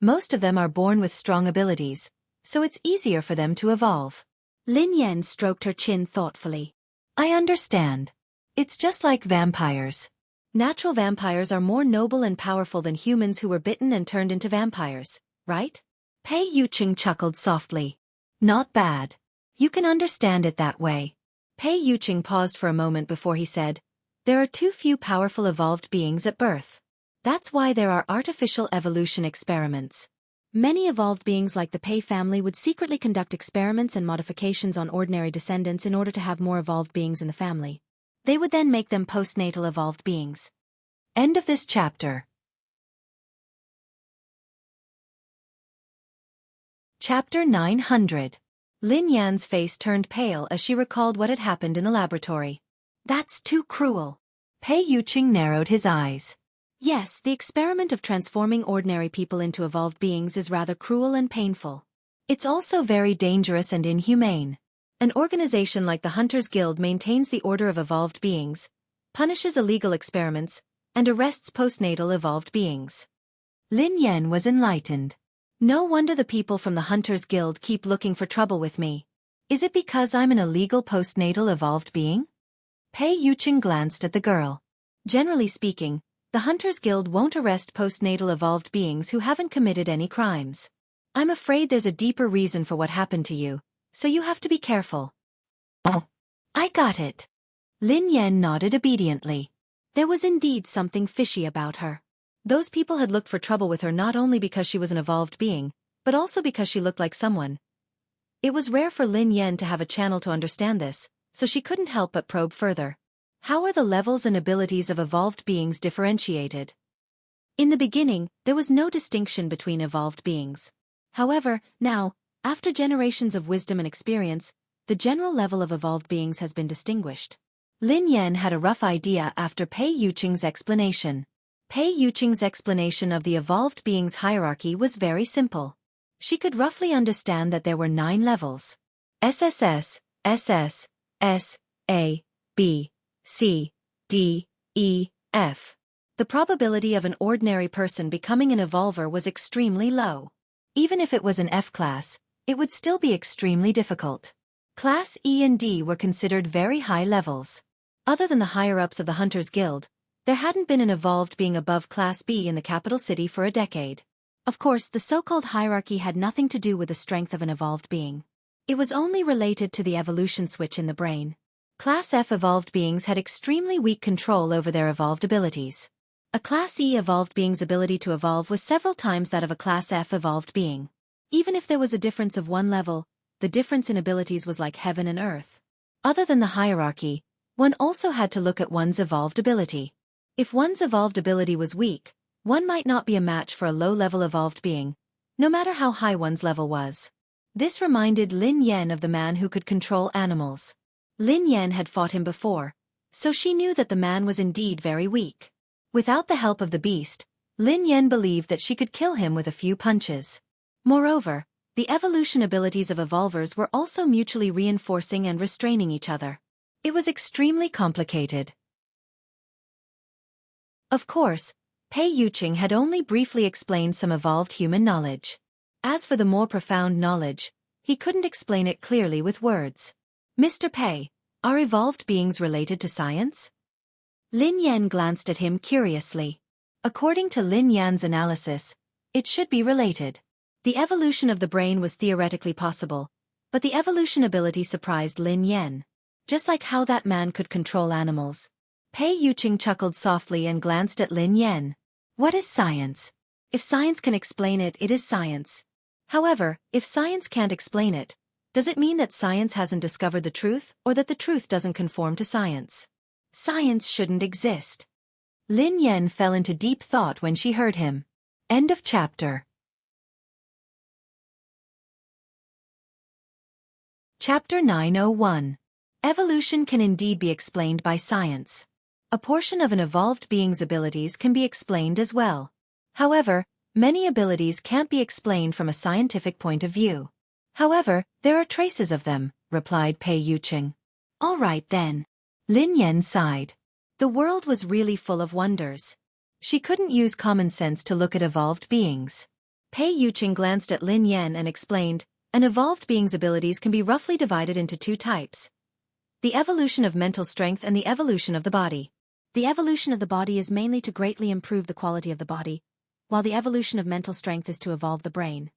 Most of them are born with strong abilities, so it's easier for them to evolve." Lin Yan stroked her chin thoughtfully. "I understand. It's just like vampires. Natural vampires are more noble and powerful than humans who were bitten and turned into vampires, right?" Pei Yuqing chuckled softly. "Not bad. You can understand it that way." Pei Yuqing paused for a moment before he said, "There are too few powerful evolved beings at birth. That's why there are artificial evolution experiments. Many evolved beings like the Pei family would secretly conduct experiments and modifications on ordinary descendants in order to have more evolved beings in the family. They would then make them postnatal evolved beings." End of this chapter. Chapter 900. Lin Yan's face turned pale as she recalled what had happened in the laboratory. That's too cruel. Pei Yuqing narrowed his eyes. Yes, the experiment of transforming ordinary people into evolved beings is rather cruel and painful. It's also very dangerous and inhumane. An organization like the Hunters Guild maintains the order of evolved beings, punishes illegal experiments, and arrests postnatal evolved beings. Lin Yan was enlightened. No wonder the people from the Hunters Guild keep looking for trouble with me. Is it because I'm an illegal postnatal evolved being? Pei Yuqing glanced at the girl. Generally speaking, the Hunters Guild won't arrest postnatal evolved beings who haven't committed any crimes. I'm afraid there's a deeper reason for what happened to you, so you have to be careful. Oh, I got it. Lin Yan nodded obediently. There was indeed something fishy about her. Those people had looked for trouble with her not only because she was an evolved being, but also because she looked like someone. It was rare for Lin Yan to have a channel to understand this, so she couldn't help but probe further. How are the levels and abilities of evolved beings differentiated? In the beginning, there was no distinction between evolved beings. However, now, after generations of wisdom and experience, the general level of evolved beings has been distinguished. Lin Yan had a rough idea after Pei Yuqing's explanation. Pei Yuqing's explanation of the evolved beings' hierarchy was very simple. She could roughly understand that there were 9 levels. SSS, SS, S, A, B, C, D, E, F. The probability of an ordinary person becoming an evolver was extremely low. Even if it was an F class, it would still be extremely difficult. Class E and D were considered very high levels. Other than the higher-ups of the Hunters Guild, there hadn't been an evolved being above Class B in the capital city for a decade. Of course, the so-called hierarchy had nothing to do with the strength of an evolved being. It was only related to the evolution switch in the brain. Class F evolved beings had extremely weak control over their evolved abilities. A Class E evolved being's ability to evolve was several times that of a Class F evolved being. Even if there was a difference of 1 level, the difference in abilities was like heaven and earth. Other than the hierarchy, one also had to look at one's evolved ability. If one's evolved ability was weak, one might not be a match for a low-level evolved being, no matter how high one's level was. This reminded Lin Yan of the man who could control animals. Lin Yan had fought him before, so she knew that the man was indeed very weak. Without the help of the beast, Lin Yan believed that she could kill him with a few punches. Moreover, the evolution abilities of evolvers were also mutually reinforcing and restraining each other. It was extremely complicated. Of course, Pei Yuqing had only briefly explained some evolved human knowledge. As for the more profound knowledge, he couldn't explain it clearly with words. Mr. Pei, are evolved beings related to science? Lin Yan glanced at him curiously. According to Lin Yan's analysis, it should be related. The evolution of the brain was theoretically possible, but the evolution ability surprised Lin Yan. Just like how that man could control animals. Pei Yuqing chuckled softly and glanced at Lin Yan. What is science? If science can explain it, it is science. However, if science can't explain it, does it mean that science hasn't discovered the truth, or that the truth doesn't conform to science? Science shouldn't exist. Lin Yan fell into deep thought when she heard him. End of chapter. Chapter 901. Evolution can indeed be explained by science. A portion of an evolved being's abilities can be explained as well. However, many abilities can't be explained from a scientific point of view. However, there are traces of them, replied Pei Yuqing. All right then. Lin Yan sighed. The world was really full of wonders. She couldn't use common sense to look at evolved beings. Pei Yuqing glanced at Lin Yan and explained, an evolved being's abilities can be roughly divided into 2 types. The evolution of mental strength and the evolution of the body. The evolution of the body is mainly to greatly improve the quality of the body, while the evolution of mental strength is to evolve the brain.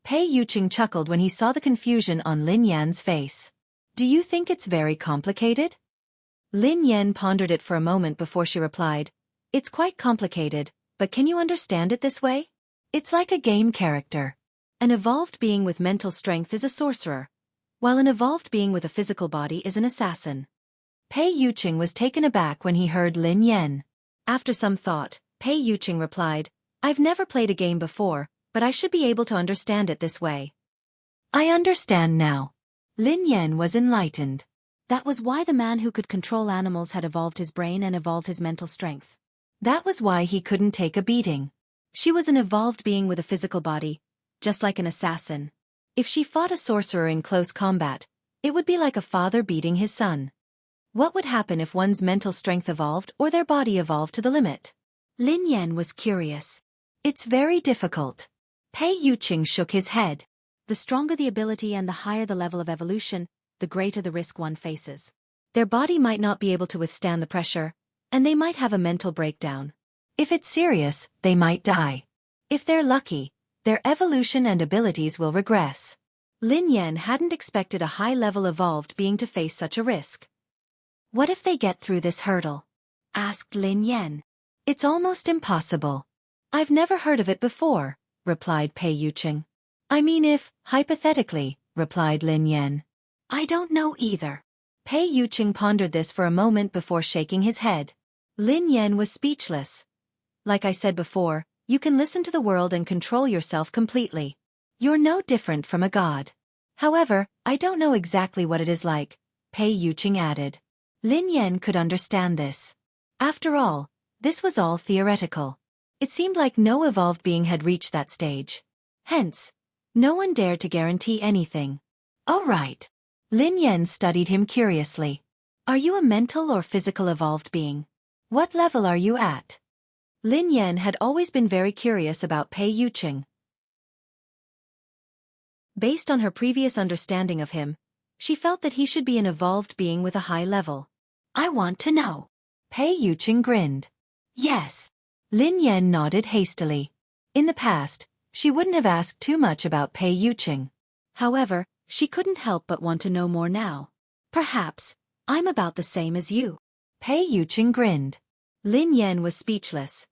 Pei Yuqing chuckled when he saw the confusion on Lin Yan's face. Do you think it's very complicated? Lin Yan pondered it for a moment before she replied, it's quite complicated, but can you understand it this way? It's like a game character. An evolved being with mental strength is a sorcerer, while an evolved being with a physical body is an assassin. Pei Yuqing was taken aback when he heard Lin Yan. After some thought, Pei Yuqing replied, I've never played a game before, but I should be able to understand it this way. I understand now. Lin Yan was enlightened. That was why the man who could control animals had evolved his brain and evolved his mental strength. That was why he couldn't take a beating. She was an evolved being with a physical body, just like an assassin. If she fought a sorcerer in close combat, it would be like a father beating his son. What would happen if one's mental strength evolved or their body evolved to the limit? Lin Yan was curious. It's very difficult. Pei Yuqing shook his head. The stronger the ability and the higher the level of evolution, the greater the risk one faces. Their body might not be able to withstand the pressure, and they might have a mental breakdown. If it's serious, they might die. If they're lucky, their evolution and abilities will regress. Lin Yan hadn't expected a high-level evolved being to face such a risk. What if they get through this hurdle? Asked Lin Yan. It's almost impossible. I've never heard of it before, replied Pei Yuqing. I mean if, hypothetically, replied Lin Yan. I don't know either. Pei Yuqing pondered this for a moment before shaking his head. Lin Yan was speechless. Like I said before, you can listen to the world and control yourself completely. You're no different from a god. However, I don't know exactly what it is like, Pei Yuqing added. Lin Yan could understand this. After all, this was all theoretical. It seemed like no evolved being had reached that stage. Hence, no one dared to guarantee anything. Oh right. Lin Yan studied him curiously. Are you a mental or physical evolved being? What level are you at? Lin Yan had always been very curious about Pei Yuqing. Based on her previous understanding of him, she felt that he should be an evolved being with a high level. I want to know. Pei Yuqing grinned. Yes. Lin Yan nodded hastily. In the past, she wouldn't have asked too much about Pei Yuqing. However, she couldn't help but want to know more now. Perhaps, I'm about the same as you. Pei Yuqing grinned. Lin Yan was speechless.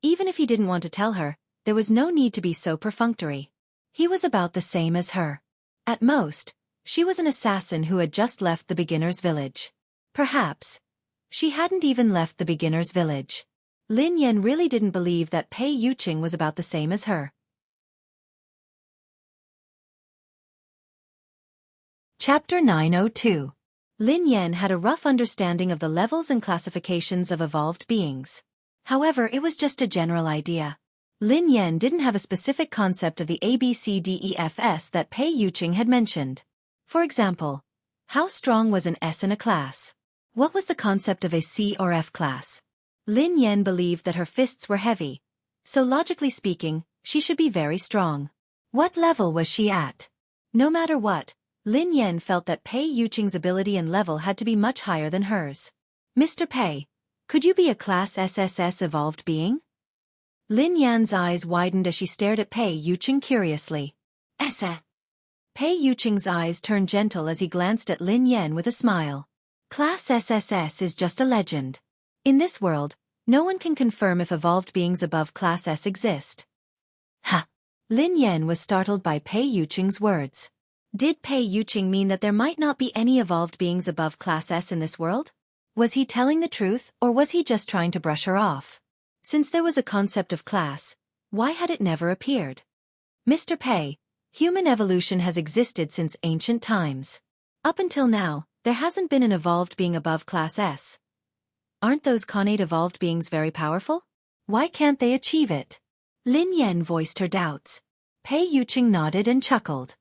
Even if he didn't want to tell her, there was no need to be so perfunctory. He was about the same as her. At most, she was an assassin who had just left the beginner's village. Perhaps, she hadn't even left the beginner's village. Lin Yan really didn't believe that Pei Yuqing was about the same as her. Chapter 902. Lin Yan had a rough understanding of the levels and classifications of evolved beings. However, it was just a general idea. Lin Yan didn't have a specific concept of the ABCDEFS that Pei Yuqing had mentioned. For example, how strong was an S in a class? What was the concept of a C or F class? Lin Yan believed that her fists were heavy, so logically speaking, she should be very strong. What level was she at? No matter what, Lin Yan felt that Pei Yuqing's ability and level had to be much higher than hers. Mr. Pei, could you be a Class SSS evolved being? Lin Yan's eyes widened as she stared at Pei Yuqing curiously. SS. Pei Yuqing's eyes turned gentle as he glanced at Lin Yan with a smile. Class SSS is just a legend. In this world, no one can confirm if evolved beings above Class S exist. Ha! Lin Yan was startled by Pei Yuqing's words. Did Pei Yuqing mean that there might not be any evolved beings above Class S in this world? Was he telling the truth, or was he just trying to brush her off? Since there was a concept of class, why had it never appeared? Mr. Pei, human evolution has existed since ancient times. Up until now, there hasn't been an evolved being above Class S. Aren't those connate evolved beings very powerful? Why can't they achieve it? Lin Yan voiced her doubts. Pei Yuqing nodded and chuckled.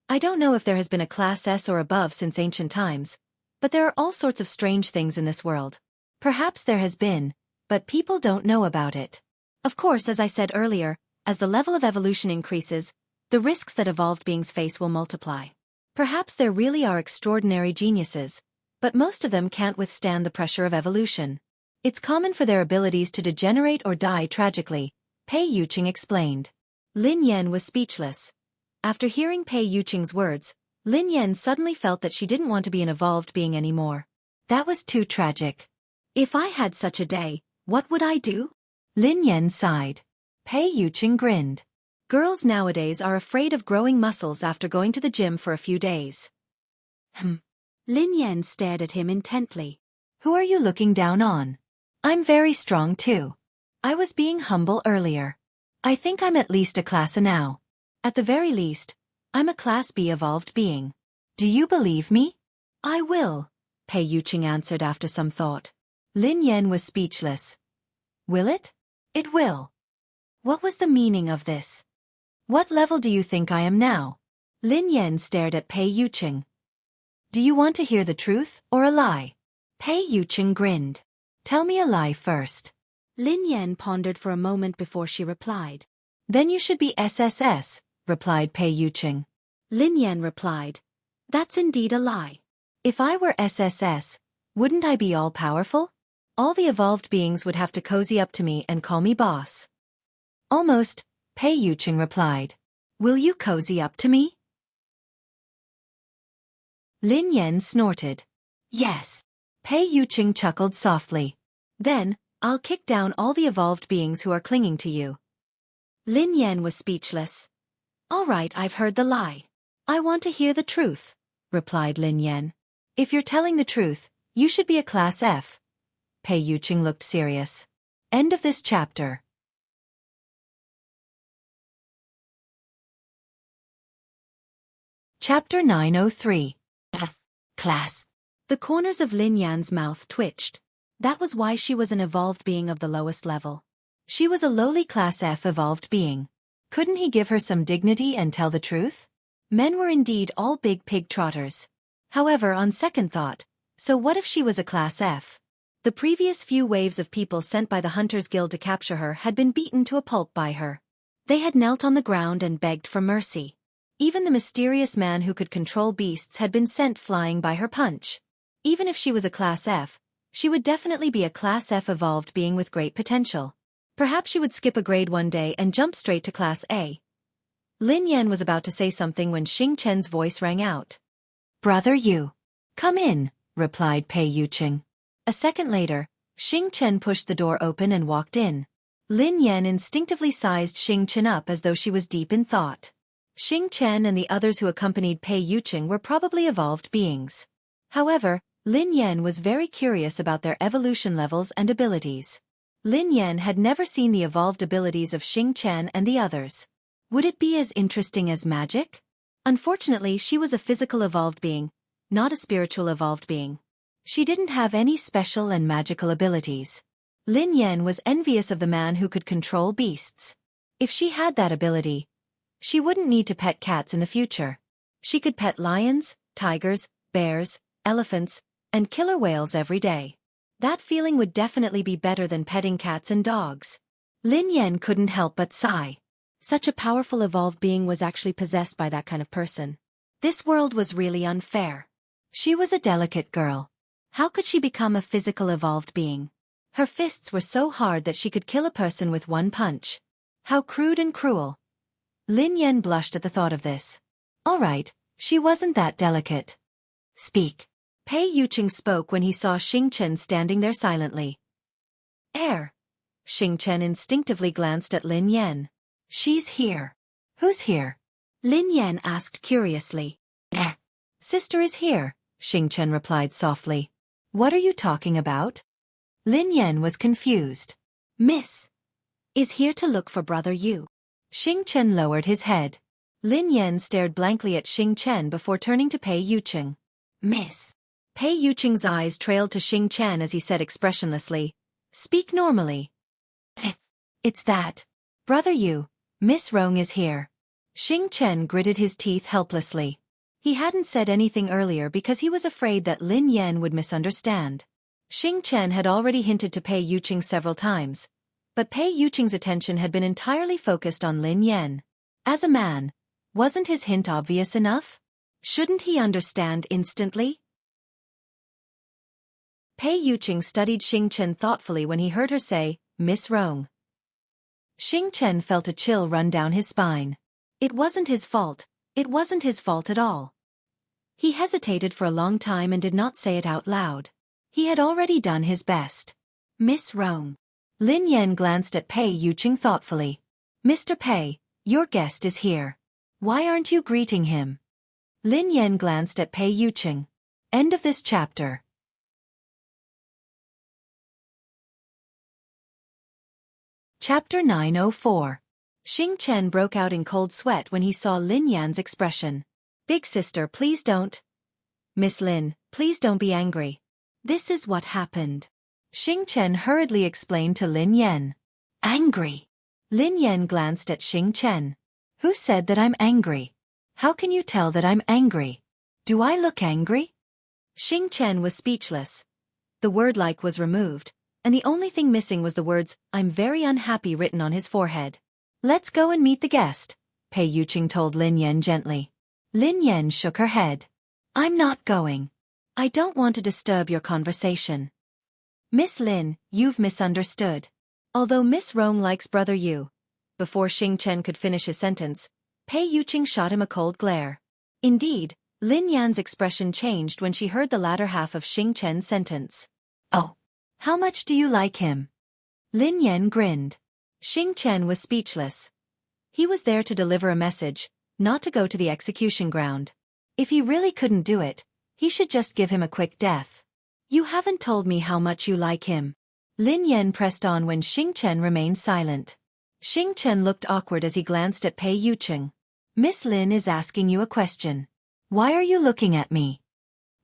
I don't know if there has been a Class S or above since ancient times, but there are all sorts of strange things in this world. Perhaps there has been, but people don't know about it. Of course, as I said earlier, as the level of evolution increases, the risks that evolved beings face will multiply. Perhaps there really are extraordinary geniuses, but most of them can't withstand the pressure of evolution. It's common for their abilities to degenerate or die tragically, Pei Yuqing explained. Lin Yan was speechless. After hearing Pei Yuqing's words, Lin Yan suddenly felt that she didn't want to be an evolved being anymore. That was too tragic. If I had such a day, what would I do? Lin Yan sighed. Pei Yuqing grinned. Girls nowadays are afraid of growing muscles after going to the gym for a few days. Lin Yan stared at him intently. Who are you looking down on? I'm very strong too. I was being humble earlier. I think I'm at least a Class A now. At the very least, I'm a Class B evolved being. Do you believe me? I will, Pei Yuqing answered after some thought. Lin Yan was speechless. Will it? It will. What was the meaning of this? What level do you think I am now? Lin Yan stared at Pei Yuqing. Do you want to hear the truth or a lie? Pei Yuqing grinned. Tell me a lie first. Lin Yan pondered for a moment before she replied. Then you should be SSS, replied Pei Yuqing. Lin Yan replied. That's indeed a lie. If I were SSS, wouldn't I be all-powerful? All the evolved beings would have to cozy up to me and call me boss. Almost, Pei Yuqing replied. Will you cozy up to me? Lin Yan snorted. Yes. Pei Yuqing chuckled softly. Then, I'll kick down all the evolved beings who are clinging to you. Lin Yan was speechless. All right, I've heard the lie. I want to hear the truth, replied Lin Yan. If you're telling the truth, you should be a class F. Pei Yuqing looked serious. End of this chapter. Chapter 903. F. Class. The corners of Lin Yan's mouth twitched. That was why she was an evolved being of the lowest level. She was a lowly class F evolved being. Couldn't he give her some dignity and tell the truth? Men were indeed all big pig trotters. However, on second thought, so what if she was a class F? The previous few waves of people sent by the Hunters Guild to capture her had been beaten to a pulp by her. They had knelt on the ground and begged for mercy. Even the mysterious man who could control beasts had been sent flying by her punch. Even if she was a class F, she would definitely be a class F evolved being with great potential. Perhaps she would skip a grade one day and jump straight to class A. Lin Yan was about to say something when Xing Chen's voice rang out. Brother Yu. Come in, replied Pei Yuqing. A second later, Xing Chen pushed the door open and walked in. Lin Yan instinctively sized Xing Chen up as though she was deep in thought. Xing Chen and the others who accompanied Pei Yuqing were probably evolved beings. However, Lin Yan was very curious about their evolution levels and abilities. Lin Yan had never seen the evolved abilities of Xing Chen and the others. Would it be as interesting as magic? Unfortunately, she was a physical evolved being, not a spiritual evolved being. She didn't have any special and magical abilities. Lin Yan was envious of the man who could control beasts. If she had that ability, she wouldn't need to pet cats in the future. She could pet lions, tigers, bears, elephants, and killer whales every day. That feeling would definitely be better than petting cats and dogs. Lin Yan couldn't help but sigh. Such a powerful evolved being was actually possessed by that kind of person. This world was really unfair. She was a delicate girl. How could she become a physical evolved being? Her fists were so hard that she could kill a person with one punch. How crude and cruel. Lin Yan blushed at the thought of this. All right, she wasn't that delicate. Speak. Pei Yuqing spoke when he saw Xing Chen standing there silently. Air. Xing Chen instinctively glanced at Lin Yan. She's here. Who's here? Lin Yan asked curiously. Sister is here, Xing Chen replied softly. What are you talking about? Lin Yan was confused. Miss is here to look for Brother Yu. Xing Chen lowered his head. Lin Yan stared blankly at Xing Chen before turning to Pei Yuqing. Miss. Pei Yuqing's eyes trailed to Xing Chen as he said expressionlessly, Speak normally. It's that. Brother Yu, Miss Rong is here. Xing Chen gritted his teeth helplessly. He hadn't said anything earlier because he was afraid that Lin Yan would misunderstand. Xing Chen had already hinted to Pei Yuqing several times, but Pei Yuqing's attention had been entirely focused on Lin Yan. As a man, wasn't his hint obvious enough? Shouldn't he understand instantly? Pei Yuqing studied Xing Chen thoughtfully when he heard her say, Miss Rong. Xing Chen felt a chill run down his spine. It wasn't his fault. It wasn't his fault at all. He hesitated for a long time and did not say it out loud. He had already done his best. Miss Rong. Lin Yan glanced at Pei Yuqing thoughtfully. Mr. Pei, your guest is here. Why aren't you greeting him? Lin Yan glanced at Pei Yuqing. End of this chapter. Chapter 904. Xing Chen broke out in cold sweat when he saw Lin Yan's expression. Big sister, please don't. Miss Lin, please don't be angry. This is what happened. Xing Chen hurriedly explained to Lin Yan. Angry? Lin Yan glanced at Xing Chen. Who said that I'm angry? How can you tell that I'm angry? Do I look angry? Xing Chen was speechless. The word like was removed, and the only thing missing was the words, I'm very unhappy written on his forehead. Let's go and meet the guest, Pei Yuqing told Lin Yan gently. Lin Yan shook her head. I'm not going. I don't want to disturb your conversation. Miss Lin, you've misunderstood. Although Miss Rong likes Brother Yu. Before Xing Chen could finish his sentence, Pei Yuqing shot him a cold glare. Indeed, Lin Yan's expression changed when she heard the latter half of Xing Chen's sentence. Oh, how much do you like him? Lin Yan grinned. Xing Chen was speechless. He was there to deliver a message, not to go to the execution ground. If he really couldn't do it, he should just give him a quick death. You haven't told me how much you like him. Lin Yan pressed on when Xing Chen remained silent. Xing Chen looked awkward as he glanced at Pei Yuqing. Miss Lin is asking you a question. Why are you looking at me?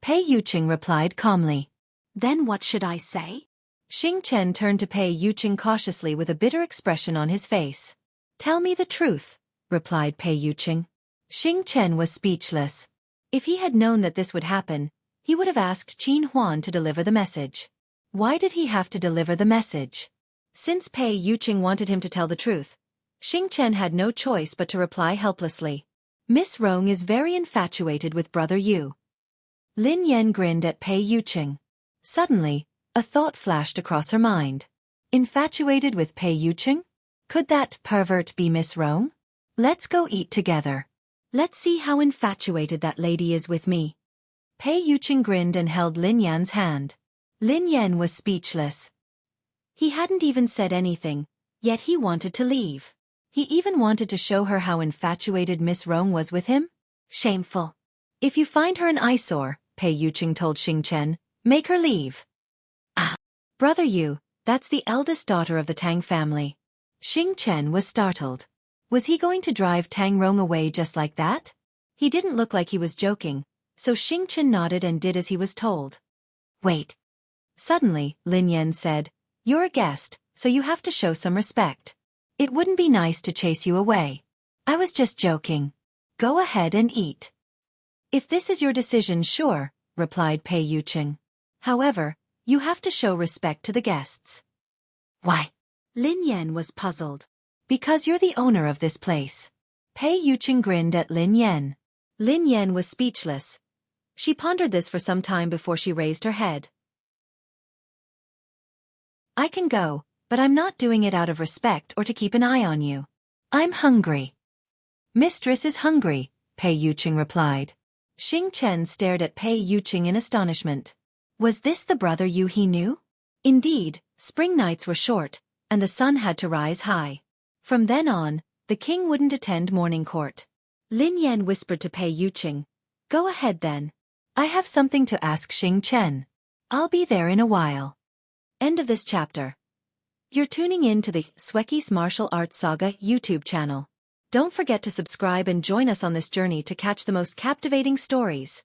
Pei Yuqing replied calmly. Then what should I say? Xing Chen turned to Pei Yuqing cautiously with a bitter expression on his face. Tell me the truth, replied Pei Yuqing. Xing Chen was speechless. If he had known that this would happen, he would have asked Qin Huan to deliver the message. Why did he have to deliver the message? Since Pei Yuqing wanted him to tell the truth, Xing Chen had no choice but to reply helplessly. Miss Rong is very infatuated with Brother Yu. Lin Yan grinned at Pei Yuqing. Suddenly, a thought flashed across her mind. Infatuated with Pei Yuqing? Could that pervert be Miss Rong? Let's go eat together. Let's see how infatuated that lady is with me. Pei Yuqing grinned and held Lin Yan's hand. Lin Yan was speechless. He hadn't even said anything, yet he wanted to leave. He even wanted to show her how infatuated Miss Rong was with him. Shameful. If you find her an eyesore, Pei Yuqing told Xing Chen, make her leave. Ah, Brother Yu, that's the eldest daughter of the Tang family. Xing Chen was startled. Was he going to drive Tang Rong away just like that? He didn't look like he was joking, so Xing Chen nodded and did as he was told. Wait. Suddenly, Lin Yan said, you're a guest, so you have to show some respect. It wouldn't be nice to chase you away. I was just joking. Go ahead and eat. If this is your decision, sure, replied Pei Yuqing. However, you have to show respect to the guests. Why? Lin Yan was puzzled. Because you're the owner of this place. Pei Yuqing grinned at Lin Yan. Lin Yan was speechless. She pondered this for some time before she raised her head. I can go, but I'm not doing it out of respect or to keep an eye on you. I'm hungry. Mistress is hungry, Pei Yuqing replied. Xing Chen stared at Pei Yuqing in astonishment. Was this the Brother Yu he knew? Indeed, spring nights were short, and the sun had to rise high. From then on, the king wouldn't attend morning court. Lin Yan whispered to Pei Yuqing. Go ahead then. I have something to ask Xing Chen. I'll be there in a while. End of this chapter. You're tuning in to the Xueqi's Martial Arts Saga YouTube channel. Don't forget to subscribe and join us on this journey to catch the most captivating stories.